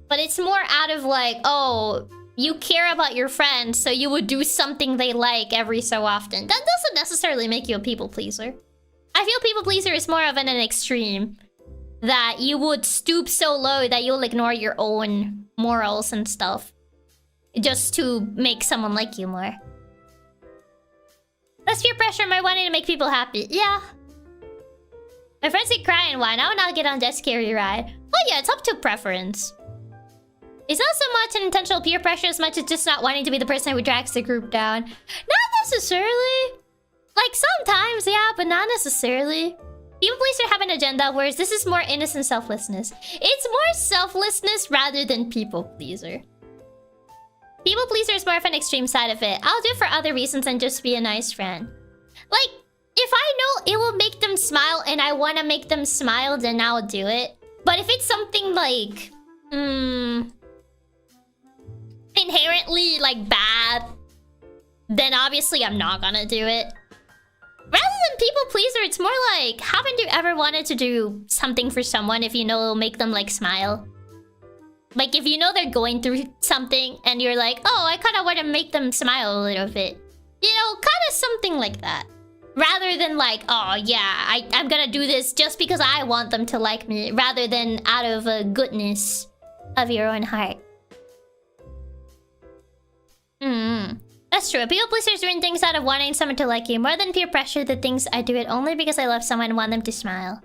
But it's more out of like, oh, you care about your friends, so you would do something they like every so often. That doesn't necessarily make you a people pleaser. I feel people pleaser is more of an extreme. That you would stoop so low that you'll ignore your own morals and stuff. Just to make someone like you more. Less peer pressure, my wanting to make people happy. Yeah. My friends keep crying, why? I would not get on that scary ride. Well, yeah, it's up to preference. It's not so much an intentional peer pressure as much as just not wanting to be the person who drags the group down. Not necessarily. Like, sometimes, yeah, but not necessarily. People pleaser have an agenda, whereas this is more innocent selflessness. It's more selflessness rather than people pleaser. People pleaser is more of an extreme side of it. I'll do it for other reasons than just be a nice friend. Like, if I know it will make them smile and I want to make them smile, then I'll do it. But if it's something like... inherently, like, bad, then obviously I'm not gonna do it. Rather than people pleaser, it's more like, haven't you ever wanted to do something for someone if you know it'll make them, like, smile? Like, if you know they're going through something and you're like, oh, I kind of want to make them smile a little bit. You know, kind of something like that. Rather than like, oh, yeah, I'm gonna do this just because I want them to like me. Rather than out of a goodness of your own heart. That's true. People pleasers doing things out of wanting someone to like you. More than peer pressure, the things I do it only because I love someone and want them to smile.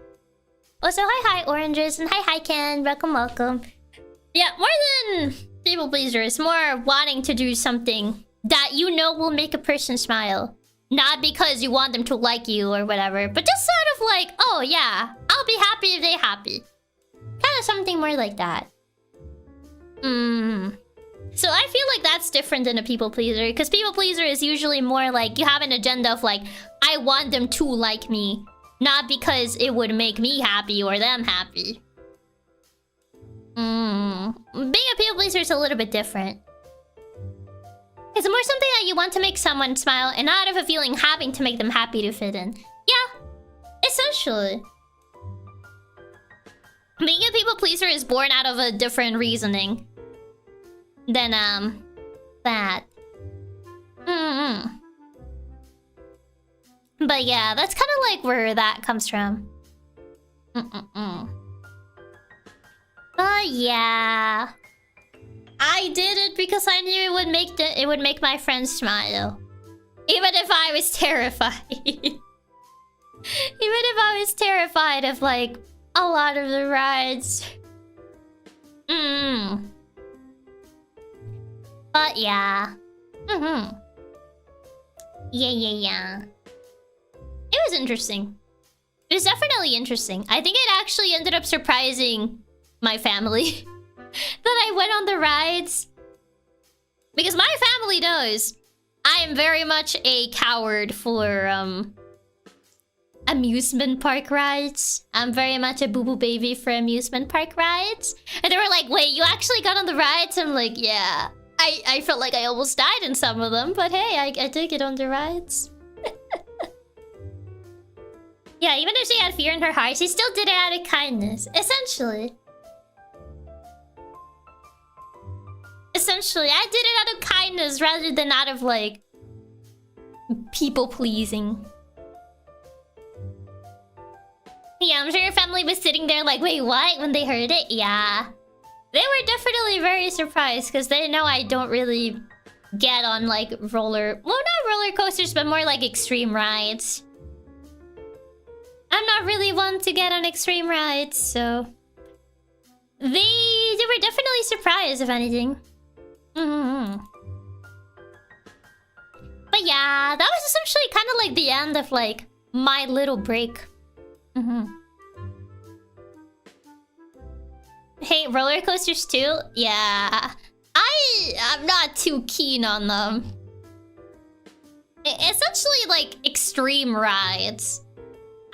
Also, hi, oranges. And hi, Ken. Welcome, welcome. Yeah, more than people pleaser, it's more wanting to do something that you know will make a person smile. Not because you want them to like you or whatever, but just sort of like, oh yeah, I'll be happy if they're happy. Kind of something more like that. So I feel like that's different than a people pleaser, because people pleaser is usually more like you have an agenda of like, I want them to like me, not because it would make me happy or them happy. Being a people pleaser is a little bit different. It's more something that you want to make someone smile and not out of a feeling having to make them happy to fit in. Yeah, essentially. Being a people pleaser is born out of a different reasoning than, that. But yeah, that's kind of like where that comes from. But yeah, I did it because I knew it would make my friends smile, even if I was terrified. Even if I was terrified of like a lot of the rides. But yeah. Yeah. It was interesting. It was definitely interesting. I think it actually ended up surprising my family that I went on the rides. Because my family knows I I'm very much a coward for amusement park rides. I'm very much a boo-boo baby for amusement park rides. And they were like, wait, you actually got on the rides? I'm like, yeah. I felt like I almost died in some of them, but hey, I did get on the rides. Yeah, even if she had fear in her heart, she still did it out of kindness. Essentially. Essentially, I did it out of kindness rather than out of, like, people-pleasing. Yeah, I'm sure your family was sitting there like, wait, what? When they heard it? Yeah. They were definitely very surprised because they know I don't really get on, like, well, not roller coasters, but more like extreme rides. I'm not really one to get on extreme rides, so... They were definitely surprised, if anything. But yeah, that was essentially kind of like the end of, like, my little break. Hey, roller coasters too? Yeah. I'm not too keen on them. Essentially, like, extreme rides.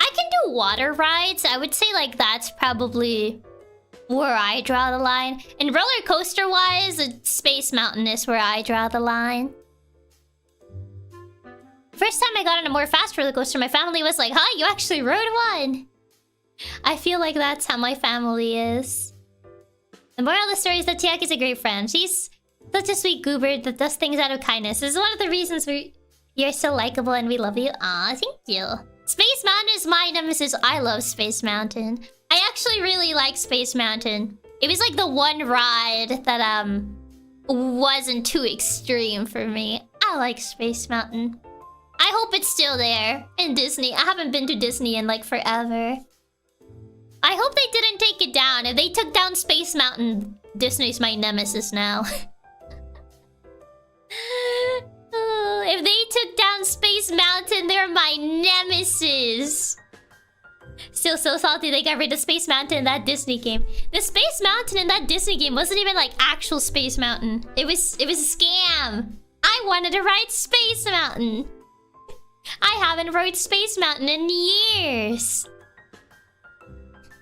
I can do water rides. I would say, like, that's probably where I draw the line. And roller coaster-wise, Space Mountain is where I draw the line. First time I got on a more fast roller coaster, my family was like, huh, you actually rode one? I feel like that's how my family is. The moral of the story is that Chiaki's a great friend. She's such a sweet goober that does things out of kindness. This is one of the reasons you're so likable and we love you. Aw, thank you. Space Mountain is my nemesis. I love Space Mountain. I actually really like Space Mountain. It was like the one ride that wasn't too extreme for me. I like Space Mountain. I hope it's still there in Disney. I haven't been to Disney in like forever. I hope they didn't take it down. If they took down Space Mountain, Disney's my nemesis now. If they took down Space Mountain, they're my nemesis. Still so salty they got rid of Space Mountain in that Disney game. The Space Mountain in that Disney game wasn't even like actual Space Mountain. It was a scam. I wanted to ride Space Mountain. I haven't rode Space Mountain in years.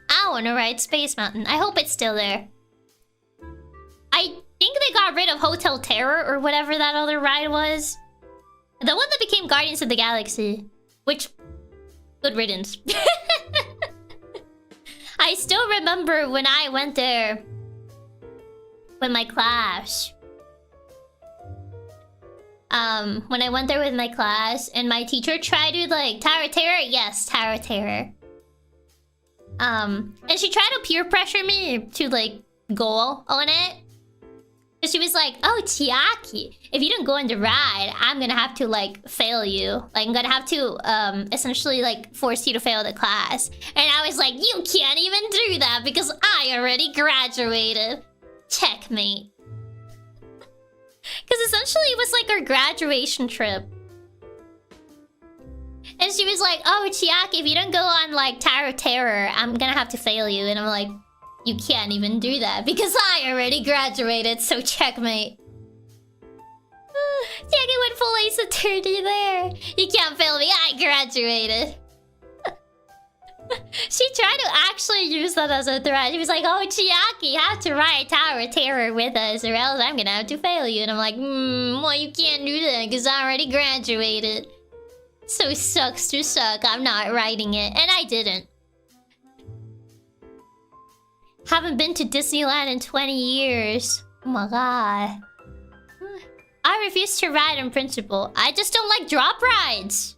I want to ride Space Mountain. I hope it's still there. I think they got rid of Hotel Terror or whatever that other ride was. The one that became Guardians of the Galaxy. Which... good riddance. I still remember when I went there with my class. When I went there with my class and my teacher tried to like Tower of Terror? Yes, Tower of Terror. And she tried to peer pressure me to like go on it. So she was like, oh, Chiaki, if you don't go on the ride, I'm gonna have to like fail you. Like I'm gonna have to essentially like force you to fail the class. And I was like, you can't even do that because I already graduated. Checkmate. Because essentially it was like our graduation trip. And she was like, oh, Chiaki, if you don't go on like Tower of Terror, I'm gonna have to fail you. And I'm like, you can't even do that because I already graduated, so checkmate. Chiaki went full ace attorney there. You can't fail me, I graduated. She tried to actually use that as a threat. She was like, oh, Chiaki, you have to ride Tower of Terror with us or else I'm gonna have to fail you. And I'm like, well, you can't do that because I already graduated. So sucks to suck, I'm not riding it. And I didn't. Haven't been to Disneyland in 20 years. Oh my god. I refuse to ride in principle. I just don't like drop rides.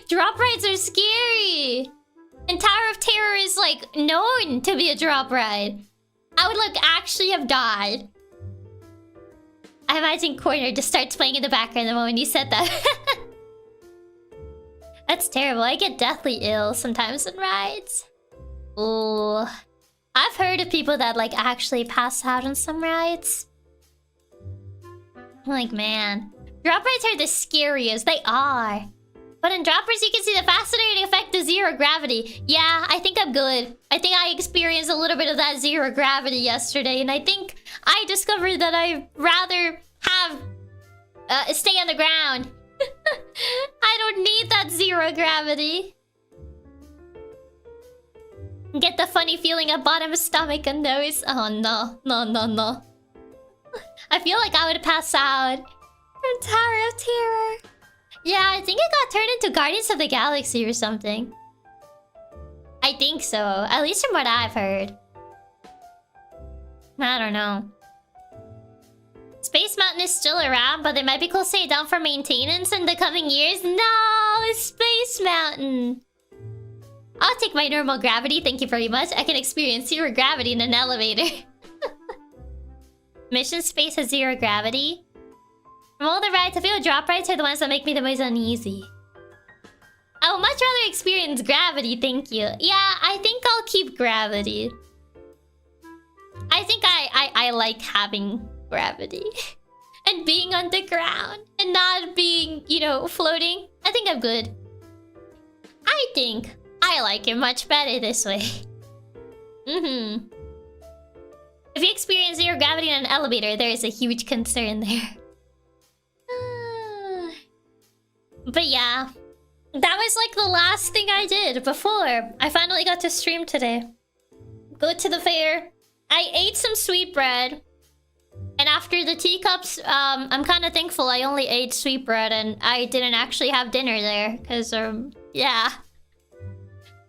Drop rides are scary. And Tower of Terror is like known to be a drop ride. I would like actually have died. I imagine Corner just starts playing in the background the moment you said that. That's terrible. I get deathly ill sometimes on rides. Ooh. I've heard of people that like actually pass out on some rides. I'm like, man. Drop rides are the scariest. They are. But in droppers, you can see the fascinating effect of zero gravity. Yeah, I think I'm good. I think I experienced a little bit of that zero gravity yesterday. And I think I discovered that I'd rather have stay on the ground. I don't need that zero gravity. Get the funny feeling at bottom of stomach and nose. Oh no, no. I feel like I would pass out from Tower of Terror. Yeah, I think it got turned into Guardians of the Galaxy or something. I think so, at least from what I've heard. I don't know. Space Mountain is still around, but they might be closing it down for maintenance in the coming years. No, Space Mountain. I'll take my normal gravity, thank you very much. I can experience zero gravity in an elevator. Mission Space has zero gravity. From all the rides, I feel drop rides are the ones that make me the most uneasy. I would much rather experience gravity, thank you. Yeah, I think I'll keep gravity. I think I like having gravity. And being underground. And not being, you know, floating. I think I'm good. I think I like it much better this way. If you experience zero gravity in an elevator, there is a huge concern there. But yeah. That was like the last thing I did before I finally got to stream today. Go to the fair. I ate some sweetbread. And after the teacups, I'm kind of thankful I only ate sweetbread and I didn't actually have dinner there. Because, yeah.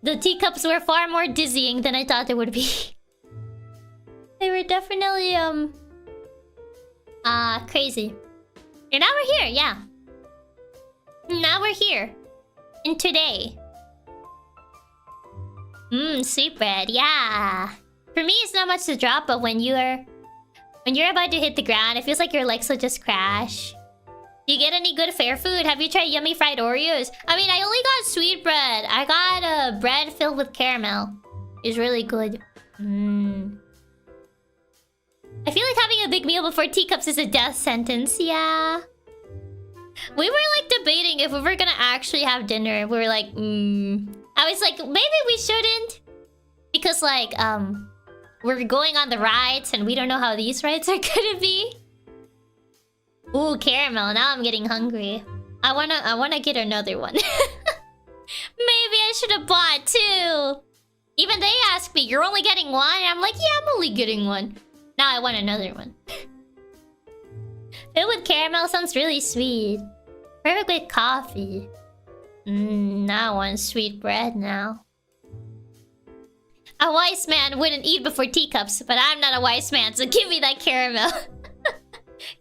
The teacups were far more dizzying than I thought they would be. They were definitely, crazy. And now we're here, yeah. Now we're here. And today. Sweetbread, yeah. For me, it's not much to drop, but when you're about to hit the ground, it feels like your legs will just crash. Do you get any good fair food? Have you tried yummy fried Oreos? I mean, I only got sweetbread. I got a bread filled with caramel. It's really good. I feel like having a big meal before teacups is a death sentence. Yeah. We were like debating if we were gonna actually have dinner. We were like, I was like, maybe we shouldn't. Because like, we're going on the rides and we don't know how these rides are gonna be. Ooh, caramel. Now I'm getting hungry. I wanna get another one. Maybe I should have bought two. Even they asked me, you're only getting one? And I'm like, yeah, I'm only getting one. Now I want another one. Filled with caramel sounds really sweet. Perfect with coffee. Now I want sweet bread now. A wise man wouldn't eat before teacups, but I'm not a wise man, so give me that caramel.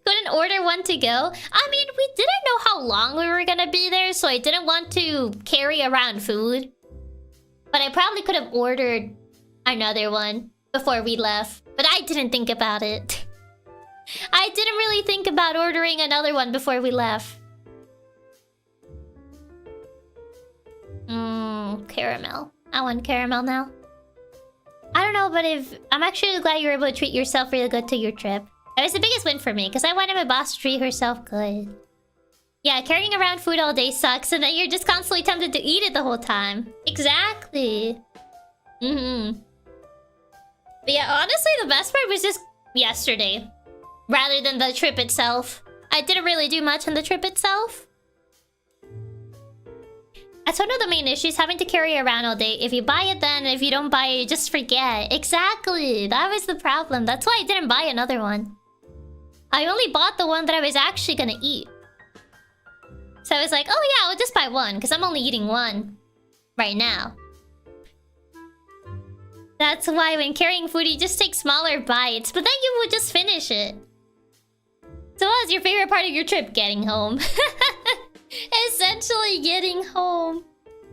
Couldn't order one to go. I mean, we didn't know how long we were gonna be there, so I didn't want to carry around food. But I probably could have ordered another one before we left. But I didn't think about it. I didn't really think about ordering another one before we left. Caramel. I want caramel now. I don't know, but I'm actually glad you were able to treat yourself really good to your trip. That was the biggest win for me, because I wanted my boss to treat herself good. Yeah, carrying around food all day sucks, and then you're just constantly tempted to eat it the whole time. Exactly. But yeah, honestly, the best part was just yesterday. Rather than the trip itself. I didn't really do much on the trip itself. That's one of the main issues, having to carry around all day. If you buy it then, if you don't buy it, you just forget. Exactly. That was the problem. That's why I didn't buy another one. I only bought the one that I was actually gonna eat. So I was like, oh yeah, I'll just buy one, because I'm only eating one right now. That's why when carrying food, you just take smaller bites, but then you would just finish it. So what was your favorite part of your trip? Getting home. Essentially getting home.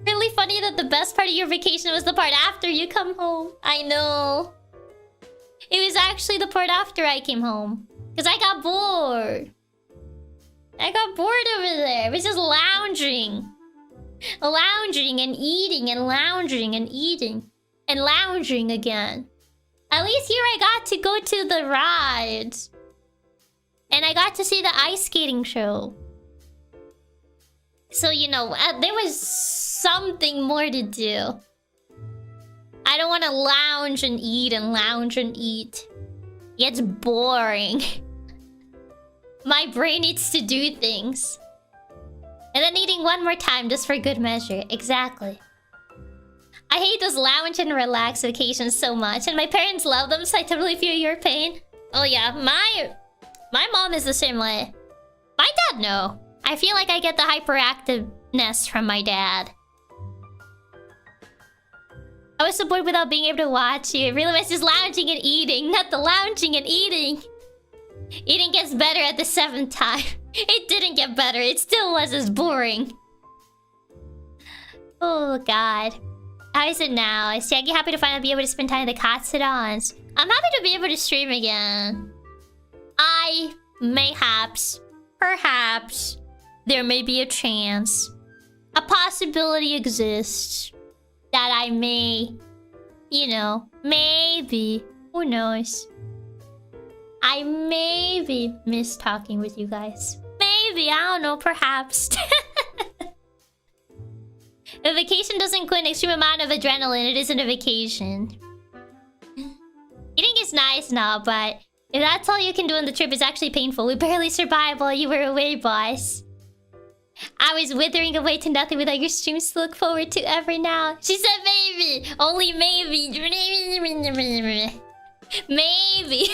Really funny that the best part of your vacation was the part after you come home. I know. It was actually the part after I came home. Because I got bored. I got bored over there. I was just lounging. Lounging and eating and lounging and eating. And lounging again. At least here I got to go to the rides. And I got to see the ice skating show. So, you know, there was something more to do. I don't want to lounge and eat and lounge and eat. It's boring. My brain needs to do things. And then eating one more time just for good measure. Exactly. I hate those lounge and relax vacations so much. And my parents love them, so I totally feel your pain. Oh yeah, my mom is the same way. My dad, no. I feel like I get the hyperactiveness from my dad. I was so bored without being able to watch you. I realized just lounging and eating, not the lounging and eating. Eating gets better at the 7th time. It didn't get better. It still was as boring. Oh, God. How is it now? Is Chiaki happy to finally be able to spend time with the Katsudons? I'm happy to be able to stream again. Mayhaps, perhaps, there may be a chance. A possibility exists. That I may, you know, maybe. Who knows? I maybe miss talking with you guys. Maybe, I don't know, perhaps. A vacation doesn't include an extreme amount of adrenaline. It isn't a vacation. Eating is nice now, but if that's all you can do on the trip, it's actually painful. We barely survived while you were away, boss. I was withering away to nothing without your streams to look forward to every now. She said maybe. Only maybe. Maybe.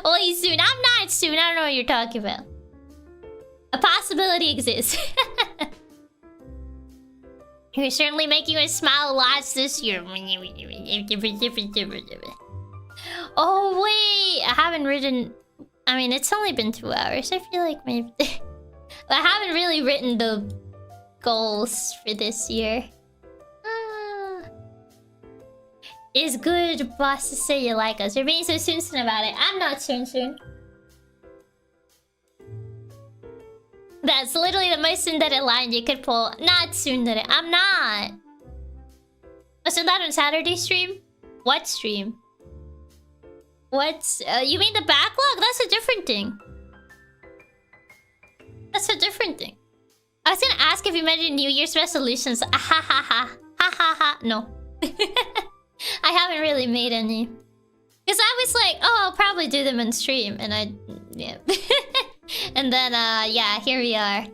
Only soon. I'm not soon. I don't know what you're talking about. A possibility exists. You're certainly making me smile lots this year. Oh, wait. I haven't written... I mean, it's only been 2 hours. I feel like maybe... I haven't really written the goals for this year. It's good, boss, to say you like us. You're being so soon about it. I'm not soon. That's literally the most tsundere line you could pull. Not tsundere. I'm not. Oh, so that on Saturday stream? What stream? What's... you mean the backlog? That's a different thing. That's a different thing. I was gonna ask if you mentioned New Year's resolutions. Ah, ha ha ha. Ha ha ha. No. I haven't really made any. Because I was like, oh, I'll probably do them in stream. And I... yeah. And then, yeah, here we are.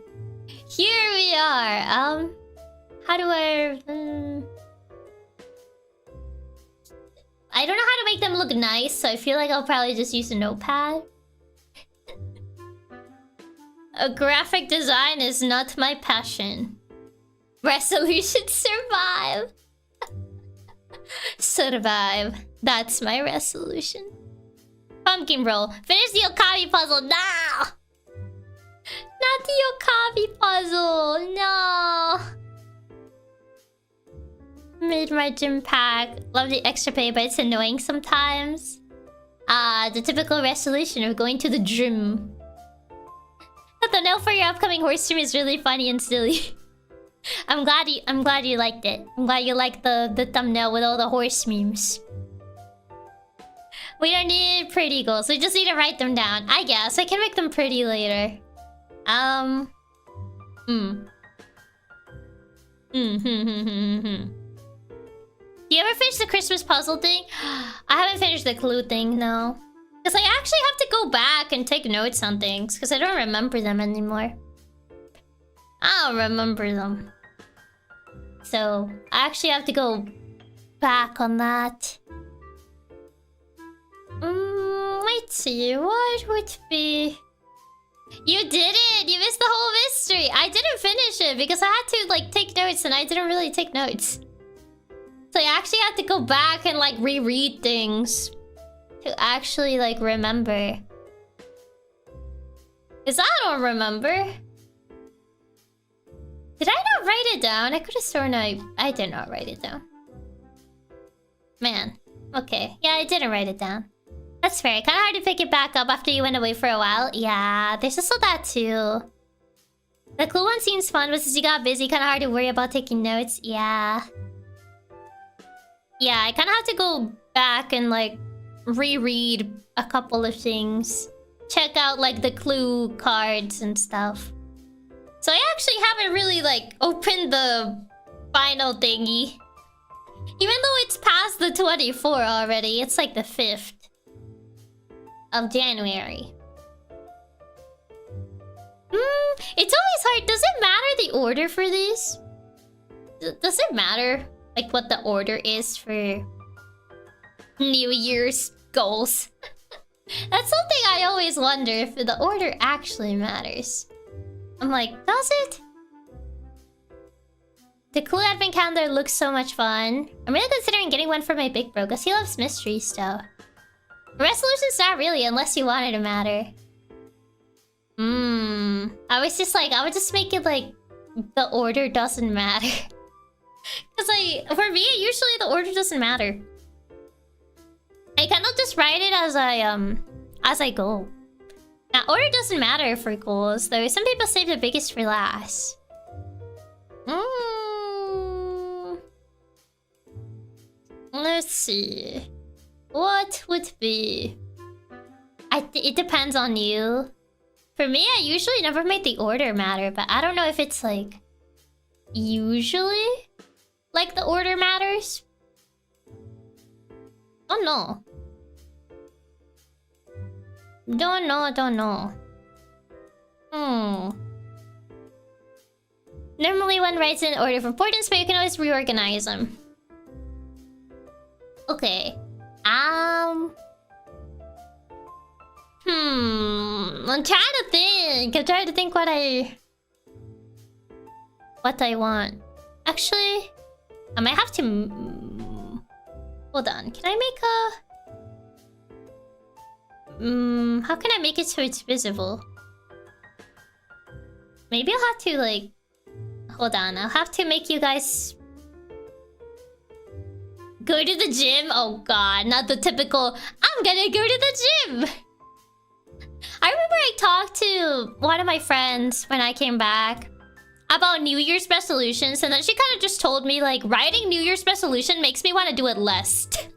Here we are. How do I... I don't know how to make them look nice, so I feel like I'll probably just use a notepad. A graphic design is not my passion. Resolution survive. Survive. That's my resolution. Pumpkin roll. Finish the Okabe puzzle now. Not the Okabe puzzle. No. Made my gym pack. Love the extra pay, but it's annoying sometimes. The typical resolution of going to the gym. The thumbnail for your upcoming horse stream is really funny and silly. I'm glad you liked it. I'm glad you liked the thumbnail with all the horse memes. We don't need pretty goals. We just need to write them down. I guess I can make them pretty later. Do you ever finish the Christmas puzzle thing? I haven't finished the clue thing, no. Because I actually have to go back and take notes on things. Because I don't remember them anymore. I don't remember them. So, I actually have to go back on that. Let's see. What would be... You did it! You missed the whole mystery! I didn't finish it because I had to, like, take notes and I didn't really take notes. So I actually had to go back and, like, reread things. To actually, like, remember. Because I don't remember. Did I not write it down? I could have sworn I did not write it down. Man. Okay. Yeah, I didn't write it down. That's fair. Kind of hard to pick it back up after you went away for a while. Yeah, there's also that too. The clue one seems fun, but since you got busy, kind of hard to worry about taking notes. Yeah. Yeah, I kind of have to go back and, like, reread a couple of things. Check out, like, the clue cards and stuff. So I actually haven't really, like, opened the final thingy. Even though it's past the 24 already, it's like the 5th of January. It's always hard. Does it matter the order for these? Does it matter like what the order is for New Year's goals? That's something I always wonder, if the order actually matters. I'm like, does it? The cool advent calendar looks so much fun. I'm really considering getting one for my big bro, because he loves mystery stuff. Resolution's not really, unless you want it to matter. I was just like, I would just make it like the order doesn't matter. Because for me, usually the order doesn't matter. I cannot just write it as I go. Now, order doesn't matter for goals, though. Some people save the biggest for last. Let's see. What would be? It depends on you. For me, I usually never make the order matter, but I don't know if it's like usually like the order matters. Don't know. Don't know. Normally one writes in order of importance, but you can always reorganize them. Okay. I'm trying to think. I'm trying to think what I want. Actually, I might have to... Hold on. Can I make a... How can I make it so it's visible? Maybe I'll have to, like... Hold on. I'll have to make you guys... Go to the gym? Oh god, not the typical... I'm gonna go to the gym! I remember I talked to one of my friends when I came back about New Year's resolutions, and then she kind of just told me, like, writing New Year's resolution makes me want to do it less. And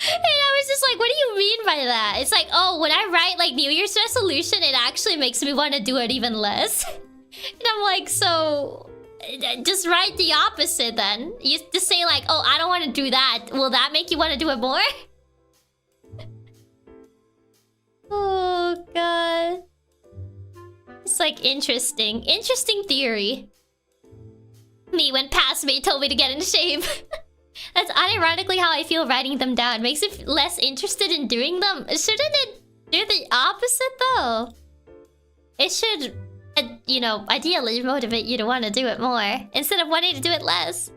I was just like, what do you mean by that? It's like, oh, when I write, like, New Year's resolution, it actually makes me want to do it even less. And I'm like, so... Just write the opposite then. You just say like, oh, I don't want to do that. Will that make you want to do it more? Oh, God. It's like interesting. Interesting theory. Me when past me told me to get in shape. That's unironically how I feel writing them down. Makes it less interested in doing them. Shouldn't it do the opposite though? It should... you know, ideally motivate you to want to do it more instead of wanting to do it less.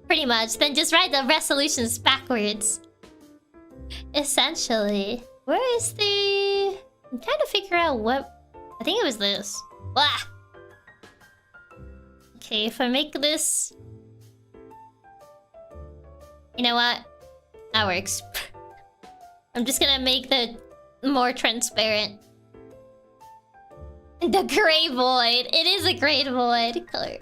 Pretty much. Then just write the resolutions backwards. Essentially. Where is the... I'm trying to figure out what... I think it was this. Blah! Okay, if I make this... You know what? That works. I'm just gonna make the more transparent. The gray void. It is a gray void color.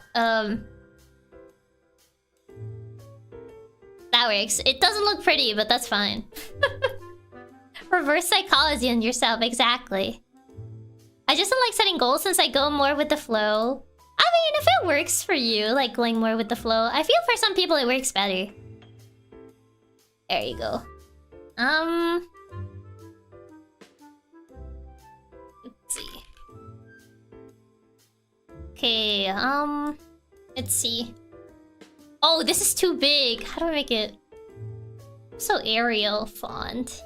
That works. It doesn't look pretty, but that's fine. Reverse psychology on yourself, exactly. I just don't like setting goals since I go more with the flow. I mean, if it works for you, like going more with the flow, I feel for some people it works better. There you go. Let's see. Okay, let's see. Oh, this is too big. How do I make it so Arial font?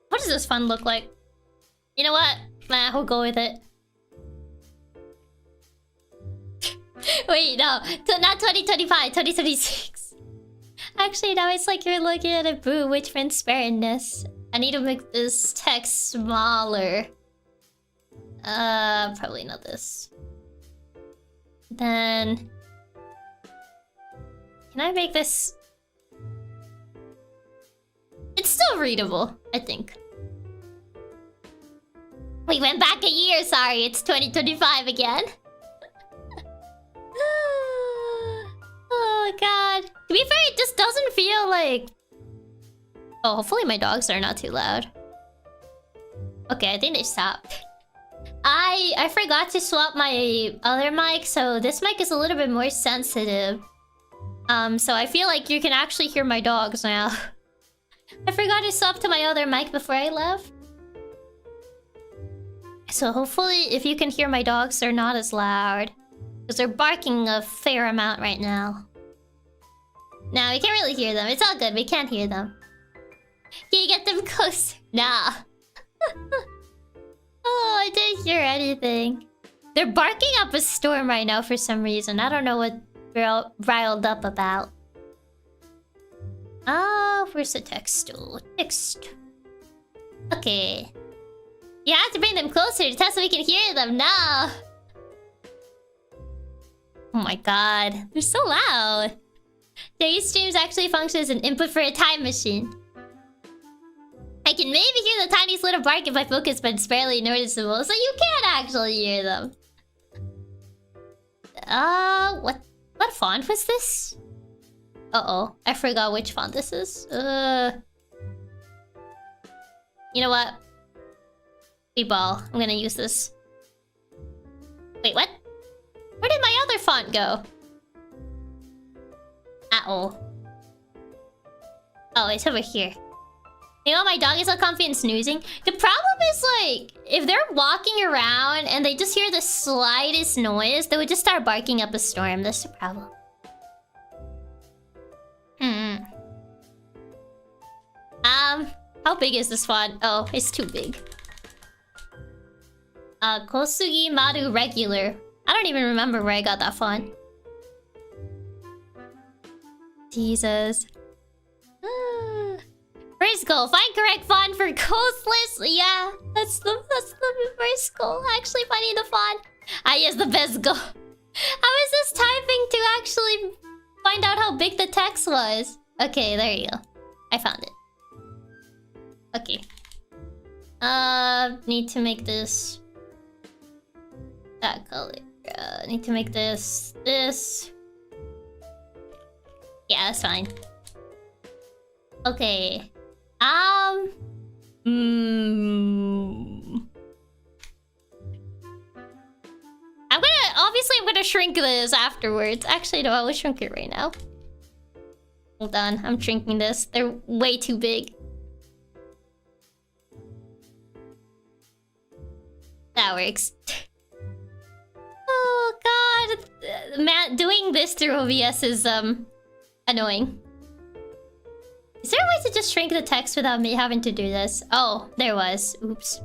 What does this font look like? You know what? Nah, we'll go with it. Wait, no. Not 2025, 2026. Actually, now it's like you're looking at a boo with transparentness. I need to make this text smaller. Probably not this. Then... Can I make this... It's still readable, I think. We went back a year, sorry, it's 2025 again. Oh god. To be fair, it just doesn't feel like... Oh, hopefully my dogs are not too loud. Okay, I think they stopped. I forgot to swap my other mic, so this mic is a little bit more sensitive. So I feel like you can actually hear my dogs now. I forgot to swap to my other mic before I left. So hopefully if you can hear my dogs, they're not as loud. Because they're barking a fair amount right now. No, we can't really hear them. It's all good. We can't hear them. Can you get them closer? Nah. Oh, I didn't hear anything. They're barking up a storm right now for some reason. I don't know what they're riled up about. Oh, where's the text? Oh, text. Okay. You have to bring them closer to test so we can hear them. No. Oh my god. They're so loud. Today's streams actually function as an input for a time machine. I can maybe hear the tiniest little bark if I focus, but it's barely noticeable. So you can't actually hear them. What font was this? Uh-oh. I forgot which font this is. You know what? Ball. I'm gonna use this. Wait, what? Where did my other font go? Uh-oh. Oh, it's over here. You know, my dog is so comfy and snoozing. The problem is, like, if they're walking around and they just hear the slightest noise, they would just start barking up a storm. That's the problem. How big is this font? Oh, it's too big. Kosugi Maru Regular. I don't even remember where I got that font. Jesus. First goal, find correct font for Coastless. Yeah, that's the first goal. Actually finding the font. Yes, the best goal. I was just typing to actually find out how big the text was. Okay, there you go. I found it. Okay. Need to make this that color. Need to make this this. Yeah, that's fine. Okay. I'm gonna shrink this afterwards. Actually, no, I will shrink it right now. Hold on, I'm shrinking this. They're way too big. That works. Oh god, man, doing this through OBS is annoying. Is there a way to just shrink the text without me having to do this? Oh, there was. Oops.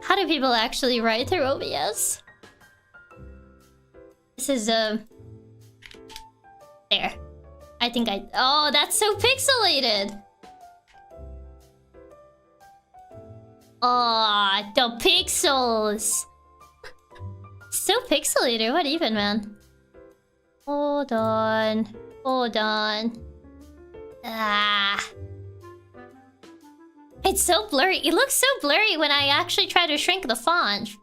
How do people actually write through OBS? This is there. I think I... Oh, that's so pixelated. Oh, the pixels. So pixelated. What even, man? Hold on. Hold on. It's so blurry. It looks so blurry when I actually try to shrink the font.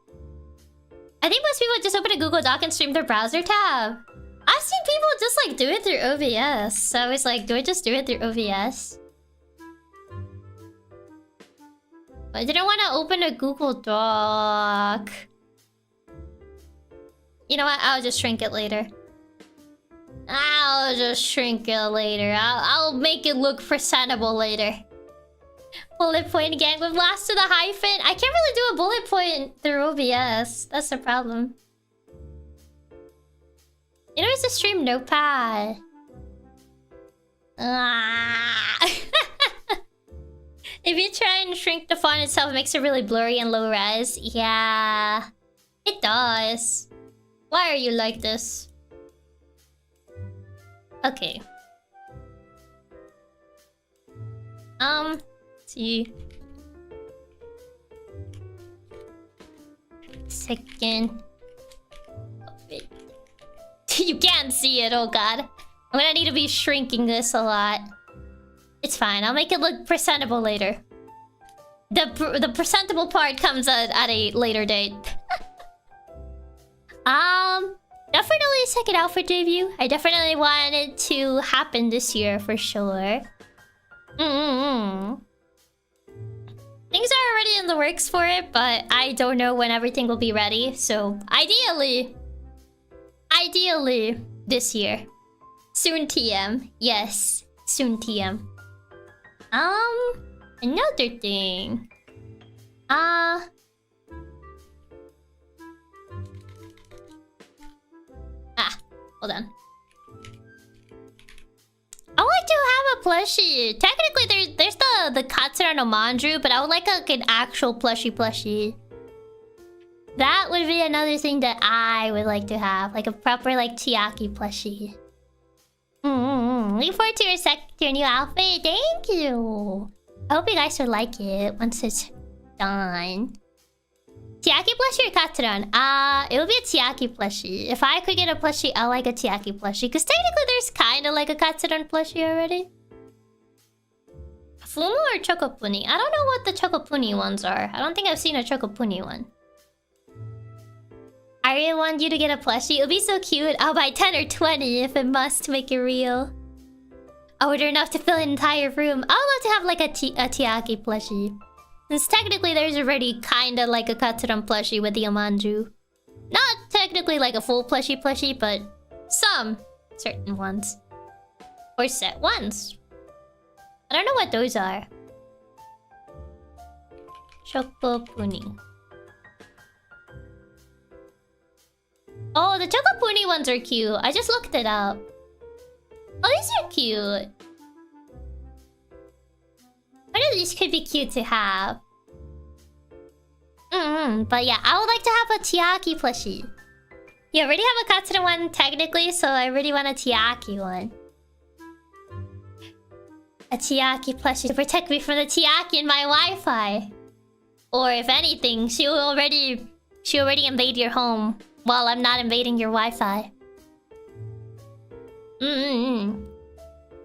I think most people just open a Google Doc and stream their browser tab. I've seen people just like do it through OBS. So I was like, do I just do it through OBS? I didn't want to open a Google Doc. You know what? I'll just shrink it later. I'll just shrink it later. I'll make it look presentable later. Bullet point again. We've lost to the hyphen. I can't really do a bullet point through OBS. That's the problem. You know, it's a stream notepad. If you try and shrink the font itself, it makes it really blurry and low res. Yeah, it does. Why are you like this? Okay. Let's see. Second. You can't see it, oh god. I'm gonna need to be shrinking this a lot. It's fine, I'll make it look presentable later. The presentable part comes at a later date. Definitely check it out for debut. I definitely want it to happen this year for sure. Things are already in the works for it, but I don't know when everything will be ready. So ideally this year. Soon TM. Yes. Soon TM. Another thing. Hold on. I would like to have a plushie. Technically, there's the Katsura no Manju, but I would like an actual plushie. That would be another thing that I would like to have, like a proper like Chiaki plushie. Looking forward to your new outfit. Thank you. I hope you guys will like it once it's done. Chiaki plushie or Katsuran? It would be a Chiaki plushie. If I could get a plushie, I like a Chiaki plushie. Because technically there's kind of like a Katsuran plushie already. Fumu or Chocopuni? I don't know what the Chocopuni ones are. I don't think I've seen a Chocopuni one. I really want you to get a plushie. It would be so cute. I'll buy 10 or 20 if it must make it real. I order enough to fill an entire room. I would love to have like a Chiaki plushie. Since technically there's already kinda like a Katsuran plushie with the Amanju. Not technically like a full plushie, but some certain ones. Or set ones. I don't know what those are. Chocopuni. Oh, the Chocopuni ones are cute. I just looked it up. Oh, these are cute. One of these could be cute to have. But yeah, I would like to have a Chiaki plushie. You already have a Katsura one technically, so I really want a Chiaki one. A Chiaki plushie to protect me from the Chiaki in my Wi-Fi. Or if anything, she already invade your home while I'm not invading your Wi-Fi.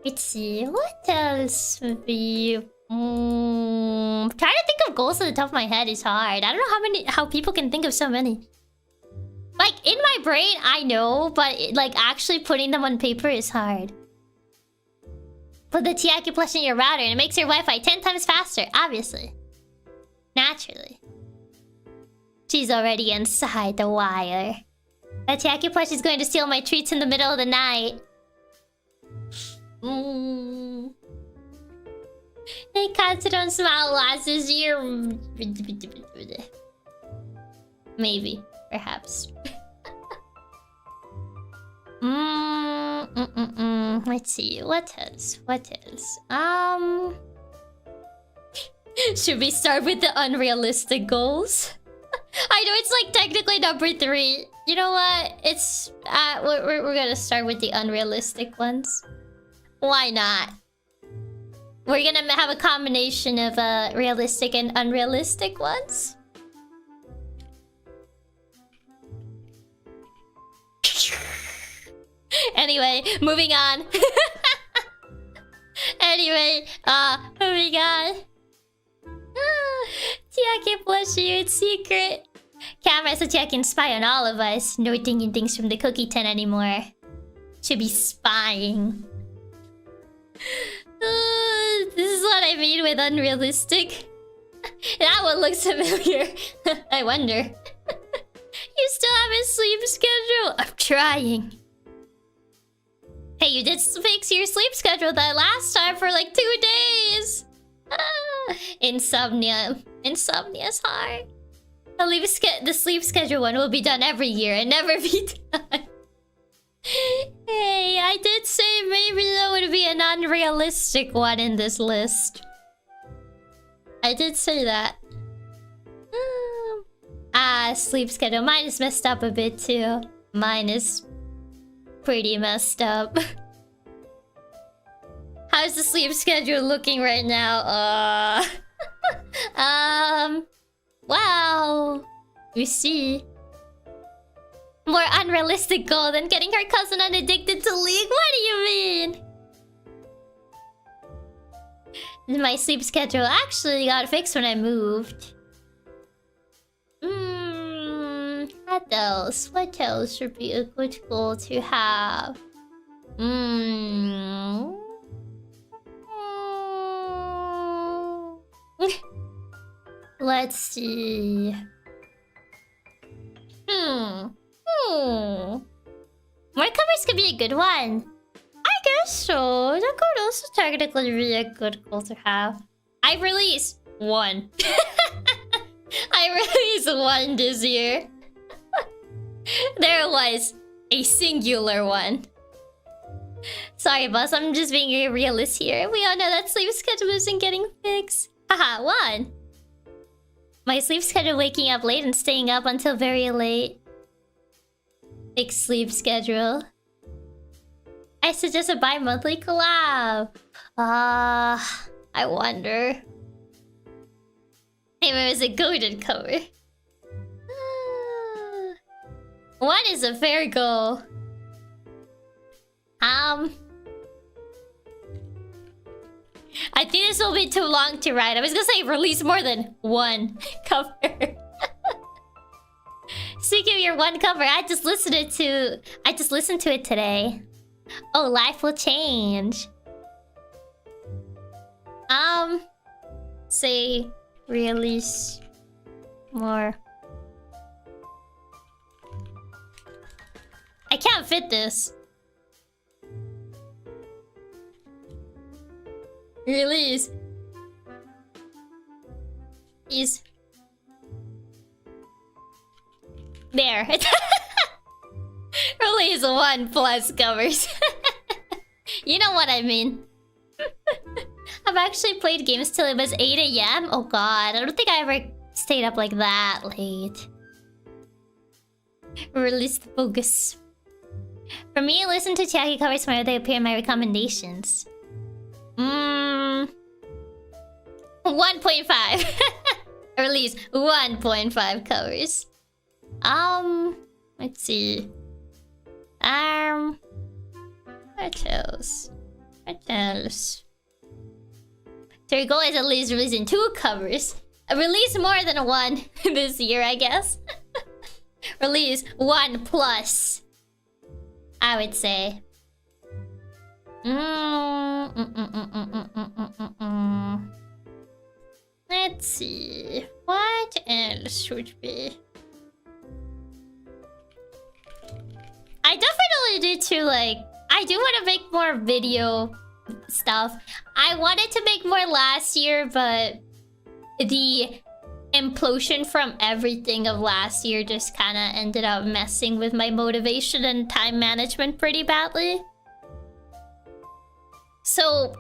Let's see, what else would be... trying to think of goals at the top of my head is hard. I don't know how people can think of so many. Like, in my brain, I know, but like actually putting them on paper is hard. Put the Chiaki plushie in your router and it makes your Wi-Fi 10 times faster, obviously. Naturally. She's already inside the wire. That Chiaki plushie is going to steal my treats in the middle of the night. Hey, Katsuran smile lasts this year. Maybe. Perhaps. Let's see. What else? Should we start with the unrealistic goals? I know it's like technically number 3. You know what? It's we're gonna start with the unrealistic ones. Why not? We're gonna have a combination of realistic and unrealistic ones. Anyway, moving on. Moving on. Chiaki plushie, it's secret. Camera so Chiaki can spy on all of us. No thinking things from the cookie tin anymore. Should be spying. This is what I mean with unrealistic. That one looks familiar. I wonder. You still have a sleep schedule? I'm trying. Hey, you did fix your sleep schedule that last time for like 2 days. Insomnia. Insomnia's hard. The sleep schedule one will be done every year and never be done. Hey, I did say maybe there would be an unrealistic one in this list. I did say that. Sleep schedule. Mine is messed up a bit too. Mine is pretty messed up. How's the sleep schedule looking right now? Wow. You see. More unrealistic goal than getting her cousin unaddicted to League? What do you mean? My sleep schedule actually got fixed when I moved. What else? What else would be a good goal to have? Let's see. More covers could be a good one. I guess so. Dakoro also technically be a good goal to have. I released one. I released one this year. There was a singular one. Sorry, boss, I'm just being a realist here. We all know that sleep schedule isn't getting fixed. Haha, one. My sleep schedule, waking up late and staying up until very late. Fixed sleep schedule. I suggest a bi-monthly collab. I wonder. Maybe it was a golden cover. One is a fair goal. I think this will be too long to write. I was gonna say release more than one cover. Speaking of your one cover, I just listened to it today. Oh, life will change. Say release more. I can't fit this. Release. Is there. Release 1 plus covers. You know what I mean. I've actually played games till it was 8 AM. Oh god, I don't think I ever stayed up like that late. Release the focus. For me, listen to Chiaki covers whenever they appear in my recommendations. 1.5. Release 1.5 covers. Let's see. What else? What else? So your goal is at least releasing 2 covers. Release more than 1 this year, I guess. Release 1 plus, I would say. Let's see. What else would be? I definitely need to, like... I do want to make more video stuff. I wanted to make more last year, but... the implosion from everything of last year just kind of ended up messing with my motivation and time management pretty badly. So...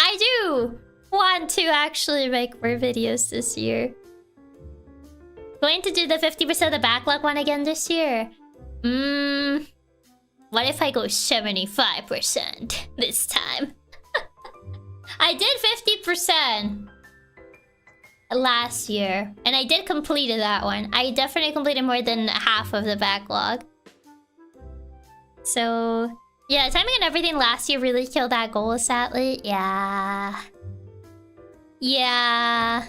I do want to actually make more videos this year. Going to do the 50% of the backlog one again this year. What if I go 75% this time? I did 50% last year, and I did complete that one. I definitely completed more than half of the backlog. So, yeah, timing and everything last year really killed that goal, sadly. Yeah. Yeah.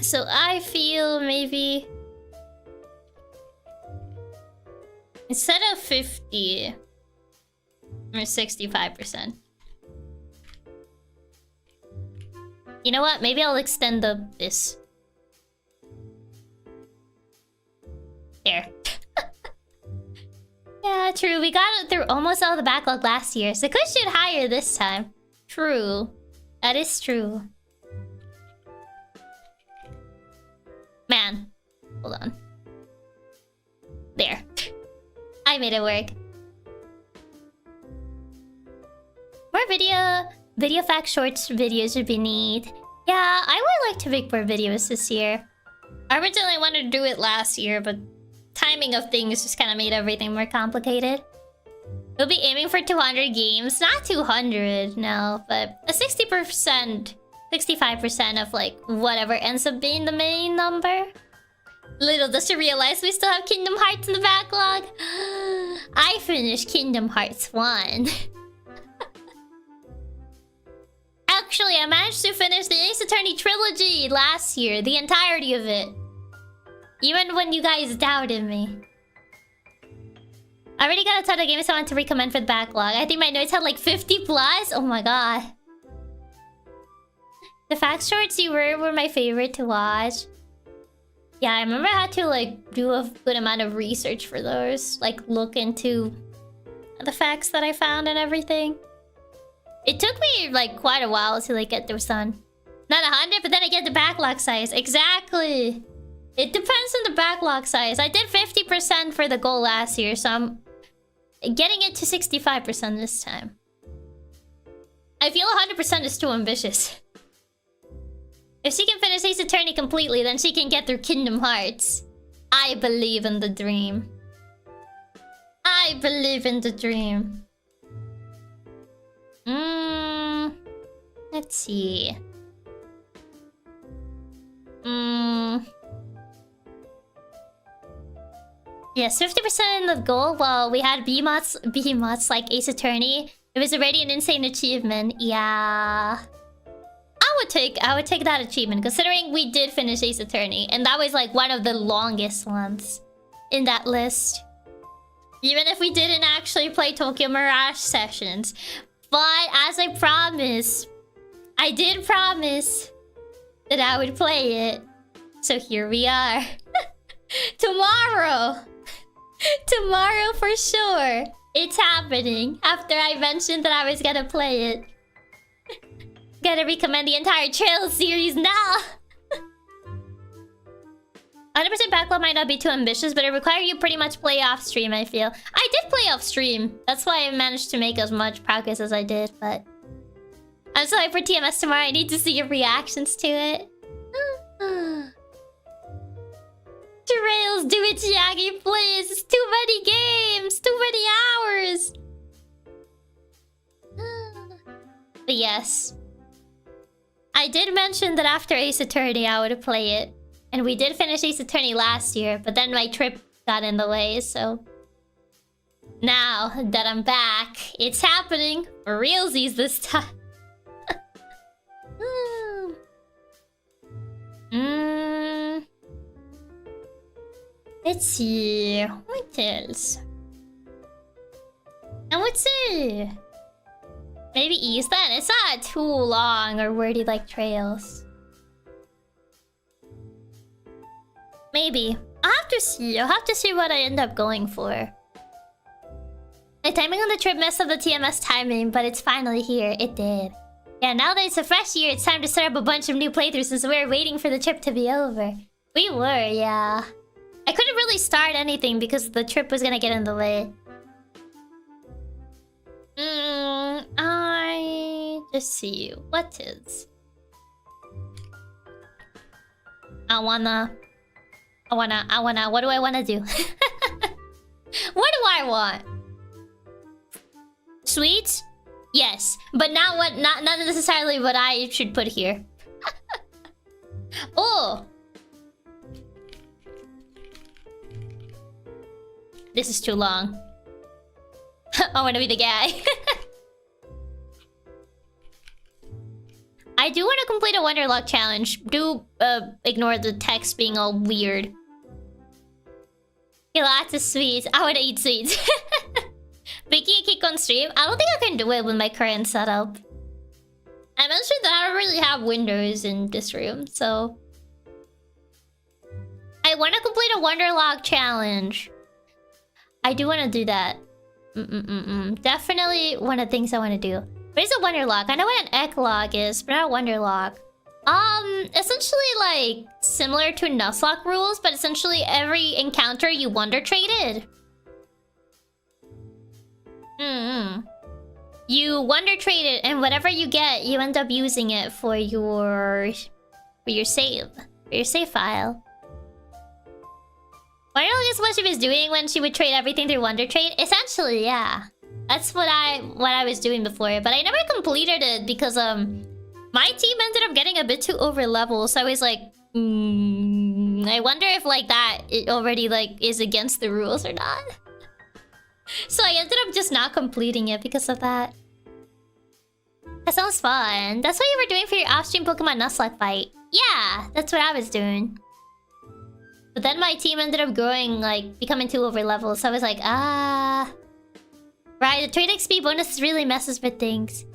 So I feel maybe... instead of 50... or 65%. You know what? Maybe I'll extend this. There. Yeah, true. We got it through almost all the backlog last year, so it could shoot higher this time. True. That is true. Man. Hold on. There. I made it work. More video fact shorts videos would be neat. Yeah, I would like to make more videos this year. I originally wanted to do it last year, but timing of things just kind of made everything more complicated. We'll be aiming for 200 games. Not 200, no, but a 60%, 65% of like whatever ends up being the main number. Little does she realize we still have Kingdom Hearts in the backlog. I finished Kingdom Hearts 1. Actually, I managed to finish the Ace Attorney trilogy last year, the entirety of it. Even when you guys doubted me. I already got a ton of games I want to recommend for the backlog. I think my notes had like 50 plus. Oh my god. The fact shorts you were my favorite to watch. Yeah, I remember I had to like do a good amount of research for those. Like look into the facts that I found and everything. It took me like quite a while to like get those done. Not 100, but then I get the backlog size. Exactly. It depends on the backlog size. I did 50% for the goal last year, so I'm getting it to 65% this time. I feel 100% is too ambitious. If she can finish Ace Attorney completely, then she can get through Kingdom Hearts. I believe in the dream. I believe in the dream. Let's see. Yes, 50% in the goal. Well, we had behemoths like Ace Attorney. It was already an insane achievement. Yeah. I would take that achievement, considering we did finish Ace Attorney, and that was like one of the longest ones in that list. Even if we didn't actually play Tokyo Mirage sessions. But as I promised, I did promise that I would play it. So here we are. Tomorrow. Tomorrow for sure. It's happening after I mentioned that I was gonna play it. Gotta recommend the entire Trails series now. 100% backlog might not be too ambitious, but it requires you pretty much play off stream, I feel. I did play off stream. That's why I managed to make as much progress as I did, but... I'm sorry for TMS tomorrow. I need to see your reactions to it. Trails, do it, Chiaki, please. It's too many games. Too many hours. But yes. I did mention that after Ace Attorney, I would play it. And we did finish Ace Attorney last year, but then my trip got in the way, so... Now that I'm back, it's happening for realsies this time. Let's see... What else? And let's see... Maybe ease then. It's not too long or wordy like Trails. Maybe. I'll have to see. I'll have to see what I end up going for. The timing on the trip messed up the TMS timing, but it's finally here. It did. Yeah, now that it's a fresh year, it's time to start up a bunch of new playthroughs since we're waiting for the trip to be over. We were, yeah. I couldn't really start anything because the trip was gonna get in the way. Just see. What is? What do I wanna do? What do I want? Sweets? Yes. But not what, not necessarily what I should put here. Oh! This is too long. I wanna be the guy. I do want to complete a Wonderlock challenge. Do ignore the text being all weird. Lots of sweets. I want to eat sweets. Baking a cake on stream? I don't think I can do it with my current setup. I mentioned that I don't really have windows in this room, so... I want to complete a Wonderlock challenge. I do want to do that. Definitely one of the things I want to do. What is a Wonderlock? I know what an Eclock is, but not a Wonderlock. Essentially like similar to Nuzlocke rules, but essentially every encounter you Wonder traded. You Wonder trade it, and whatever you get, you end up using it for your save file. Wonderlock is what she was doing when she would trade everything through Wonder Trade. Essentially, yeah. That's what I was doing before, but I never completed it because my team ended up getting a bit too over level, so I was like, I wonder if like that it already like is against the rules or not. So I ended up just not completing it because of that. That sounds fun. That's what you were doing for your off-stream Pokemon Nuzlocke fight. Yeah, that's what I was doing. But then my team ended up growing, like, becoming too over level, so I was like, Right, the trade XP bonus really messes with things.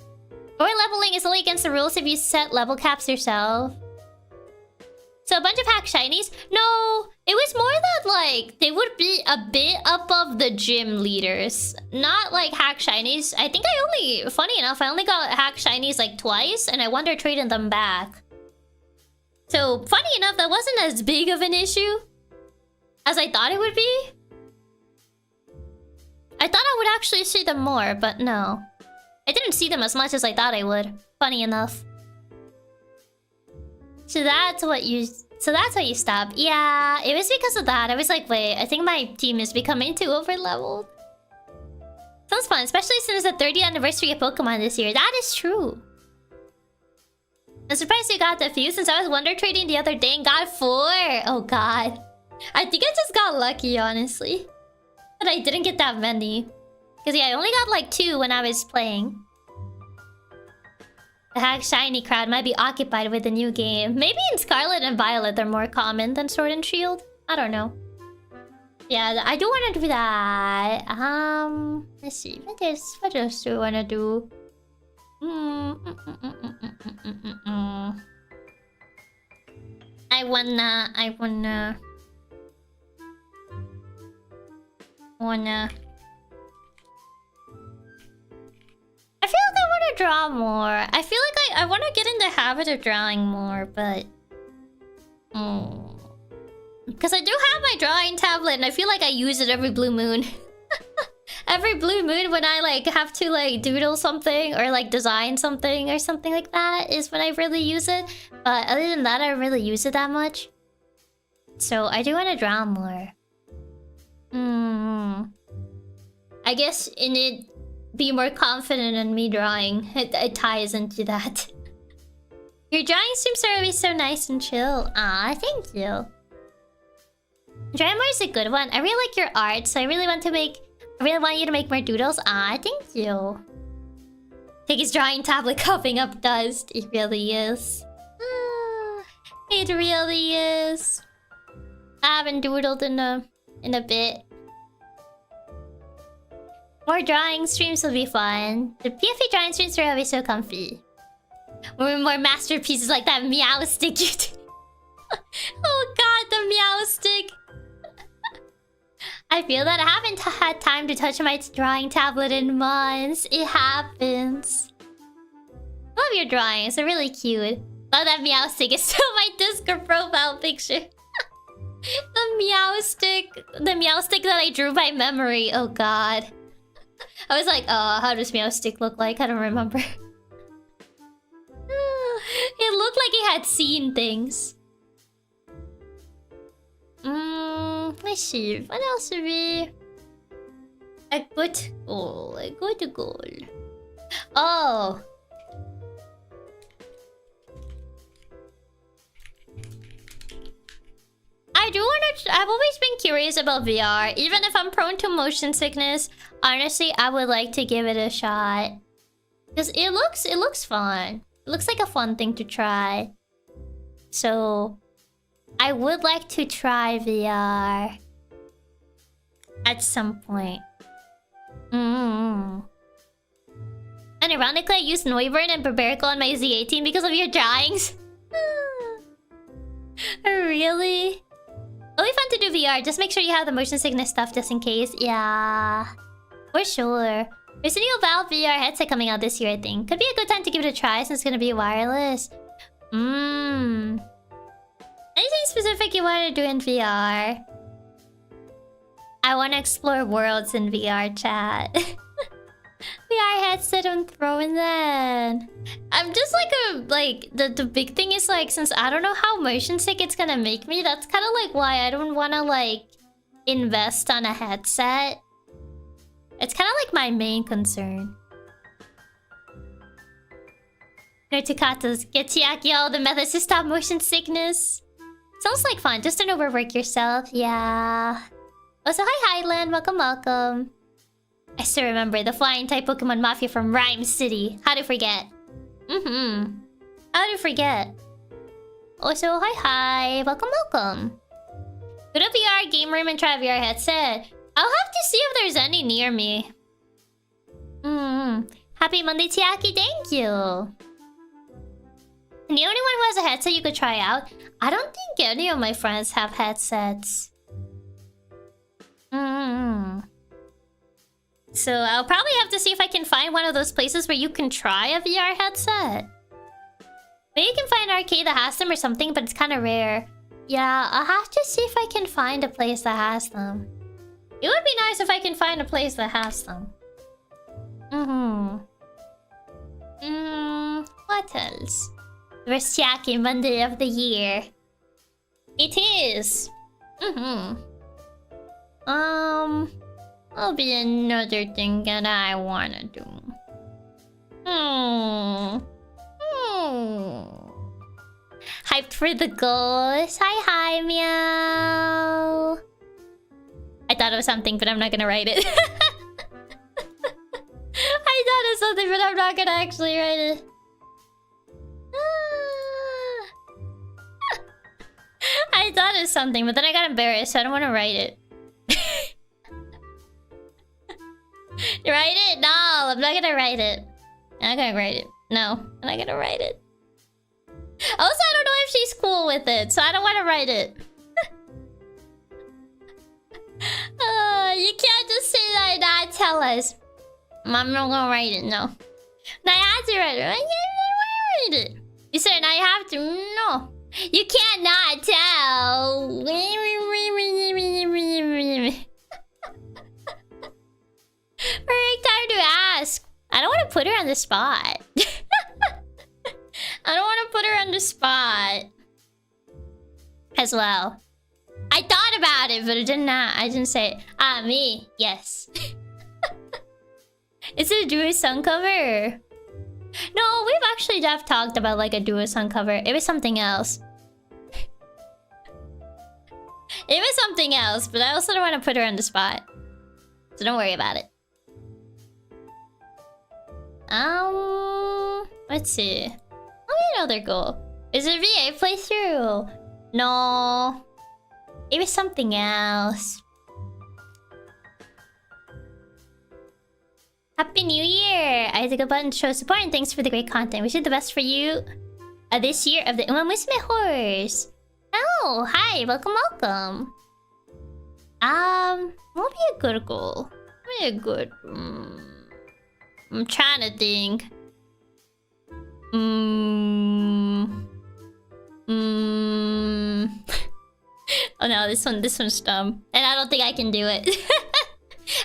Or leveling is only against the rules if you set level caps yourself. So a bunch of hack shinies. No, it was more that like they would be a bit above the gym leaders, not like hack shinies. I think funny enough, I only got hack shinies like twice, and I wound up trading them back. So funny enough, that wasn't as big of an issue as I thought it would be. I thought I would actually see them more, but no. I didn't see them as much as I thought I would. Funny enough. So that's what you stopped. Yeah, it was because of that. I was like, wait, I think my team is becoming too overleveled. Sounds fun, especially since it's the 30th anniversary of Pokemon this year. That is true. I'm surprised you got the few since I was Wonder Trading the other day and got 4. Oh god. I think I just got lucky, honestly. But I didn't get that many. Because yeah, I only got like 2 when I was playing. The hack shiny crowd might be occupied with the new game. Maybe in Scarlet and Violet they're more common than Sword and Shield. I don't know. Yeah, I do want to do that. Let's see. What else do I want to do? I wanna... I feel like I want to draw more. I feel like I want to get in the habit of drawing more, but... Because I do have my drawing tablet, and I feel like I use it every blue moon. Every blue moon when I like have to like doodle something or like design something or something like that is when I really use it. But other than that, I don't really use it that much. So I do want to draw more. I guess in it, be more confident in me drawing. It ties into that. Your drawing streams are always so nice and chill. Ah, thank you. Drawing more is a good one. I really like your art, so I really want you to make more doodles. Ah, thank you. Take his drawing tablet coughing up dust. It really is. It really is. I haven't doodled in a bit. More drawing streams will be fun. The PFA drawing streams are always so comfy. More masterpieces like that meow stick you do. Oh god, the meow stick. I feel that I haven't had time to touch my drawing tablet in months. It happens. Love your drawings, they're really cute. Love that meow stick. It's still my Discord profile picture. The meow stick that I drew by memory. Oh god. I was like, oh, how does meow stick look like? I don't remember. It looked like it had seen things. Let's see. What else would be a good goal? A good goal. Oh. I've always been curious about VR. Even if I'm prone to motion sickness, honestly, I would like to give it a shot. Because it looks fun. It looks like a fun thing to try. So I would like to try VR at some point. And ironically, I used Noivern and Barbarical on my Z18 because of your drawings. Really? It'll be fun to do VR. Just make sure you have the motion sickness stuff just in case. Yeah. For sure. There's a new Valve VR headset coming out this year, I think. Could be a good time to give it a try since it's gonna be wireless. Anything specific you want to do in VR? I want to explore worlds in VR, chat. VR headset on throwing then. I'm just like the big thing is like, since I don't know how motion sick it's gonna make me, that's kind of like why I don't want to like invest on a headset. It's kind of like my main concern. No Takatas, get Chiaki all the methods to stop motion sickness. Sounds like fun, just don't overwork yourself. Yeah. Also, hi Highland, welcome. I still remember the flying type Pokemon Mafia from Rhyme City. How to forget? How to forget? Also, hi, welcome. Go to VR game room and try a VR headset. I'll have to see if there's any near me. Happy Monday, Chiaki, thank you. And the only one who has a headset you could try out. I don't think any of my friends have headsets. So I'll probably have to see if I can find one of those places where you can try a VR headset. Maybe you can find an arcade that has them or something, but it's kind of rare. Yeah, I'll have to see if I can find a place that has them. It would be nice if I can find a place that has them. What else? The first Chiaki Monday of the year. It is. Will be another thing that I wanna do. Hyped for the goals. Hi, meow. I thought it was something, but I'm not gonna write it. I thought it was something, but I'm not gonna actually write it. I thought it was something, but then I got embarrassed, so I don't want to write it. Write it? No, I'm not gonna write it. I'm not gonna write it. No, I'm not gonna write it. Also, I don't know if she's cool with it, so I don't want to write it. You can't just say that and not tell us. I'm not gonna write it, no. No, I have to write it. I can't write it. You said I have to. No. You can't not tell. Perfect time to ask. I don't want to put her on the spot. I don't want to put her on the spot. As well. I thought about it, but I didn't say it. Ah, me. Yes. Is it a duo song cover? No, we've actually talked about like a duo song cover. It was something else. It was something else, but I also don't want to put her on the spot. So don't worry about it. Let's see. Another goal. Is it VA playthrough? No. It was something else. Happy New Year! I hit the good button to show support and thanks for the great content. Wish you the best for you this year of the Uma Musume horse. Oh, hi, welcome. What would be a good goal? What would be a good... I'm trying to think. Oh no, this one's dumb, and I don't think I can do it.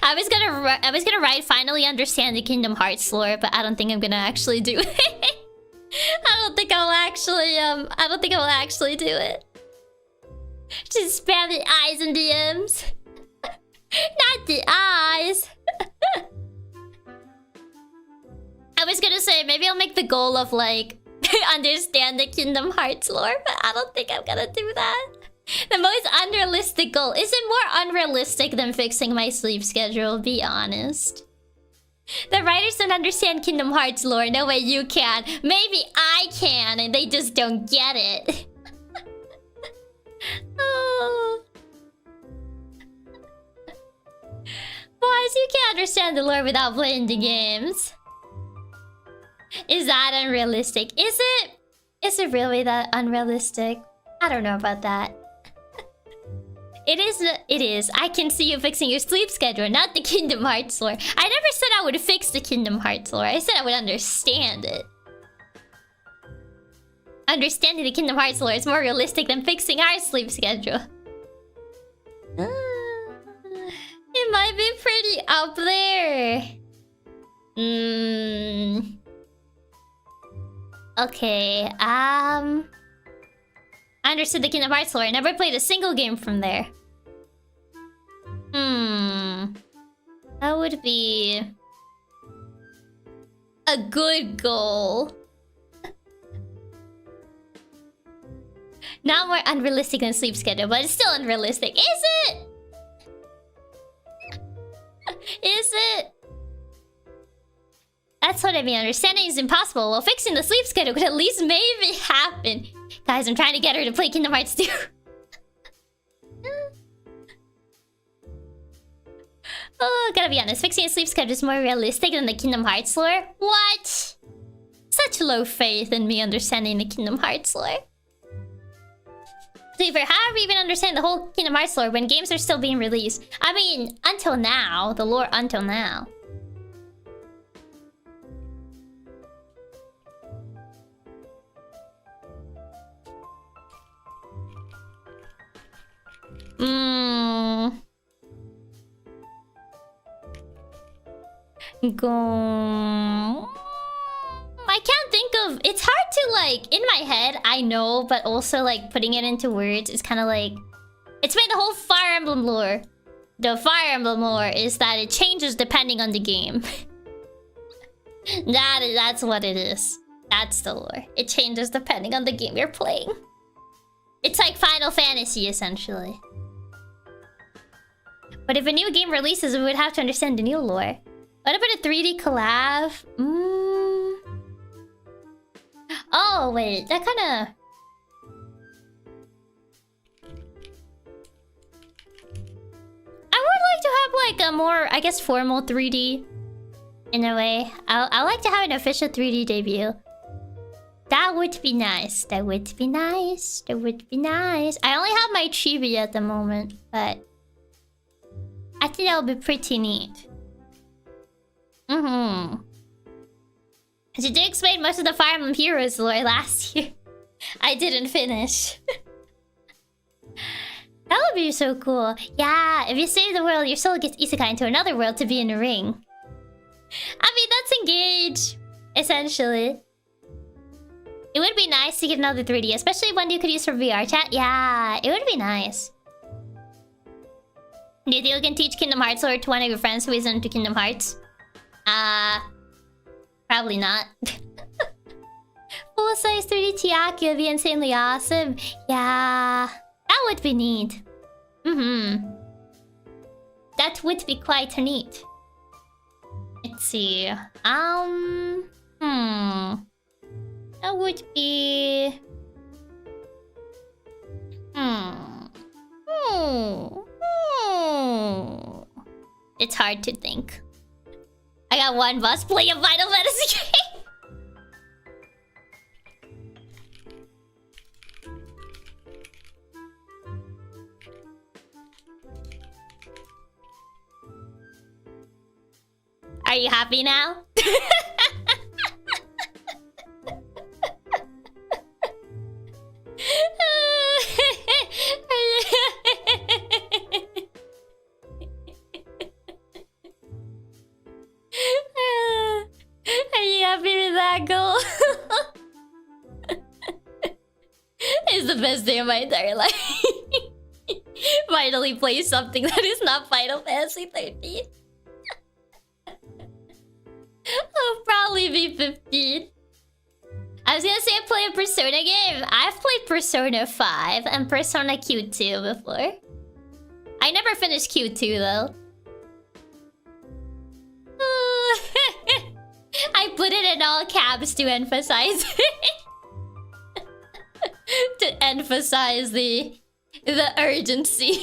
I was gonna write finally understand the Kingdom Hearts lore, but I don't think I'm gonna actually do it. I don't think I'll actually do it. Just spam the eyes and DMs. Not the eyes. I was gonna say maybe I'll make the goal of like understand the Kingdom Hearts lore, but I don't think I'm gonna do that. The most unrealistic goal. Is it more unrealistic than fixing my sleep schedule? Be honest. The writers don't understand Kingdom Hearts lore. No way you can. Maybe I can, and they just don't get it. Oh. Boys, you can't understand the lore without playing the games. Is that unrealistic? Is it? Is it really that unrealistic? I don't know about that. It is. I can see you fixing your sleep schedule, not the Kingdom Hearts lore. I never said I would fix the Kingdom Hearts lore. I said I would understand it. Understanding the Kingdom Hearts lore is more realistic than fixing our sleep schedule. It might be pretty up there. Okay, I understood the Kingdom Hearts lore. I never played a single game from there. That would be a good goal. Not more unrealistic than sleep schedule, but it's still unrealistic. Is it? Is it? That's what I mean. Understanding is impossible. Well, fixing the sleep schedule could at least maybe happen. Guys, I'm trying to get her to play Kingdom Hearts 2. Oh, gotta be honest. Fixing a sleep schedule is more realistic than the Kingdom Hearts lore. What? Such low faith in me understanding the Kingdom Hearts lore. See, for how we even understand the whole Kingdom Hearts lore when games are still being released? I mean, until now. The lore until now. I can't think of... It's hard to, like... In my head, I know, but also, like, putting it into words is kind of like... It's made the whole Fire Emblem lore. The Fire Emblem lore is that it changes depending on the game. That's what it is. That's the lore. It changes depending on the game you're playing. It's like Final Fantasy, essentially. But if a new game releases, we would have to understand the new lore. What about a 3D collab? Oh, wait. That kind of... I would like to have, like, a more, I guess, formal 3D. In a way. I like to have an official 3D debut. That would be nice. That would be nice. That would be nice. I only have my chibi at the moment, but... I think that would be pretty neat. She did explain most of the Fire Emblem Heroes lore last year. I didn't finish. That would be so cool. Yeah, if you save the world, your soul gets isekai into another world to be in a ring. I mean, that's engage, essentially. It would be nice to get another 3D, especially one you could use for VR chat. Yeah, it would be nice. Do you think you can teach Kingdom Hearts lore to one of your friends who isn't into Kingdom Hearts? Probably not. Full-size 3D Chiaki would be insanely awesome. Yeah, that would be neat. That would be quite neat. Let's see. That would be... It's hard to think. I got one boss play a Final Fantasy game. Are you happy now? Are you happy with that goal? It's the best day of my entire life. Finally play something that is not Final Fantasy 13. I'll probably be 15. I was gonna say I play a Persona game. I've played Persona 5 and Persona Q2 before. I never finished Q2 though. I put it in all caps to emphasize to emphasize the urgency.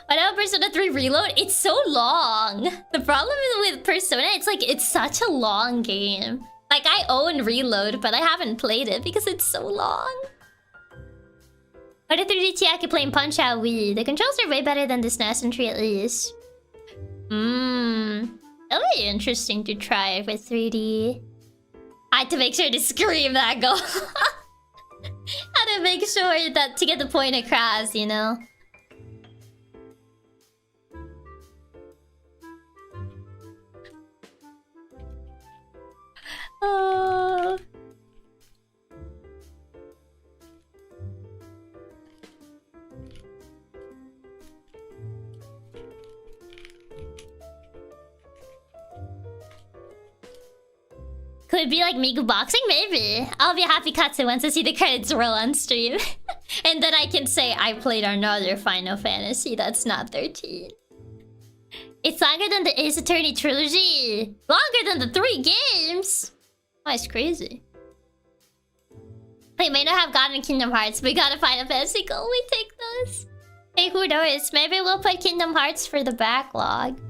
What about Persona 3 Reload? It's so long. The problem with Persona, it's such a long game. Like, I own Reload, but I haven't played it because it's so long. What a 3D Chiaki playing Punch-Out Wii. The controls are way better than the SNES entry at least. That'll be interesting to try with 3D. I had to make sure to scream that goal. Had to make sure that to get the point across, you know? Could it be like Miku Boxing? Maybe. I'll be happy Katsu once I see the credits roll on stream. And then I can say I played another Final Fantasy that's not 13. It's longer than the Ace Attorney trilogy. Longer than the 3 games. Oh, it's crazy. They may not have gotten Kingdom Hearts, but we got a Final Fantasy goal. We take those. Hey, who knows? Maybe we'll put Kingdom Hearts for the backlog.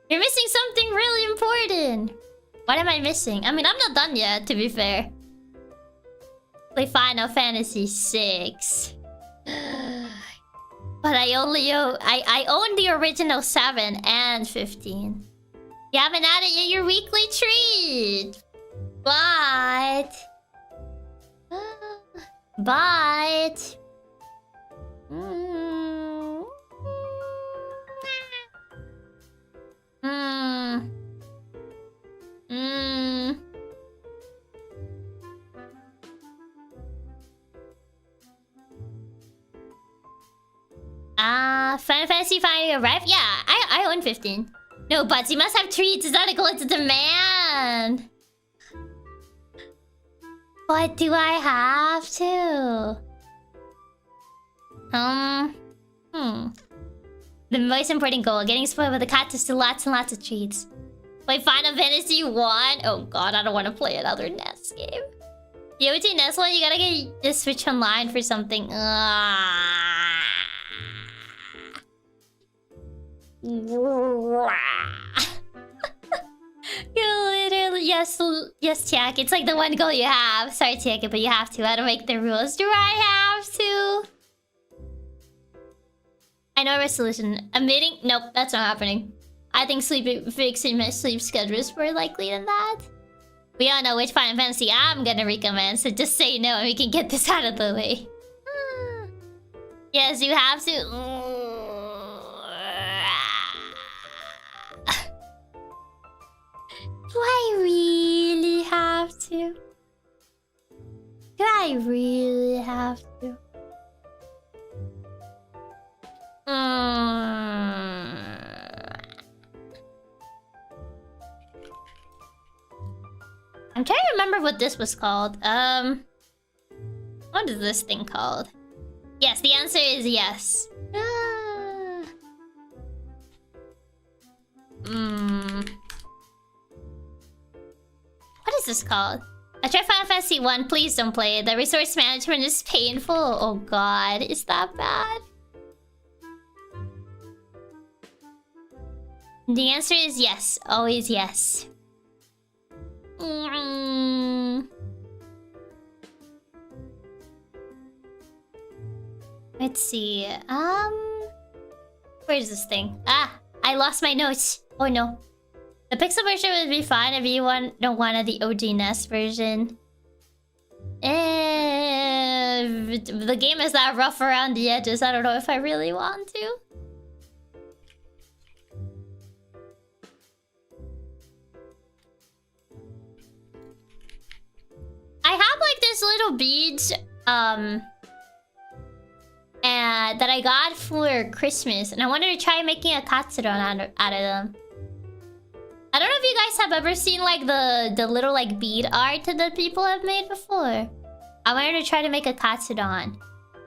You're missing something really important. What am I missing? I mean, I'm not done yet, to be fair. Play Final Fantasy 6. But I only own... I own the original 7 and 15. You haven't added yet your weekly treat! But... But... Final Fantasy finally arrived? Yeah, I own 15. No, but you must have treats. Is that a glitch demand? What do I have to? The most important goal, getting spoiled with the cat to lots and lots of treats. Play Final Fantasy 1? Oh god, I don't want to play another NES game. The OG NES one, you gotta get the Switch Online for something. You literally, yes, Chiaki. It's like the one goal you have. Sorry, Chiaki, but you have to. How to make the rules? Do I have to? I know a resolution. A meeting? Nope, that's not happening. I think fixing my sleep schedule is more likely than that. We all know which Final Fantasy I'm gonna recommend, so just say no and we can get this out of the way. Yes, you have to. Do I really have to? Do I really have to? I'm trying to remember what this was called. What is this thing called? Yes, the answer is yes. What is this called? I tried Final Fantasy 1. Please don't play it. The resource management is painful. Oh god, is that bad? The answer is yes. Always yes. Let's see. Where's this thing? Ah, I lost my notes. Oh no. The pixel version would be fine if you don't want the OG NES version. The game is that rough around the edges. I don't know if I really want to. I have like this little beads that I got for Christmas, and I wanted to try making a katsudon out of them. I don't know if you guys have ever seen like the little like bead art that people have made before. I wanted to try to make a katsudon.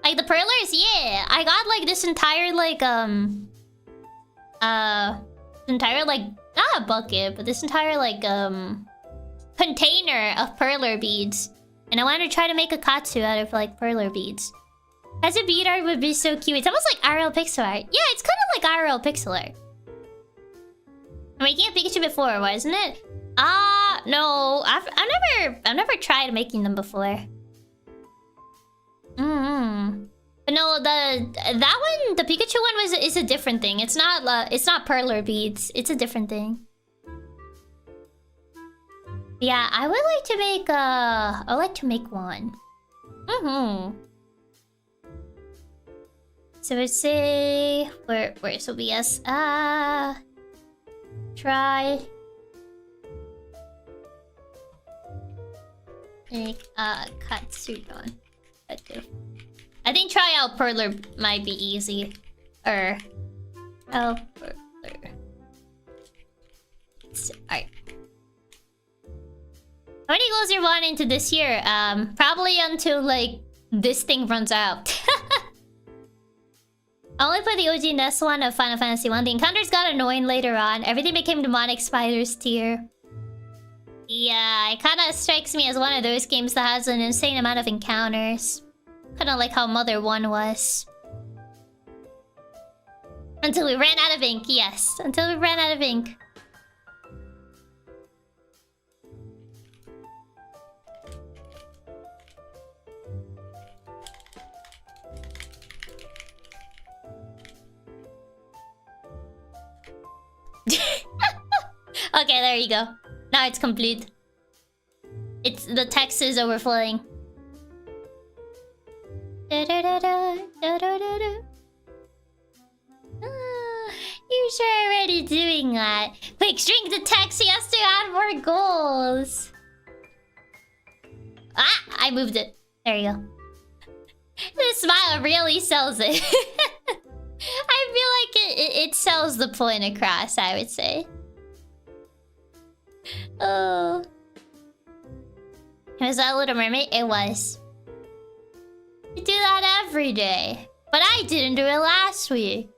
Like the perlers, yeah. I got like this entire like entire like not a bucket, but this entire like container of perler beads. And I wanted to try to make a katsu out of like perler beads. As a bead art would be so cute. It's almost like IRL pixel art. Yeah, it's kind of like IRL pixel art. I'm making a Pikachu before, wasn't it? No. I've never tried making them before. But no, that one, the Pikachu one is a different thing. It's not perler beads. It's a different thing. Yeah, I would like to make one. So let's say where so yes, try make a katsudon. I think try out perler might be easy. Perler. Alright. How many goals you're wanting into this year? Probably until like this thing runs out. I only played the OG NES one of Final Fantasy 1. The encounters got annoying later on. Everything became demonic spiders tier. Yeah, it kinda strikes me as one of those games that has an insane amount of encounters. Kinda like how Mother 1 was. Until we ran out of ink, yes. Until we ran out of ink. Okay, there you go. Now it's complete. It's the text is overflowing. You sure already doing that? Quick, shrink the text. He has to add more goals. Ah, I moved it. There you go. The smile really sells it. I feel like it sells the point across, I would say. Oh. Was that Little Mermaid? It was. You do that every day. But I didn't do it last week.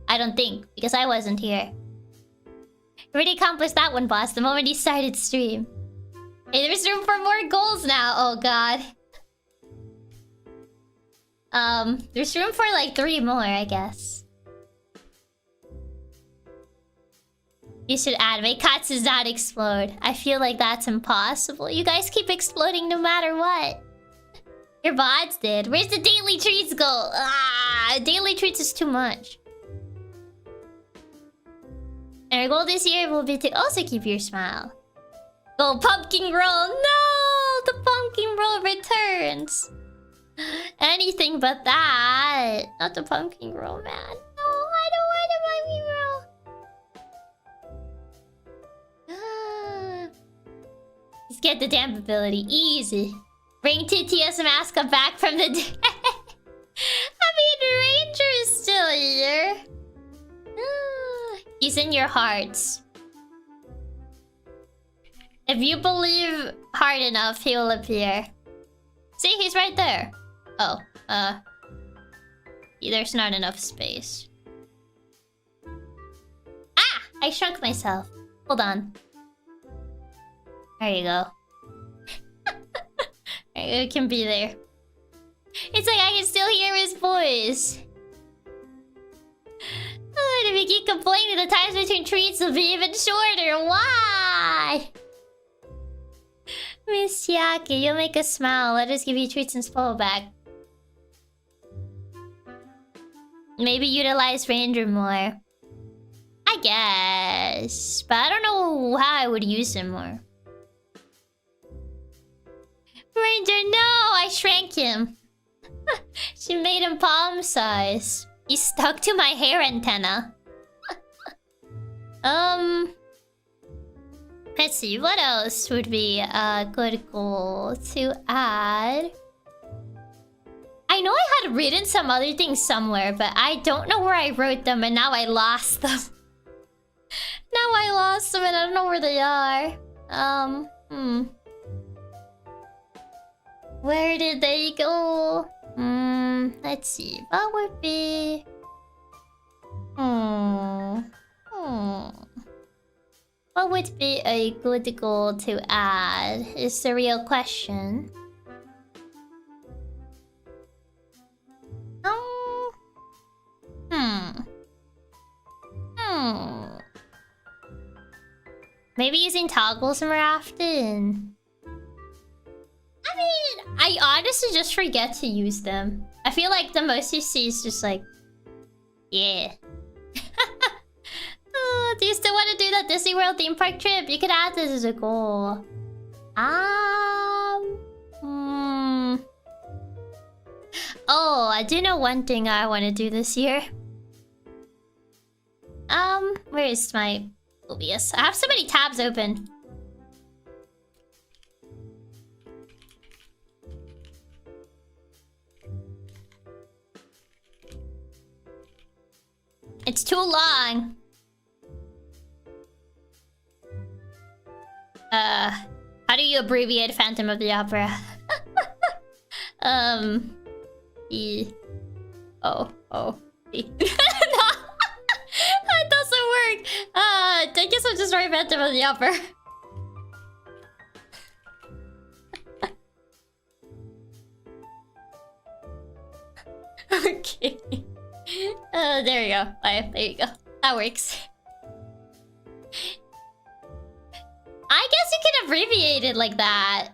I don't think, because I wasn't here. Already accomplished that one, boss, the moment he started stream. Hey, there's room for more goals now. Oh, God. There's room for like 3 more, I guess. You should add, make Katsu's not explode. I feel like that's impossible. You guys keep exploding no matter what. Your bots did. Where's the daily treats go? Ah, daily treats is too much. And our goal this year will be to also keep your smile. Go pumpkin roll. No, the pumpkin roll returns. Anything but that. Not the pumpkin roll, man. No, I don't want the pumpkin roll. Just get the damp ability. Easy. Bring TTS Maska back from the dead. I mean, Ranger is still here. He's in your hearts. If you believe hard enough, he will appear. See, he's right there. Oh, there's not enough space. Ah! I shrunk myself. Hold on. There you go. It can be there. It's like I can still hear his voice. Oh, and if you keep complaining, the times between treats will be even shorter. Why? Miss Chiaki, you'll make us smile. Let us give you treats and spoil back. Maybe utilize Ranger more. I guess. But I don't know how I would use him more. Ranger, no! I shrank him. She made him palm size. He stuck to my hair antenna. Let's see, what else would be a good goal to add? I know I had written some other things somewhere, but I don't know where I wrote them, and now I lost them. Now I lost them, and I don't know where they are. Where did they go? Let's see. What would be... What would be a good goal to add? Is the real question. Maybe using toggles more often. I mean, I honestly just forget to use them. I feel like the most you see is just like... Yeah. Oh, do you still want to do that Disney World theme park trip? You could add this as a goal. Oh, I do know one thing I want to do this year. Where is my OBS? I have so many tabs open. It's too long. How do you abbreviate Phantom of the Opera? E. No! That doesn't work! I guess I'll just write Phantom of the Opera. Okay. There you go. There you go. That works. I guess you can abbreviate it like that.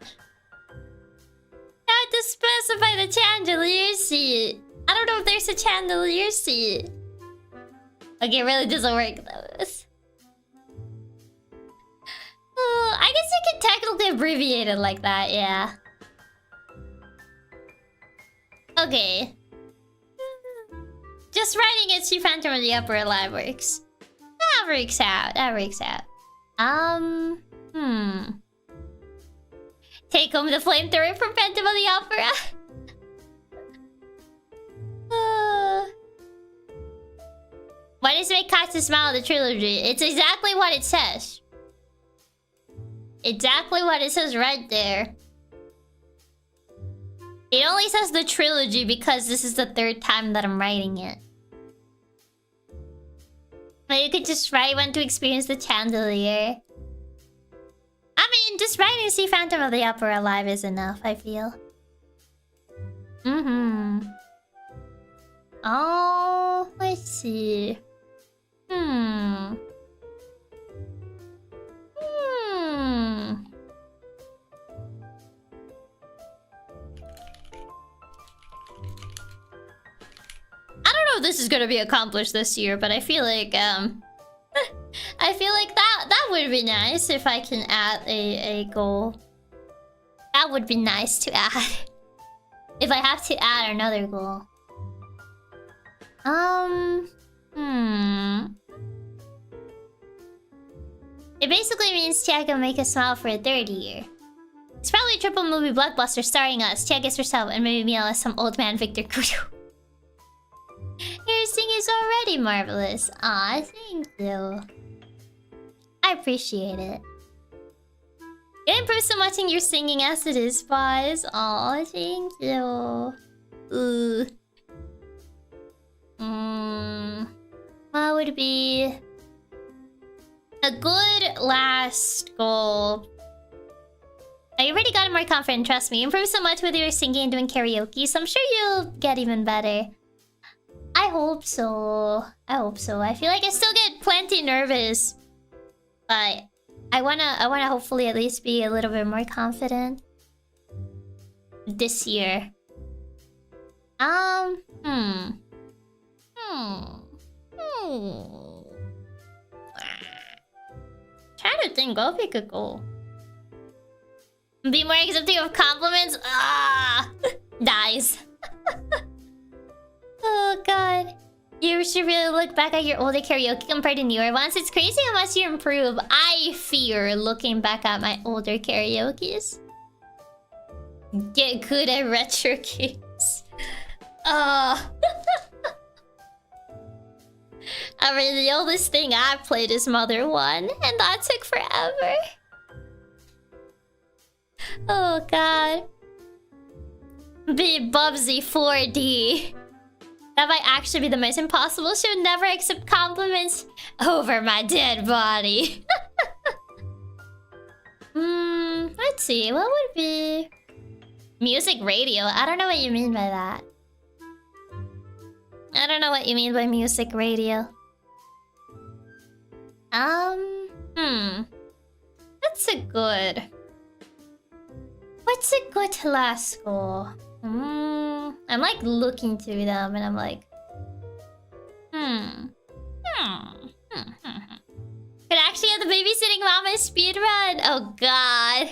You have to specify the chandelier seat. I don't know if there's a chandelier seat. Okay, it really doesn't work though. I guess I could technically abbreviate it like that, yeah. Okay. Just writing it to Phantom of the Opera live works. That works out. That works out. Take home the flamethrower from Phantom of the Opera. Why does it make Katsu smile the trilogy? It's exactly what it says. Exactly what it says right there. It only says the trilogy because this is the third time that I'm writing it. But you could just write one to experience the chandelier. I mean, just writing See Phantom of the Opera live is enough, I feel. Oh, let's see. I don't know if this is gonna be accomplished this year, but I feel like I feel like that would be nice if I can add a goal. That would be nice to add. If I have to add another goal. It basically means Chiaki will make us smile for a third year. It's probably a triple movie blockbuster starring us, Chiaki as herself, and maybe me as some old man Victor Kudo. Your singing is already marvelous. Aw, thank you. I appreciate it. It improves so much in your singing as it is, Spies. Aw, thank you. What would be a good last goal? I already got more confident, trust me. Improve so much with your singing and doing karaoke, so I'm sure you'll get even better. I hope so. I hope so. I feel like I still get plenty nervous. But I wanna hopefully at least be a little bit more confident this year. Trying to think what we could go. Be more accepting of compliments. Dies. Oh god. You should really look back at your older karaoke compared to newer ones. It's crazy how much you improve. I fear looking back at my older karaokes. Get good at retro games. I mean, the oldest thing I played is Mother 1, and that took forever. Oh god. Be Bubsy 4D. That might actually be the most impossible. She would never accept compliments over my dead body. Let's see. What would be... Music radio? I don't know what you mean by that. I don't know what you mean by music radio. That's a good... What's a good last goal? I'm like looking through them and I'm like... Could actually have the babysitting mama speedrun? Oh god.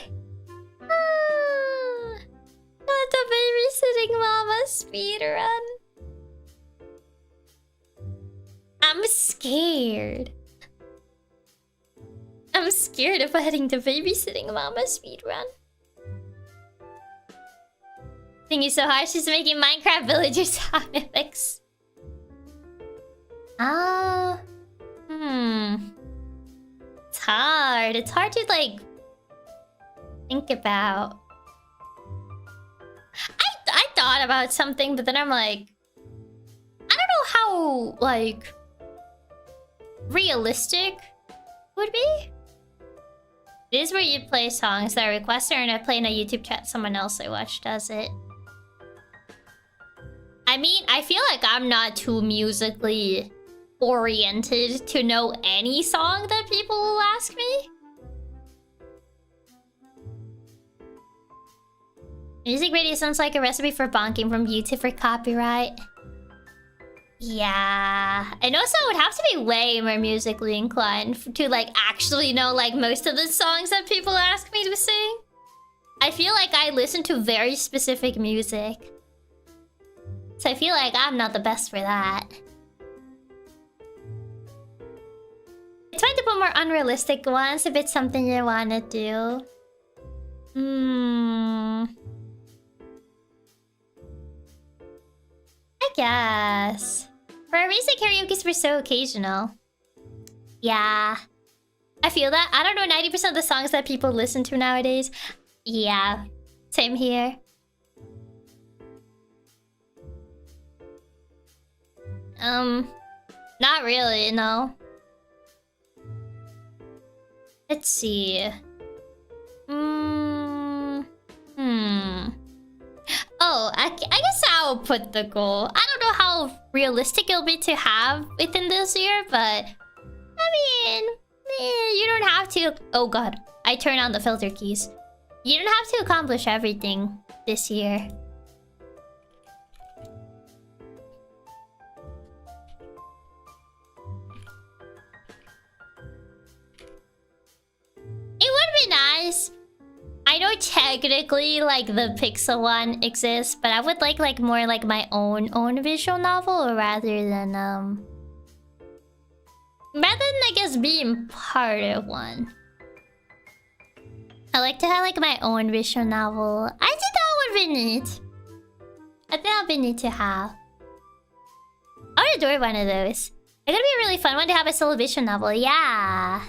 Not the babysitting mama speedrun. I'm scared. I'm scared of heading to babysitting mama speedrun. Thank you so hard. She's making Minecraft villagers sound effects. It's hard. It's hard to like think about. I thought about something, but then I'm like, I don't know how like realistic would be. This is where you play songs that are requested, and I play in a YouTube chat. Someone else I watch does it. I mean, I feel like I'm not too musically oriented to know any song that people will ask me. Music radio sounds like a recipe for bonking from YouTube for copyright. Yeah. And also, I would have to be way more musically inclined to, like, actually know, like, most of the songs that people ask me to sing. I feel like I listen to very specific music. So I feel like I'm not the best for that. It's fine to put more unrealistic ones if it's something you want to do. I guess. For a reason, karaoke's were so occasional. Yeah. I feel that. I don't know, 90% of the songs that people listen to nowadays. Yeah. Same here. Not really, no. Let's see. Oh, I guess I'll put the goal. I don't know how realistic it'll be to have within this year, but I mean, you don't have to. Oh god, I turn on the filter keys. You don't have to accomplish everything this year. It would be nice. I know technically, like, the Pixel one exists, but I would like more like my own visual novel rather than I guess being part of one. I like to have like my own visual novel. I think that would be neat. I think that would be neat to have. I would adore one of those. It could be a really fun one to have a solo visual novel. Yeah.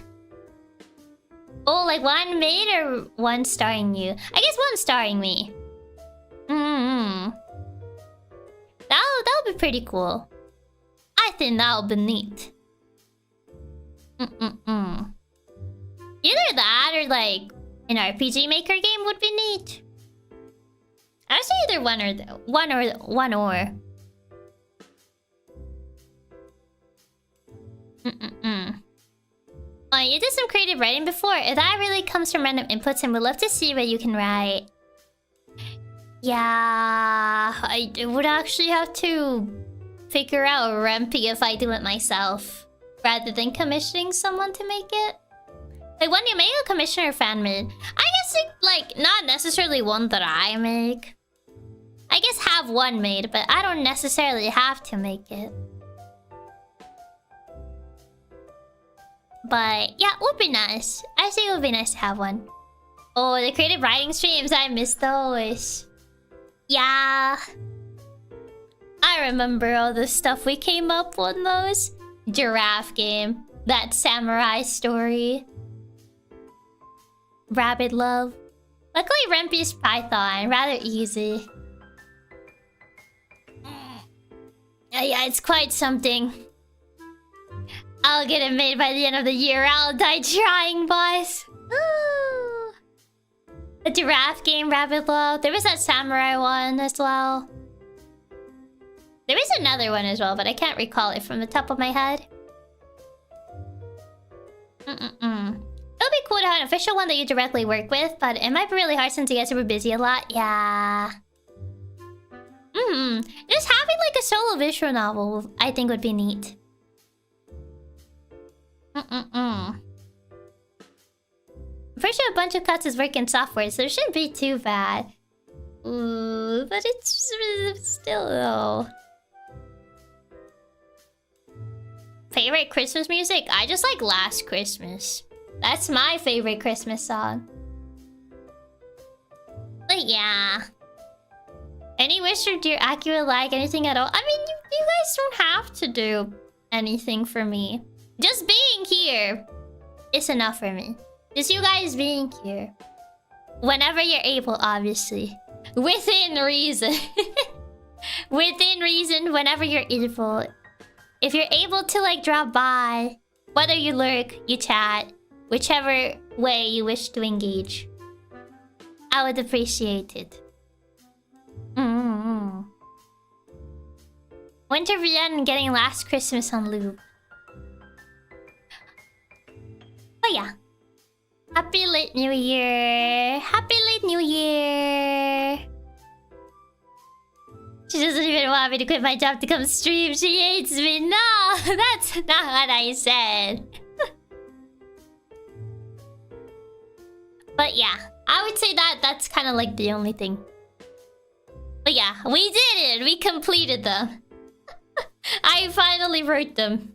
Oh, like one made or one starring you? I guess one starring me. That'll be pretty cool. I think that'll be neat. Either that or like an RPG Maker game would be neat. I would say either one or. You did some creative writing before. That really comes from random inputs and would love to see what you can write. Yeah, I would actually have to figure out Rempy if I do it myself, rather than commissioning someone to make it. Like, when you make a commission or fan made, I guess like not necessarily one that I make. I guess have one made, but I don't necessarily have to make it. But yeah, it would be nice. I think it would be nice to have one. Oh, the creative writing streams, I miss those. Yeah. I remember all the stuff we came up on those. Giraffe game. That samurai story. Rabbit love. Luckily, Rempy's Python. Rather easy. Yeah, it's quite something. I'll get it made by the end of the year. I'll die trying, boys. Ooh. The giraffe game, Rabbit Love. There was that samurai one as well. There is another one as well, but I can't recall it from the top of my head. It'll be cool to have an official one that you directly work with, but it might be really hard since you get super busy a lot. Yeah. Just having like a solo visual novel, I think would be neat. I'm pretty sure a bunch of cuts is working software, so it shouldn't be too bad. Ooh, but it's still though. Favorite Christmas music? I just like Last Christmas. That's my favorite Christmas song. But yeah. Any wish or dear accurate like anything at all? I mean, you guys don't have to do anything for me. Just being here is enough for me. Just you guys being here. Whenever you're able, obviously. Within reason. Within reason, whenever you're able. If you're able to like drop by, whether you lurk, you chat, whichever way you wish to engage, I would appreciate it. Winter Vienna and getting Last Christmas on loop. Oh yeah. Happy late New Year. Happy late New Year. She doesn't even didn't want me to quit my job to come stream. She hates me. No, that's not what I said. But yeah, I would say that's kind of like the only thing. But yeah, we did it. We completed them. I finally wrote them.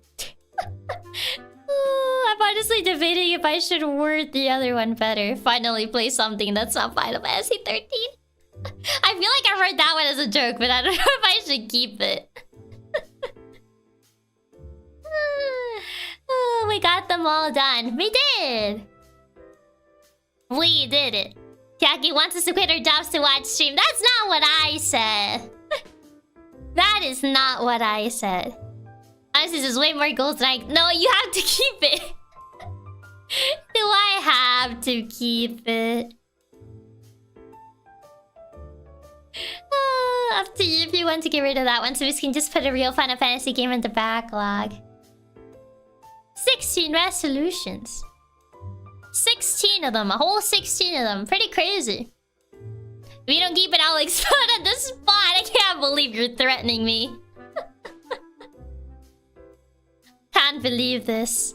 I'm honestly debating if I should word the other one better. Finally play something that's not Final Fantasy 13. I feel like I wrote that one as a joke, but I don't know if I should keep it. Oh, we got them all done. We did! We did it. Chiaki wants us to quit our jobs to watch stream. That's not what I said. That is not what I said. Honestly, there's way more goals than I... No, you have to keep it. Do I have to keep it? Up to you if you want to get rid of that one, so we can just put a real Final Fantasy game in the backlog. 16 resolutions. 16 of them, a whole 16 of them. Pretty crazy. If you don't keep it, I'll explode at the spot. I can't believe you're threatening me. Can't believe this.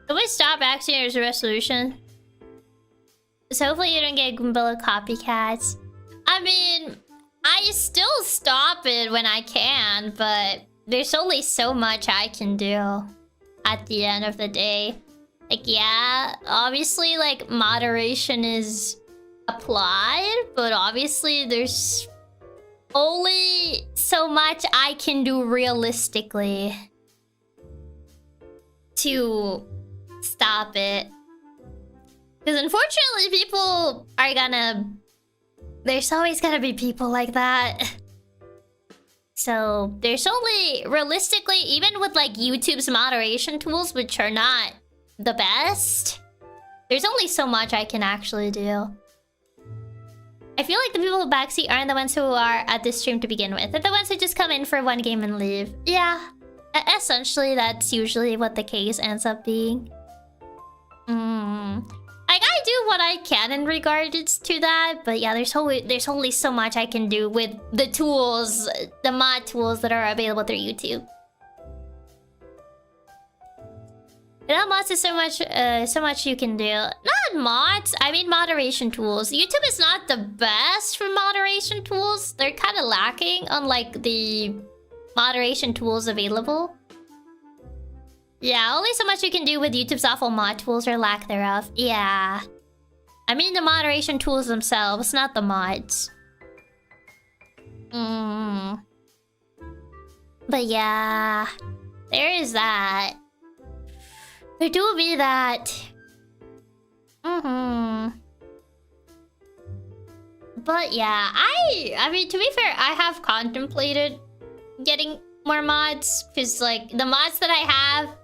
Can we stop acting as a resolution? So hopefully you don't get Goombilla copycats. I mean, I still stop it when I can, but there's only so much I can do at the end of the day. Like, yeah, obviously, like, moderation is applied, but obviously there's only so much I can do realistically to stop it. Because unfortunately, people are gonna... There's always gonna be people like that. So, there's only... Realistically, even with, like, YouTube's moderation tools, which are not the best, there's only so much I can actually do. I feel like the people who backseat aren't the ones who are at this stream to begin with. They're the ones who just come in for one game and leave. Yeah. Essentially, that's usually what the case ends up being. Like, I do what I can in regards to that, but yeah, there's only so much I can do with the tools, the mod tools that are available through YouTube. Without mods, there's so much you can do. Not mods, I mean moderation tools. YouTube is not the best for moderation tools. They're kind of lacking on like the moderation tools available. Yeah, only so much you can do with YouTube's awful mod tools or lack thereof. Yeah. I mean the moderation tools themselves, not the mods. But yeah, there is that. There do be that. But yeah, I mean, to be fair, I have contemplated getting more mods. Because, like, the mods that I have,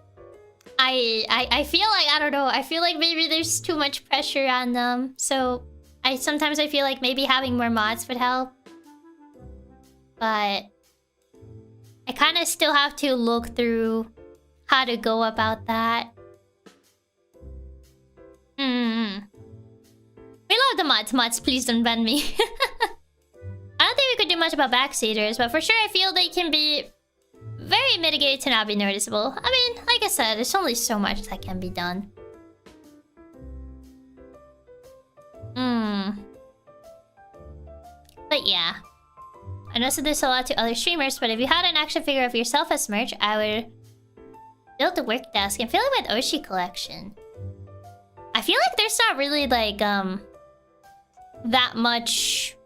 I feel like, I don't know, I feel like maybe there's too much pressure on them. So, sometimes I feel like maybe having more mods would help. But I kind of still have to look through how to go about that. We love the mods. Mods, please don't ban me. I don't think we could do much about backseaters, but for sure I feel they can be very mitigated to not be noticeable. I mean, like I said, there's only so much that can be done. But yeah. I know so there's a lot to other streamers, but if you had an action figure of yourself as merch, I would build the work desk and fill it with Oshi collection. I feel like there's not really, like, that much...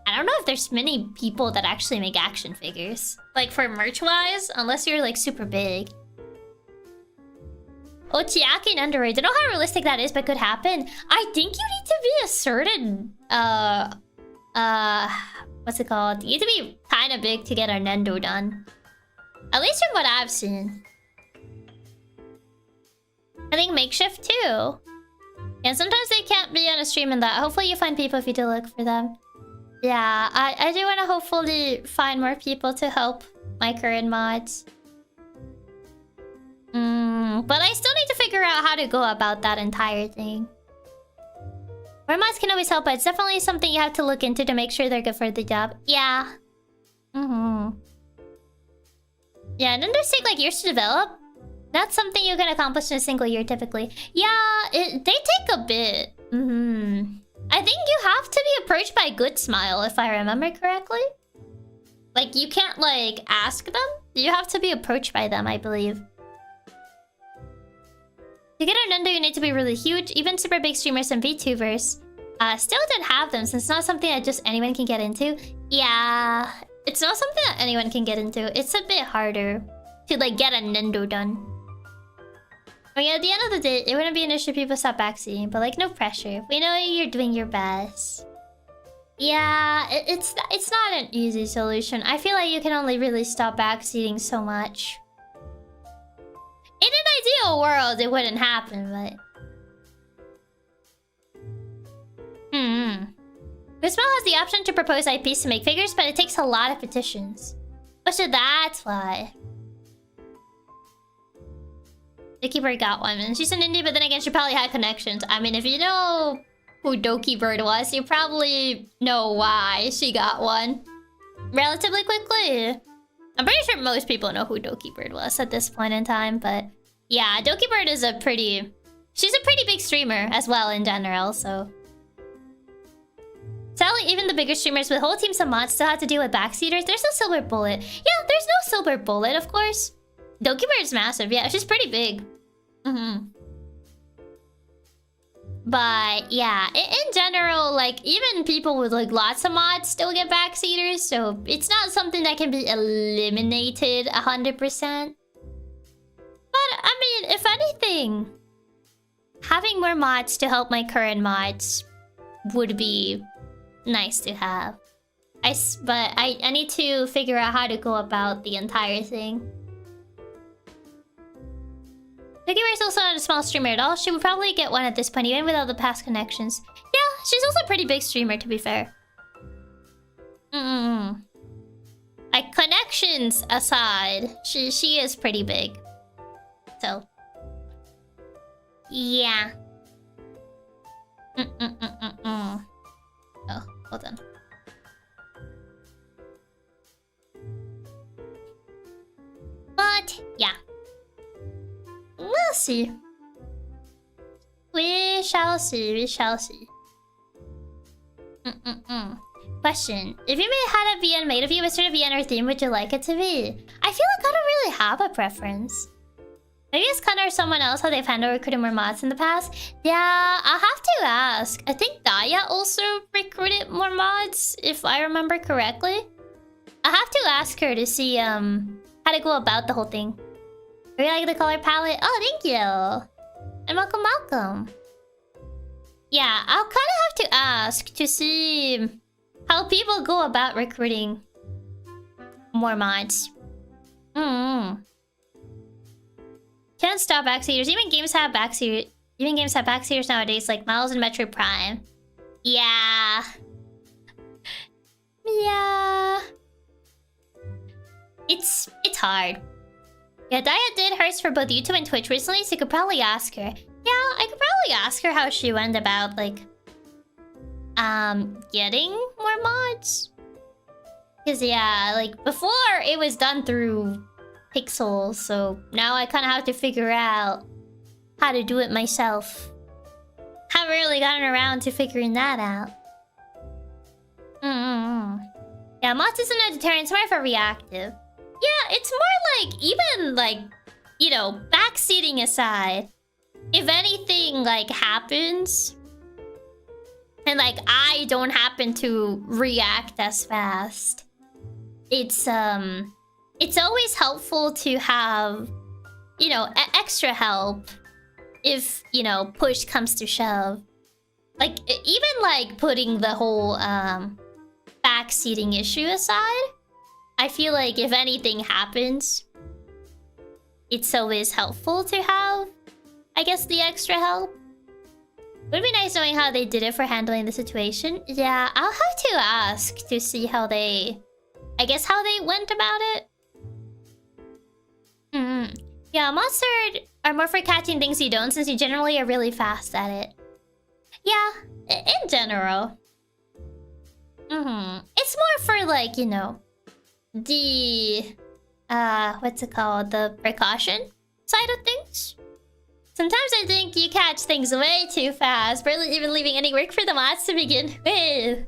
I don't know if there's many people that actually make action figures. Like, for merch-wise, unless you're, like, super big. Oh, Chiaki and Underwear. Don't know how realistic that is, but could happen. I think you need to be a certain... what's it called? You need to be kind of big to get a Nendo done. At least from what I've seen. I think makeshift too. And sometimes they can't be on a stream in that. Hopefully you find people if you do look for them. Yeah, I do want to hopefully find more people to help my current mods. But I still need to figure out how to go about that entire thing. More mods can always help, but it's definitely something you have to look into to make sure they're good for the job. Yeah. Yeah, and then there's take like years to develop. That's something you can accomplish in a single year typically. Yeah, they take a bit. I think you have to be approached by Good Smile, if I remember correctly. Like, you can't, like, ask them. You have to be approached by them, I believe. To get a Nendo, you need to be really huge. Even super big streamers and VTubers still don't have them, since it's not something that just anyone can get into. Yeah, it's not something that anyone can get into. It's a bit harder to, like, get a Nendo done. I mean, at the end of the day, it wouldn't be an issue if people stop backseating, but, like, no pressure. We know you're doing your best. Yeah, it's not an easy solution. I feel like you can only really stop backseating so much. In an ideal world, it wouldn't happen, but... Grismel has the option to propose IPs to make figures, but it takes a lot of petitions. Oh, so that's why. Doki Bird got one, and she's an indie, but then again, she probably had connections. I mean, if you know who Doki Bird was, you probably know why she got one relatively quickly. I'm pretty sure most people know who Doki Bird was at this point in time, but yeah, Doki Bird is she's a pretty big streamer as well in general, so... Sadly, even the bigger streamers with whole teams of mods still have to deal with backseaters. There's no silver bullet. Yeah, there's no silver bullet, of course. Doki Bird's massive. Yeah, she's pretty big. But yeah, in general, like, even people with like lots of mods still get backseaters, so it's not something that can be eliminated 100%. But I mean, if anything, having more mods to help my current mods would be nice to have. But I need to figure out how to go about the entire thing. Doki is also not a small streamer at all. She would probably get one at this point, even without the past connections. Yeah, she's also a pretty big streamer, to be fair. Like, connections aside, she is pretty big. So, yeah. Oh, hold on. But, yeah. We'll see. We shall see, we shall see. Question. If you had a VN made of you, what sort of VN or theme would you like it to be? I feel like I don't really have a preference. Maybe it's Kana or someone else how they've handled recruiting more mods in the past. Yeah, I'll have to ask. I think Nyaa also recruited more mods, if I remember correctly. I'll have to ask her to see how to go about the whole thing. Really like the color palette? Oh, thank you! And welcome, welcome. Yeah, I'll kind of have to ask to see how people go about recruiting more mods. Can't stop backseaters. Even games have backseaters nowadays, like Miles and Metroid Prime. Yeah. Yeah. It's hard. Yeah, Nyaa did hers for both YouTube and Twitch recently, so you could probably ask her. Yeah, I could probably ask her how she went about, like, getting more mods. Because, yeah, like, before it was done through Pixels, so now I kind of have to figure out how to do it myself. Haven't really gotten around to figuring that out. Yeah, mods isn't a deterrent, it's more for reactive. Yeah, it's more like, even like, you know, backseating aside, if anything like happens and like I don't happen to react as fast, it's always helpful to have, you know, extra help if, you know, push comes to shove. Like, even like putting the whole backseating issue aside, I feel like if anything happens, it's always helpful to have, I guess, the extra help. Would be nice knowing how they did it for handling the situation. Yeah, I'll have to ask to see how they... I guess how they went about it. Yeah, mods are more for catching things you don't, since you generally are really fast at it. Yeah, in general. It's more for like, you know, the what's it called? The precaution side of things. Sometimes I think you catch things way too fast, barely even leaving any work for the mods to begin with.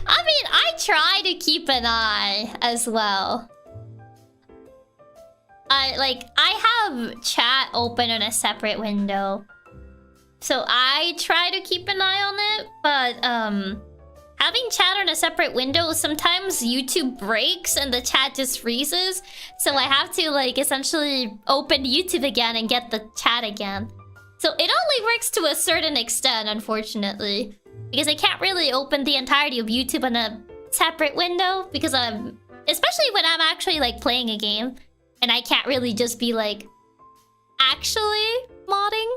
I mean, I try to keep an eye as well. I have chat open on a separate window. So I try to keep an eye on it, but having chat on a separate window, sometimes YouTube breaks and the chat just freezes. So I have to like essentially open YouTube again and get the chat again. So it only works to a certain extent, unfortunately. Because I can't really open the entirety of YouTube on a separate window. Because especially when I'm actually like playing a game. And I can't really just be like actually modding.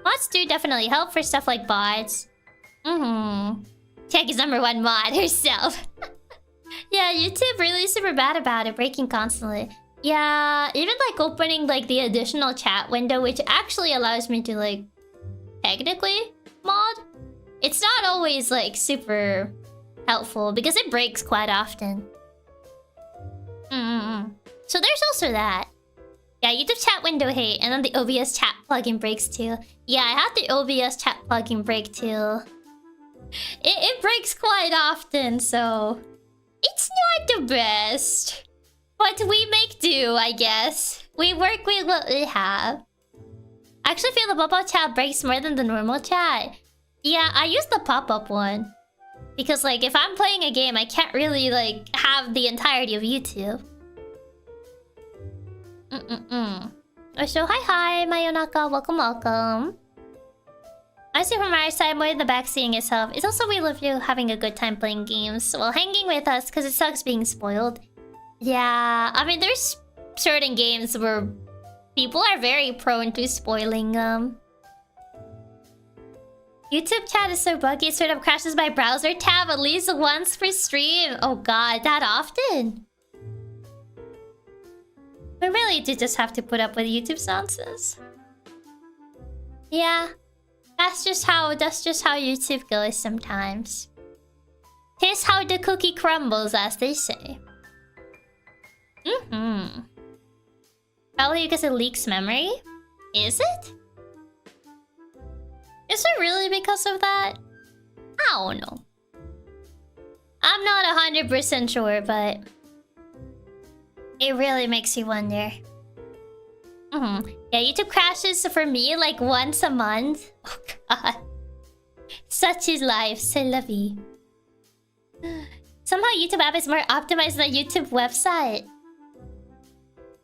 Mods do definitely help for stuff like bots. Chiaki's #1 mod herself. Yeah, YouTube really super bad about it, breaking constantly. Yeah, even like opening like the additional chat window, which actually allows me to like technically mod. It's not always like super helpful because it breaks quite often. So there's also that. Yeah, YouTube chat window hate, and then the OBS chat plugin breaks too. Yeah, I had the OBS chat plugin break too. It breaks quite often, so it's not the best. But we make do, I guess. We work with what we have. I actually feel the pop-up chat breaks more than the normal chat. Yeah, I use the pop-up one. Because like, if I'm playing a game, I can't really like have the entirety of YouTube. So hi, Mayonaka. Welcome, welcome. I see from our side more than the back seeing itself. It's also we love you having a good time playing games while hanging with us because it sucks being spoiled. Yeah, I mean, there's certain games where people are very prone to spoiling them. YouTube chat is so buggy, it straight up crashes my browser tab at least once per stream. Oh god, that often? We really do just have to put up with YouTube's nonsense. Yeah, that's just how YouTube goes sometimes. Here's how the cookie crumbles, as they say. Probably because it leaks memory? Is it? Is it really because of that? I don't know. I'm not 100% sure, but it really makes you wonder. Yeah, YouTube crashes for me like once a month. Oh god. Such is life, c'est la vie. Somehow YouTube app is more optimized than the YouTube website.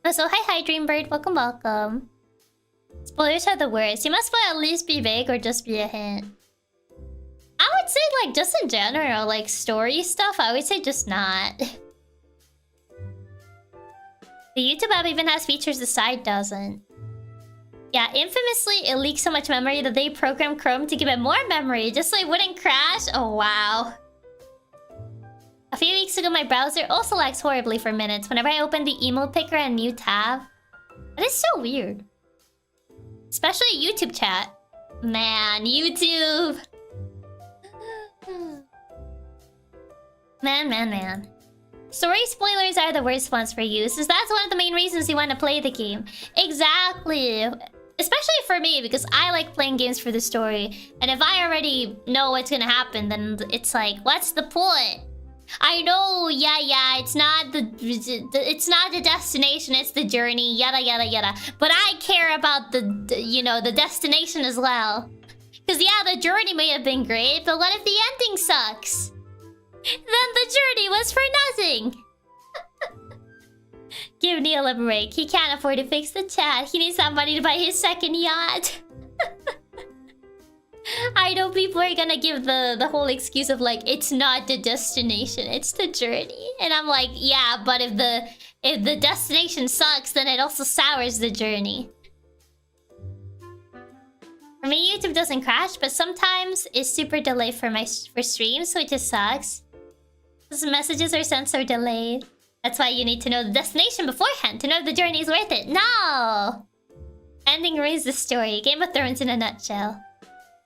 Oh, so hi Dreambird, welcome, welcome. Spoilers are the worst. You must at least be vague or just be a hint. I would say like just in general, like story stuff, I would say just not. The YouTube app even has features the site doesn't. Yeah, infamously, it leaks so much memory that they programmed Chrome to give it more memory just so it wouldn't crash. Oh, wow. A few weeks ago, my browser also lags horribly for minutes whenever I open the emote picker and mute tab. That is so weird. Especially YouTube chat. Man, YouTube. Man. Story spoilers are the worst ones for you, since that's one of the main reasons you want to play the game. Exactly. Especially for me, because I like playing games for the story. And if I already know what's gonna happen, then it's like, what's the point? I know, yeah, it's not the destination, it's the journey, yada yada yada. But I care about the destination as well. Because yeah, the journey may have been great, but what if the ending sucks? Then the journey was for nothing. Give Neil a break. He can't afford to fix the chat. He needs that money to buy his second yacht. I know people are gonna give the whole excuse of like, it's not the destination, it's the journey. And I'm like, yeah, but if the destination sucks, then it also sours the journey. For me, YouTube doesn't crash, but sometimes it's super delayed for streams, so it just sucks. Because messages are sent so delayed. That's why you need to know the destination beforehand to know if the journey is worth it. No! Ending ruins the story. Game of Thrones in a nutshell.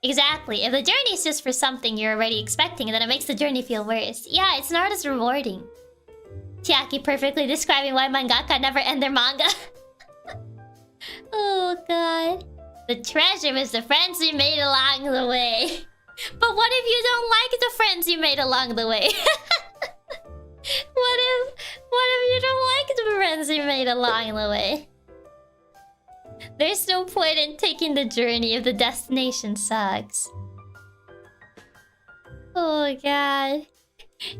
Exactly. If the journey is just for something you're already expecting, then it makes the journey feel worse. Yeah, it's not as rewarding. Chiaki perfectly describing why mangaka never end their manga. Oh god. The treasure was the friends you made along the way. But what if you don't like the friends you made along the way? What if you don't like the friends you made along the way? There's no point in taking the journey if the destination sucks. Oh god.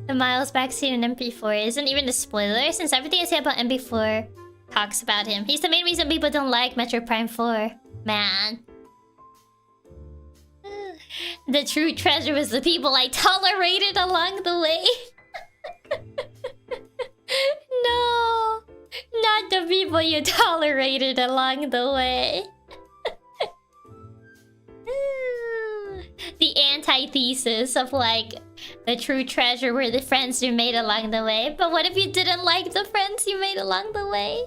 The Miles backseat in MP4 isn't even a spoiler, since everything I say about MP4 talks about him. He's the main reason people don't like Metro Prime 4. Man. The true treasure was the people I tolerated along the way. No. Not the people you tolerated along the way. The antithesis of like the true treasure were the friends you made along the way. But what if you didn't like the friends you made along the way?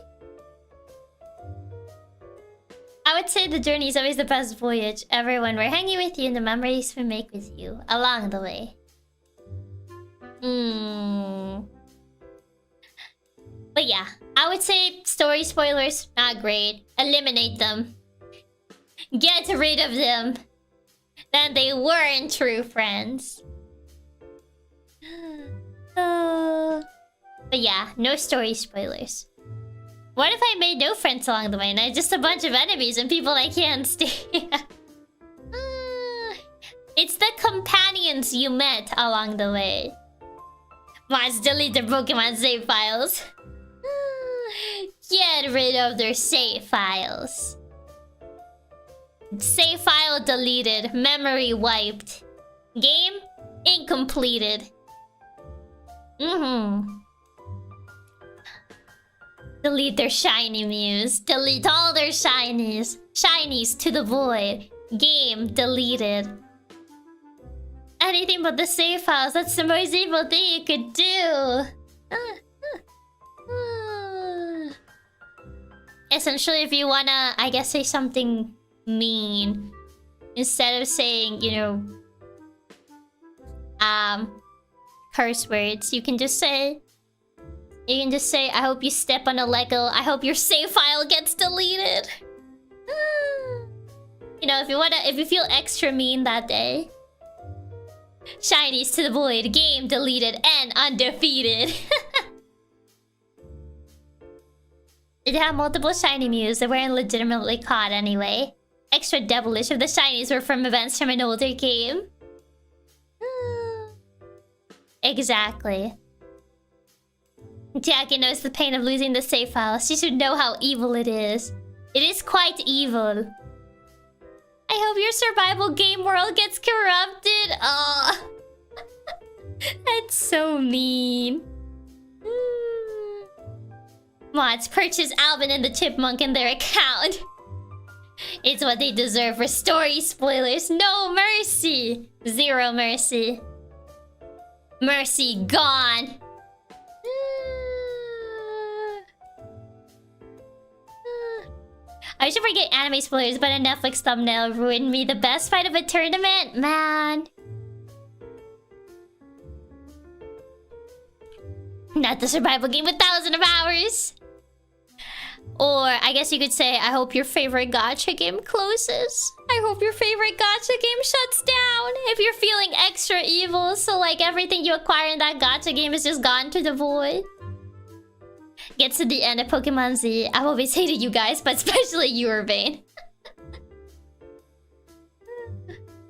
I would say the journey is always the best voyage ever when we're hanging with you and the memories we make with you along the way. But yeah, I would say story spoilers, not great. Eliminate them. Get rid of them. Then they weren't true friends. But yeah, no story spoilers. What if I made no friends along the way and I just a bunch of enemies and people I can't stand? It's the companions you met along the way. Must delete their Pokemon save files. Get rid of their save files. Save file deleted. Memory wiped. Game incompleted. Delete their shiny Mews. Delete all their shinies. Shinies to the void. Game deleted. Anything but the save files. That's the most evil thing you could do. Essentially, if you wanna, I guess, say something mean, instead of saying, you know, curse words, you can just say, I hope you step on a Lego. I hope your save file gets deleted. You know, if you feel extra mean that day. Shinies to the void, game deleted, and undefeated. It had multiple shiny Mews that weren't legitimately caught anyway. Extra devilish if the shinies were from events from an older game. Exactly. Chiaki knows the pain of losing the save file. She should know how evil it is. It is quite evil. I hope your survival game world gets corrupted. Oh. That's so mean. Mods purchase Alvin and the Chipmunk in their account. It's what they deserve for story spoilers. No mercy. Zero mercy. Mercy gone. I should forget anime spoilers, but a Netflix thumbnail ruined me. The best fight of a tournament? Man. Not the survival game with 1,000 of hours. Or I guess you could say, I hope your favorite gacha game closes. I hope your favorite gacha game shuts down. If you're feeling extra evil, so like everything you acquire in that gacha game is just gone to the void. Gets to the end of Pokemon Z. I've always hated you guys, but especially you, Urbane.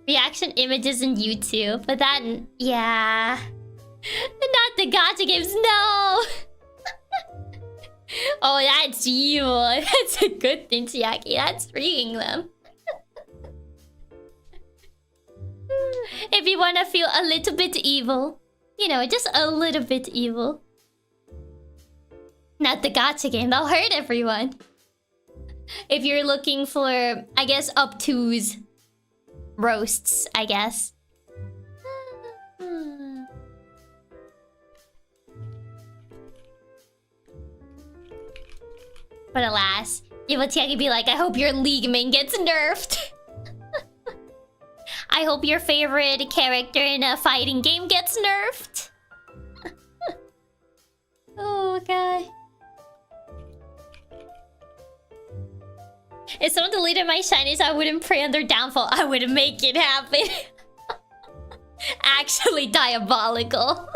Reaction images in YouTube, but that... yeah... Not the gacha games, no! Oh, that's evil. That's a good thing, Chiaki. That's freeing them. If you want to feel a little bit evil, you know, just a little bit evil. Not the gacha game, that'll hurt everyone. If you're looking for, I guess, obtuse roasts, I guess. But alas, Yeah, but Chiaki be like, I hope your league main gets nerfed. I hope your favorite character in a fighting game gets nerfed. Oh, God. If someone deleted my shinies, I wouldn't pray on their downfall. I would make it happen. Actually diabolical.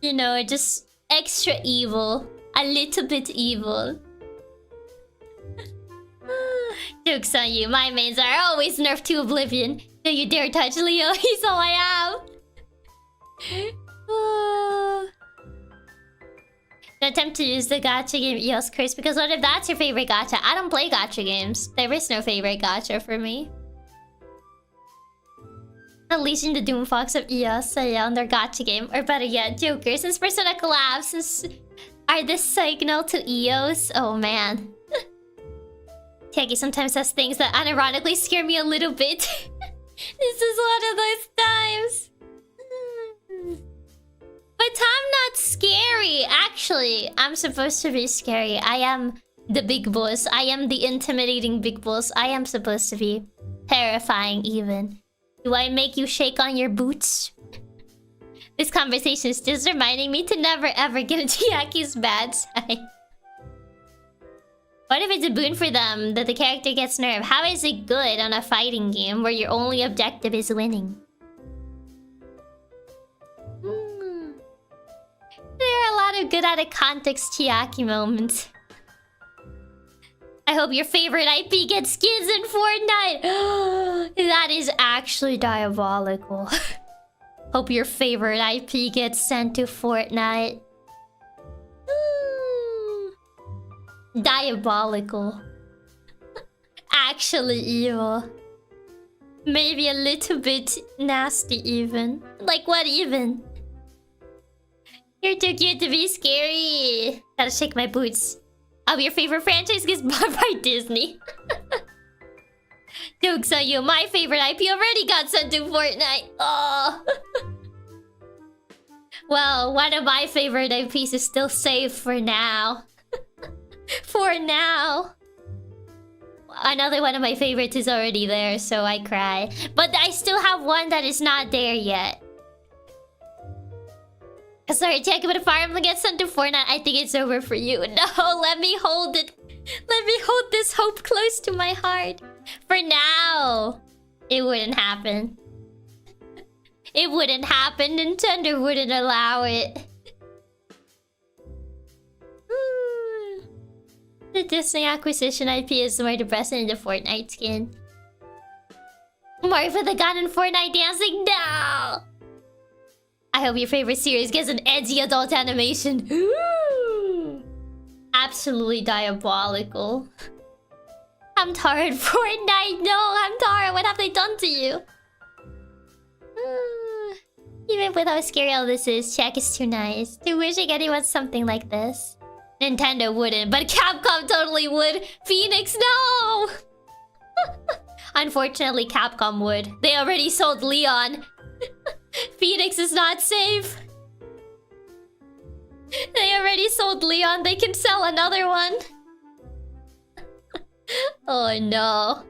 You know, just extra evil. A little bit evil. Joke's on you. My mains are always nerfed to oblivion. Don't you dare touch Leo. He's all I have. Don't attempt to use the gacha game EOS curse, because what if that's your favorite gacha? I don't play gacha games. There is no favorite gacha for me. Unleashing the Doomfox of EOS on their gacha game. Or better yet, Joker. Since Persona collabs, are this signal to EOS? Oh man. Chiaki sometimes says things that unironically scare me a little bit. This is one of those times. But I'm not scary. Actually, I'm supposed to be scary. I am the big boss. I am the intimidating big boss. I am supposed to be terrifying even. Do I make you shake on your boots? This conversation is just reminding me to never ever get into Chiaki's bad side. What if it's a boon for them that the character gets nerfed? How is it good on a fighting game where your only objective is winning? There are a lot of good out of context Chiaki moments. I hope your favorite IP gets skins in Fortnite. That is actually diabolical. Hope your favorite IP gets sent to Fortnite. Diabolical. Actually evil. Maybe a little bit nasty even. Like what even? You're too cute to be scary. Gotta shake my boots. I'll be your favorite franchise gets bought by Disney. Joke's on you. My favorite IP already got sent to Fortnite. Oh. Well, one of my favorite IPs is still safe for now. For now. Another one of my favorites is already there, so I cry. But I still have one that is not there yet. Sorry, Chiaki, but if Fire Emblem gets sent to Fortnite, I think it's over for you. No, let me hold it. Let me hold this hope close to my heart. For now, it wouldn't happen. It wouldn't happen. Nintendo wouldn't allow it. The Disney acquisition IP is more depressing than the Fortnite skin. More for the gun and Fortnite dancing? No! I hope your favorite series gets an edgy adult animation. Absolutely diabolical. I'm tired, Fortnite. No, I'm tired. What have they done to you? Even with how scary all this is, Chiaki is too nice. Do wishing anyone something like this. Nintendo wouldn't, but Capcom totally would. Phoenix, no! Unfortunately, Capcom would. They already sold Leon. Phoenix is not safe. They already sold Leon. They can sell another one. Oh no.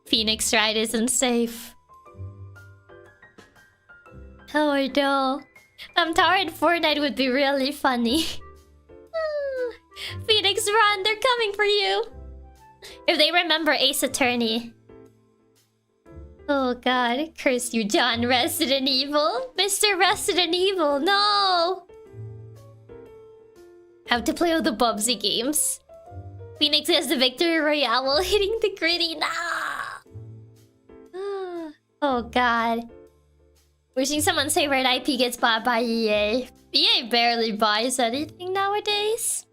Phoenix Wright isn't safe. Oh no. I'm tired. Fortnite would be really funny. Phoenix, run! They're coming for you! If they remember Ace Attorney. Oh god, curse you, John Resident Evil. Mr. Resident Evil, no! Have to play all the Bubsy games. Phoenix has the victory royale while hitting the gritty. Nah! Oh god. Wishing someone's favorite IP gets bought by EA. EA barely buys anything nowadays.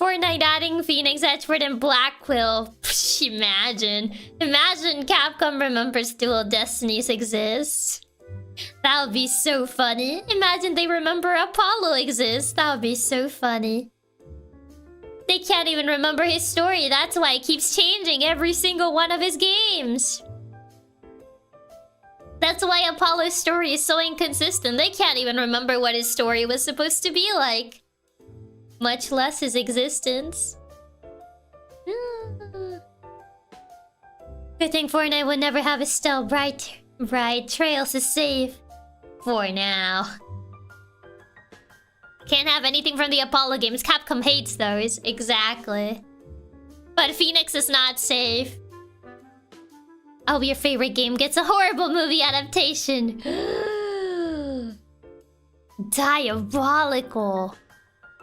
Fortnite adding Phoenix, Edgeworth, and Blackquill. Psh, imagine. Imagine Capcom remembers Dual Destinies exist. That would be so funny. Imagine they remember Apollo exists. That would be so funny. They can't even remember his story. That's why he keeps changing every single one of his games. That's why Apollo's story is so inconsistent. They can't even remember what his story was supposed to be like. Much less his existence. Good thing Fortnite would never have a still bright trails is safe. For now. Can't have anything from the Apollo games. Capcom hates those. Exactly. But Phoenix is not safe. Oh, your favorite game gets a horrible movie adaptation. Diabolical.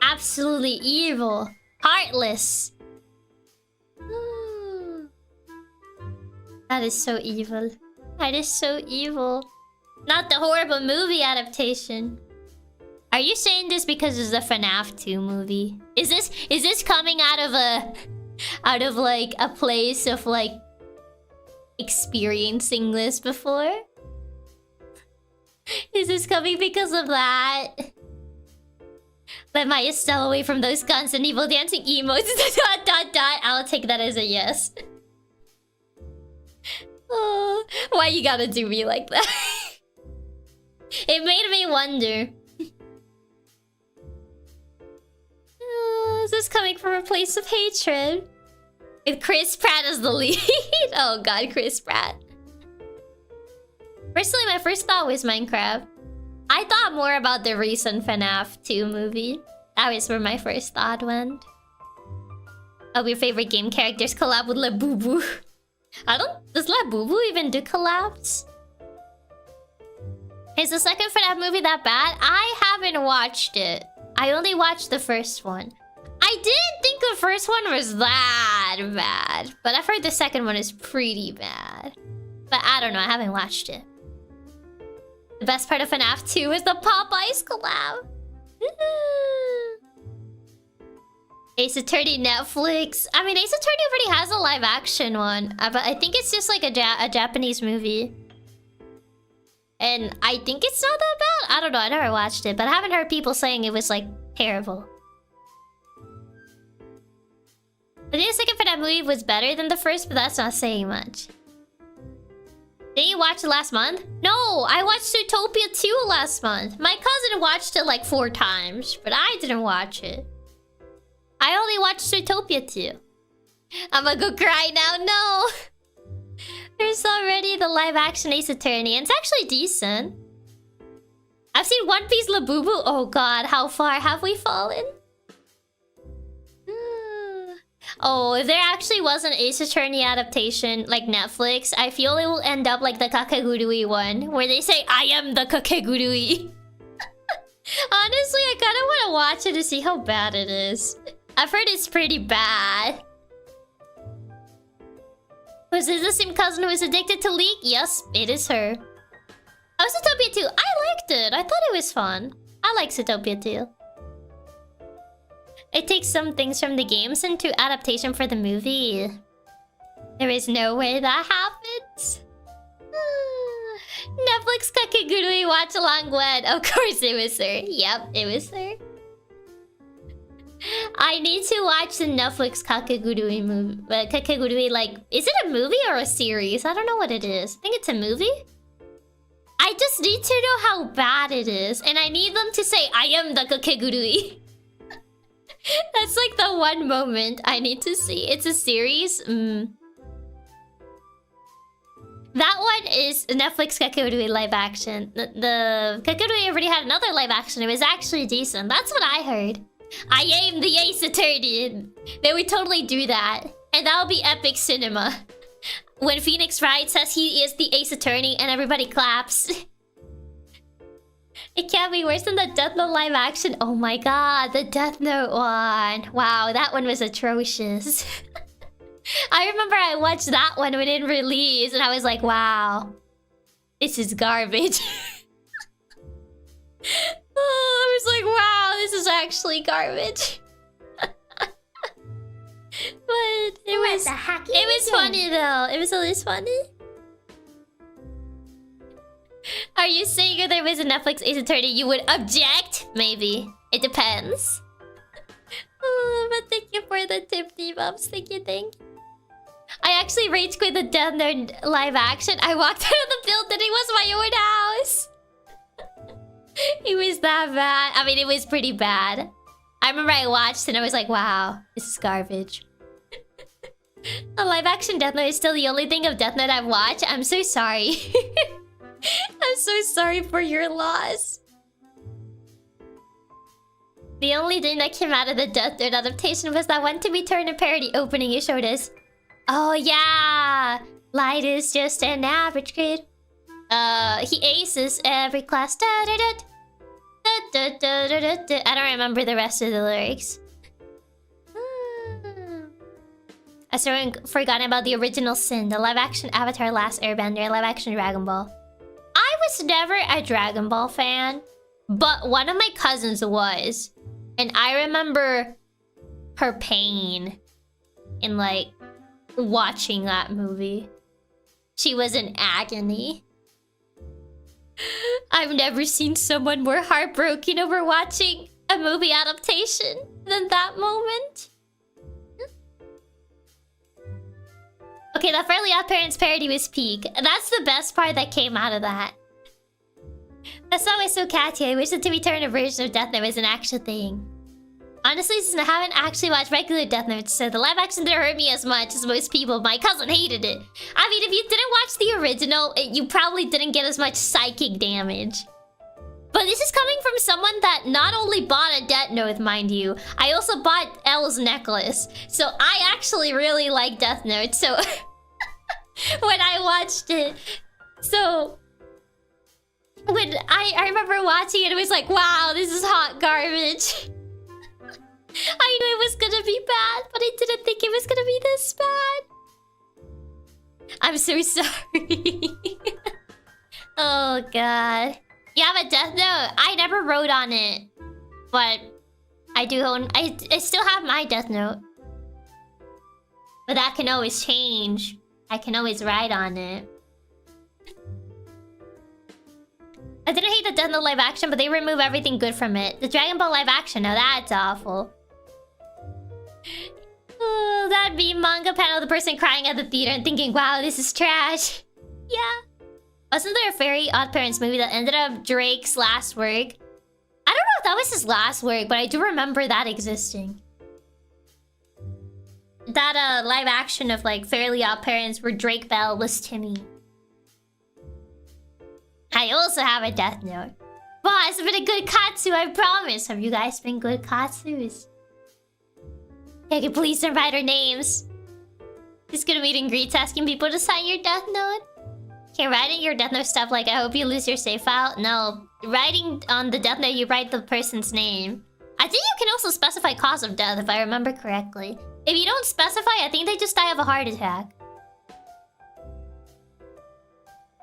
Absolutely evil. Heartless. That is so evil. That is so evil. Not the horrible movie adaptation. Are you saying this because it's a FNAF 2 movie? Is this coming out of like a place of like experiencing this before? Is this coming because of that? Let Maya stay away from those guns and evil dancing emotes. ... I'll take that as a yes. Oh, why you gotta do me like that? It made me wonder. Is this coming from a place of hatred? With Chris Pratt as the lead. Oh god, Chris Pratt. Personally, my first thought was Minecraft. I thought more about the recent FNAF 2 movie. That was where my first thought went. Oh, your favorite game characters collab with Labubu. Does Labubu even do collabs? Is the second FNAF movie that bad? I haven't watched it. I only watched the first one. I didn't think the first one was that bad. But I've heard the second one is pretty bad. But I don't know, I haven't watched it. The best part of FNAF 2 is the Popeyes collab. Ace Attorney Netflix. I mean, Ace Attorney already has a live action one. But I think it's just like a Japanese movie. And I think it's not that bad. I don't know, I never watched it. But I haven't heard people saying it was like terrible. I think the second FNAF movie was better than the first, but that's not saying much. Did you watch it last month? No, I watched Zootopia 2 last month. My cousin watched it like 4 times, but I didn't watch it. I only watched Zootopia 2. I'ma go cry now. No! There's already the live action Ace Attorney, and it's actually decent. I've seen One Piece Labubu. Oh god, how far have we fallen? Oh, if there actually was an Ace Attorney adaptation, like Netflix, I feel it will end up like the Kakegurui one, where they say, I am the Kakegurui. Honestly, I kind of want to watch it to see how bad it is. I've heard it's pretty bad. Was this the same cousin who was addicted to League? Yes, it is her. Oh, Zootopia 2. I liked it. I thought it was fun. I like Zootopia 2. It takes some things from the games into adaptation for the movie. There is no way that happens. Netflix Kakegurui watch along when. Of course it was her. Yep, it was her. I need to watch the Netflix Kakegurui movie. Kakegurui, like, is it a movie or a series? I don't know what it is. I think it's a movie. I just need to know how bad it is, and I need them to say, I am the Kakegurui. That's like the one moment I need to see. It's a series. That one is Netflix Kakegurui live action. The Kakegurui already had another live action. It was actually decent. That's what I heard. I am the Ace Attorney. They would totally do that. And that would be epic cinema. When Phoenix Wright says he is the Ace Attorney and everybody claps. It can't be worse than the Death Note live action. Oh my god, the Death Note one. Wow, that one was atrocious. I remember I watched that one when it released and I was like, wow. This is garbage. Oh, I was like, wow, this is actually garbage. But it was funny though. It was at least funny. Are you saying if there was a Netflix Ace Attorney you would object? Maybe. It depends. Oh, but thank you for the tip, D-Bubs. Thank you, thank you. I actually rage quit the Death Note live action. I walked out of the building. It was my own house. It was that bad. I mean, it was pretty bad. I remember I watched and I was like, wow, this is garbage. A live action Death Note is still the only thing of Death Note I've watched. I'm so sorry. I'm so sorry for your loss. The only thing that came out of the Death Note adaptation was that one to be turned a parody opening you showed us. Oh yeah! Light is just an average kid. He aces every class. I don't remember the rest of the lyrics. I still forgotten about the original sin, the live-action Avatar Last Airbender, live-action Dragon Ball. I was never a Dragon Ball fan, but one of my cousins was. And I remember her pain in, like, watching that movie. She was in agony. I've never seen someone more heartbroken over watching a movie adaptation than that moment. Okay, that Fairly Odd Parents parody was peak. That's the best part that came out of that. That's always so catchy. I wish the to-be-turned version of Death Note was an actual thing. Honestly, since I haven't actually watched regular Death Note, so the live action didn't hurt me as much as most people. My cousin hated it. I mean, if you didn't watch the original, you probably didn't get as much psychic damage. But this is coming from someone that not only bought a Death Note, mind you, I also bought Elle's necklace. So I actually really like Death Note, so... when I watched it... So... when I remember watching it, it was like, wow, this is hot garbage. I knew it was gonna be bad, but I didn't think it was gonna be this bad. I'm so sorry. Oh god. You have a Death Note? I never wrote on it. But I do own... I still have my Death Note. But that can always change. I can always write on it. I didn't hate the Death Note live action, but they remove everything good from it. The Dragon Ball live action, now that's awful. Oh, that'd be manga panel, the person crying at the theater and thinking, wow, this is trash. Yeah. Wasn't there a Fairy Odd Parents movie that ended up Drake's last work? I don't know if that was his last work, but I do remember that existing. That live action of like Fairly Odd Parents where Drake Bell was Timmy. I also have a Death Note. Wow, it's been a good katsu, I promise. Have you guys been good katsus? Can you please write our names? Just gonna meet and greets asking people to sign your Death Note. Okay, writing your Death Note stuff like I hope you lose your save file. No, writing on the Death Note you write the person's name. I think you can also specify cause of death if I remember correctly. If you don't specify, I think they just die of a heart attack.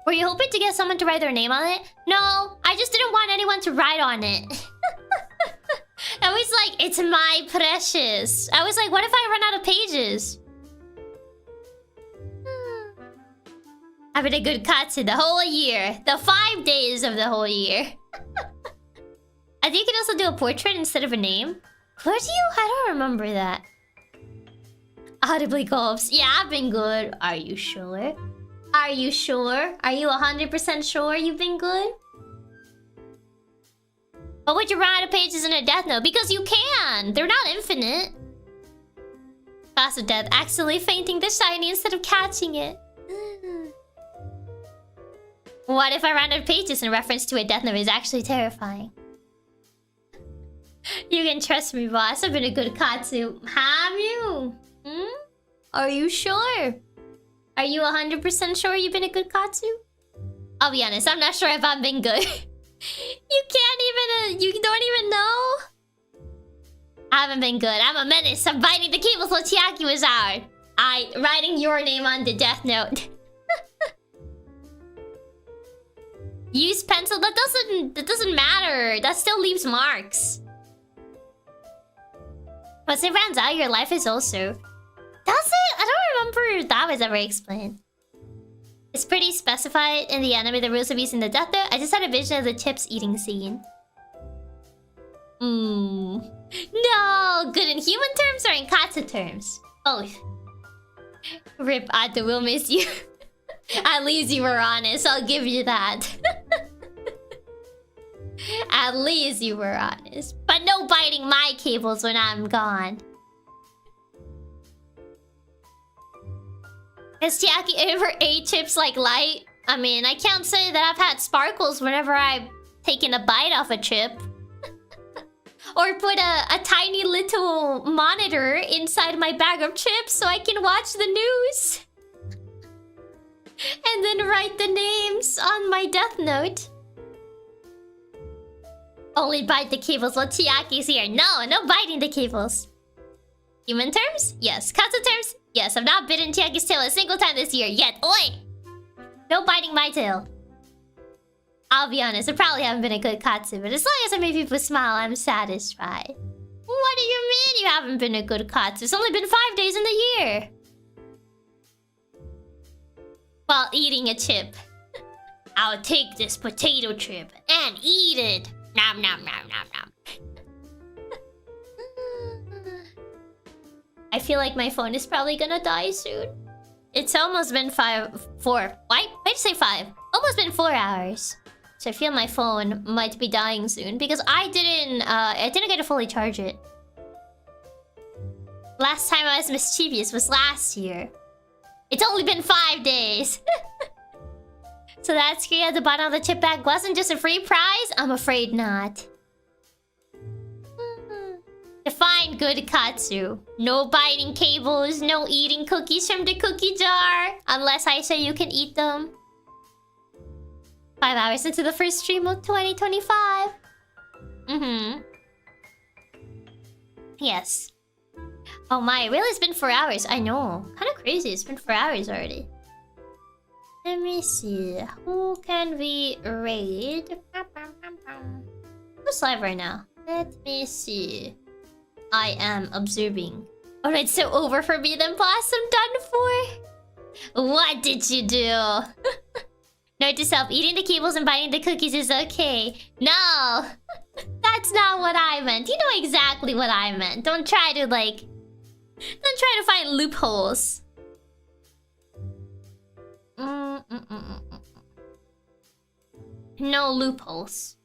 Were you hoping to get someone to write their name on it? No, I just didn't want anyone to write on it. I was like, it's my precious. I was like, what if I run out of pages? I've been a good katsu the whole year. The 5 days of the whole year. I think you can also do a portrait instead of a name. Could you? I don't remember that. Audibly gulps. Yeah, I've been good. Are you sure? Are you sure? Are you 100% sure you've been good? But would you run out of pages in a Death Note? Because you can! They're not infinite. Cause of death. Accidentally fainting the shiny instead of catching it. What if I ran out of pages in reference to a Death Note is actually terrifying? You can trust me, boss. I've been a good katsu. Have you? Hmm? Are you sure? Are you 100% sure you've been a good katsu? I'll be honest, I'm not sure if I've been good. You can't even... you don't even know? I haven't been good. I'm a menace. I'm biting the cables while Chiaki was out. Writing your name on the Death Note. Use pencil? That doesn't matter. That still leaves marks. Once it runs out, your life is also... Does it? I don't remember if that was ever explained. It's pretty specified in the anime the rules of using the Death Note. I just had a vision of the chips eating scene. No! Good in human terms or in katsu terms? Both. Rip, Ato, we'll miss you. At least you were honest, I'll give you that. At least you were honest. But But no biting my cables when I'm gone. Has Chiaki ever ate chips like light? I mean, I can't say that I've had sparkles whenever I've taken a bite off a chip. Or put a tiny little monitor inside my bag of chips so I can watch the news. And then write the names on my death note. Only bite the cables while Chiaki's here. No, no biting the cables. Human terms? Yes. Katsu terms? Yes. I've not bitten Chiaki's tail a single time this year yet. Oi! No biting my tail. I'll be honest, I probably haven't been a good Katsu, but as long as I make people smile, I'm satisfied. What do you mean you haven't been a good Katsu? It's only been 5 days in the year. While eating a chip. I'll take this potato chip and eat it. Nom nom nom nom nom. I feel like my phone is probably gonna die soon. It's almost been 4. Why did you say 5? Almost been 4 hours. So I feel my phone might be dying soon because I didn't get to fully charge it. Last time I was mischievous was last year. It's only been 5 days. So that screen at the bottom of the chip bag wasn't just a free prize? I'm afraid not. Define good Katsu. No biting cables, no eating cookies from the cookie jar. Unless I say you can eat them. 5 hours into the first stream of 2025. Yes. Oh my, really? It's been 4 hours. I know. Kind of crazy. It's been 4 hours already. Let me see. Who can we raid? Who's live right now? Let me see. I am observing. Alright, so over for me then, boss. I'm done for. What did you do? Note to self, eating the cables and biting the cookies is okay. No! That's not what I meant. You know exactly what I meant. Don't try to, like... Don't try to find loopholes. No loopholes.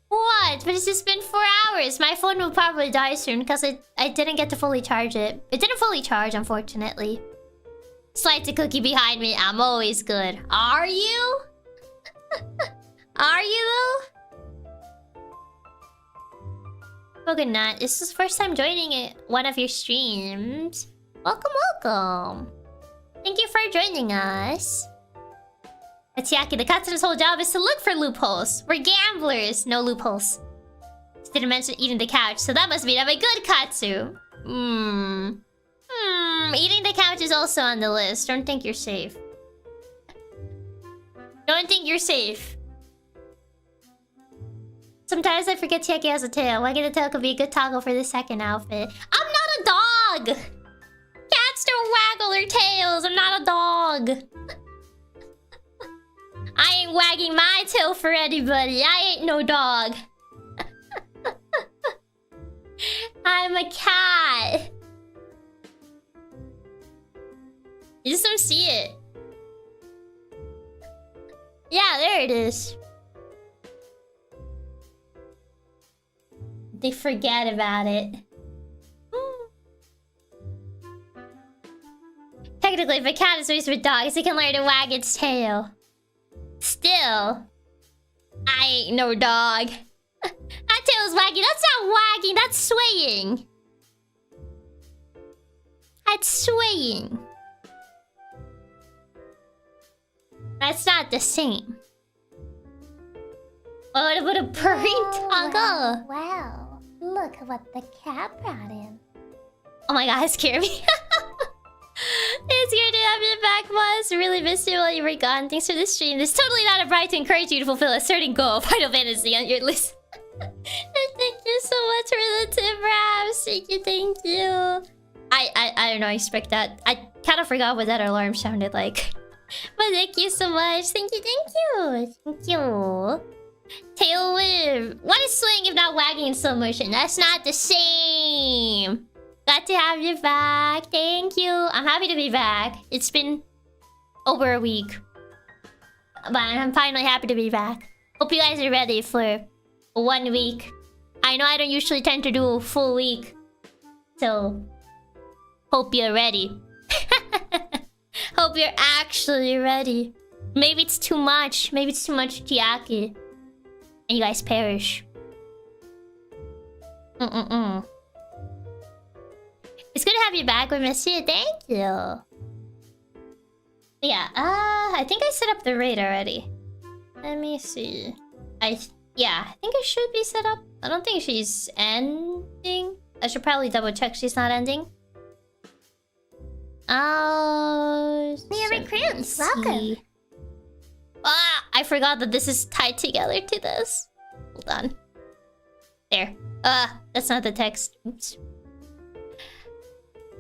What? But it's just been 4 hours. My phone will probably die soon because I didn't get to fully charge it. It didn't fully charge, unfortunately. Slice a cookie behind me. I'm always good. Are you? Are you though? Coconut, this is the first time joining one of your streams. Welcome, welcome. Thank you for joining us. Chiaki, the Katsu's whole job is to look for loopholes. We're gamblers. No loopholes. Just didn't mention eating the couch, so that must mean I'm a good Katsu. Eating the couch is also on the list. Don't think you're safe. Don't think you're safe. Sometimes I forget Chiaki has a tail. Wagging the tail could be a good toggle for the second outfit. I'm not a dog! Cats don't waggle their tails. I'm not a dog. I ain't wagging my tail for anybody. I ain't no dog. I'm a cat. You just don't see it. Yeah, there it is. They forget about it. Technically, if a cat is raised with dogs, it can learn to wag its tail. Still, I ain't no dog. That tail is wagging. That's not wagging. That's swaying. That's swaying. That's not the same. What about a purring toggle? Wow, look at what the cat brought in. Oh my god, it scared me. It's good to have you back, boss. Really missed you while you were gone. Thanks for the stream. There's totally not a bribe to encourage you to fulfill a certain goal of Final Fantasy on your list. Thank you so much for the tip, Raps. Thank you. I don't know, I expect that. I kind of forgot what that alarm sounded like. But thank you so much. Thank you, thank you. Thank you. Tail whip. What is swaying if not wagging in slow motion? That's not the same. Glad to have you back. Thank you. I'm happy to be back. It's been over a week. But I'm finally happy to be back. Hope you guys are ready for 1 week. I know I don't usually tend to do a full week. So, hope you're ready. Hope you're actually ready. Maybe it's too much. Maybe it's too much Chiaki. And you guys perish. It's good to have you back. We miss you. Thank you. Yeah, I think I set up the raid already. Let me see. Yeah, I think it should be set up. I don't think she's ending. I should probably double check she's not ending. New recruits, welcome. Ah, I forgot that this is tied together to this. Hold on. There. That's not the text. Oops.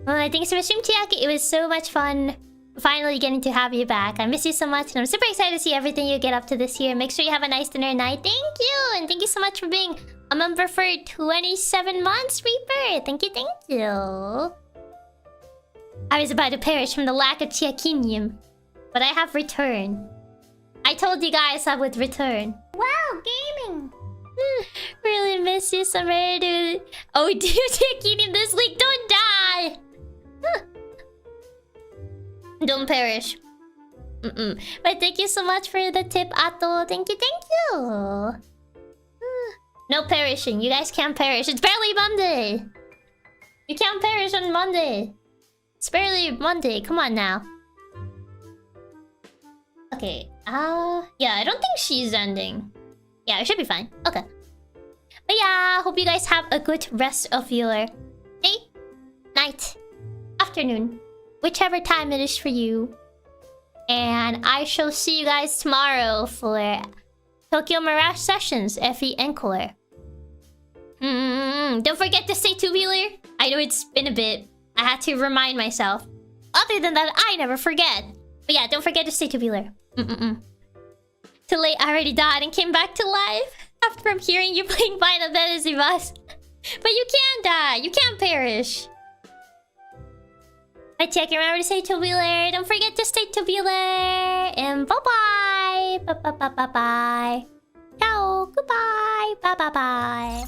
Well, thanks for stream, Chiaki. It was so much fun finally getting to have you back. I miss you so much, and I'm super excited to see everything you get up to this year. Make sure you have a nice dinner night. Thank you! And thank you so much for being a member for 27 months, Reaper. Thank you, thank you. I was about to perish from the lack of Chiakinium, but I have returned. I told you guys I would return. Wow, gaming! Really miss you, Summer, dude. Oh, dude, Chiakinium this week. Don't die! Don't perish. But thank you so much for the tip, Ato. Thank you, thank you. No perishing. You guys can't perish. It's barely Monday. You can't perish on Monday. It's barely Monday. Come on now. Okay. Yeah, I don't think she's ending. Yeah, it should be fine. Okay. But yeah, hope you guys have a good rest of your day, night, afternoon, whichever time it is for you. And I shall see you guys tomorrow for Tokyo Mirage Sessions FE Encore. Don't forget to stay tubular. I know it's been a bit. I had to remind myself. Other than that, I never forget. But yeah, don't forget to stay tubular. Too late, I already died and came back to life after hearing you playing Final Fantasy Bus. But you can't die. You can't perish. But check, remember to stay tubular. Don't forget to stay tubular. And bye-bye. Bye-bye-bye-bye. Ciao. Goodbye. Bye-bye-bye.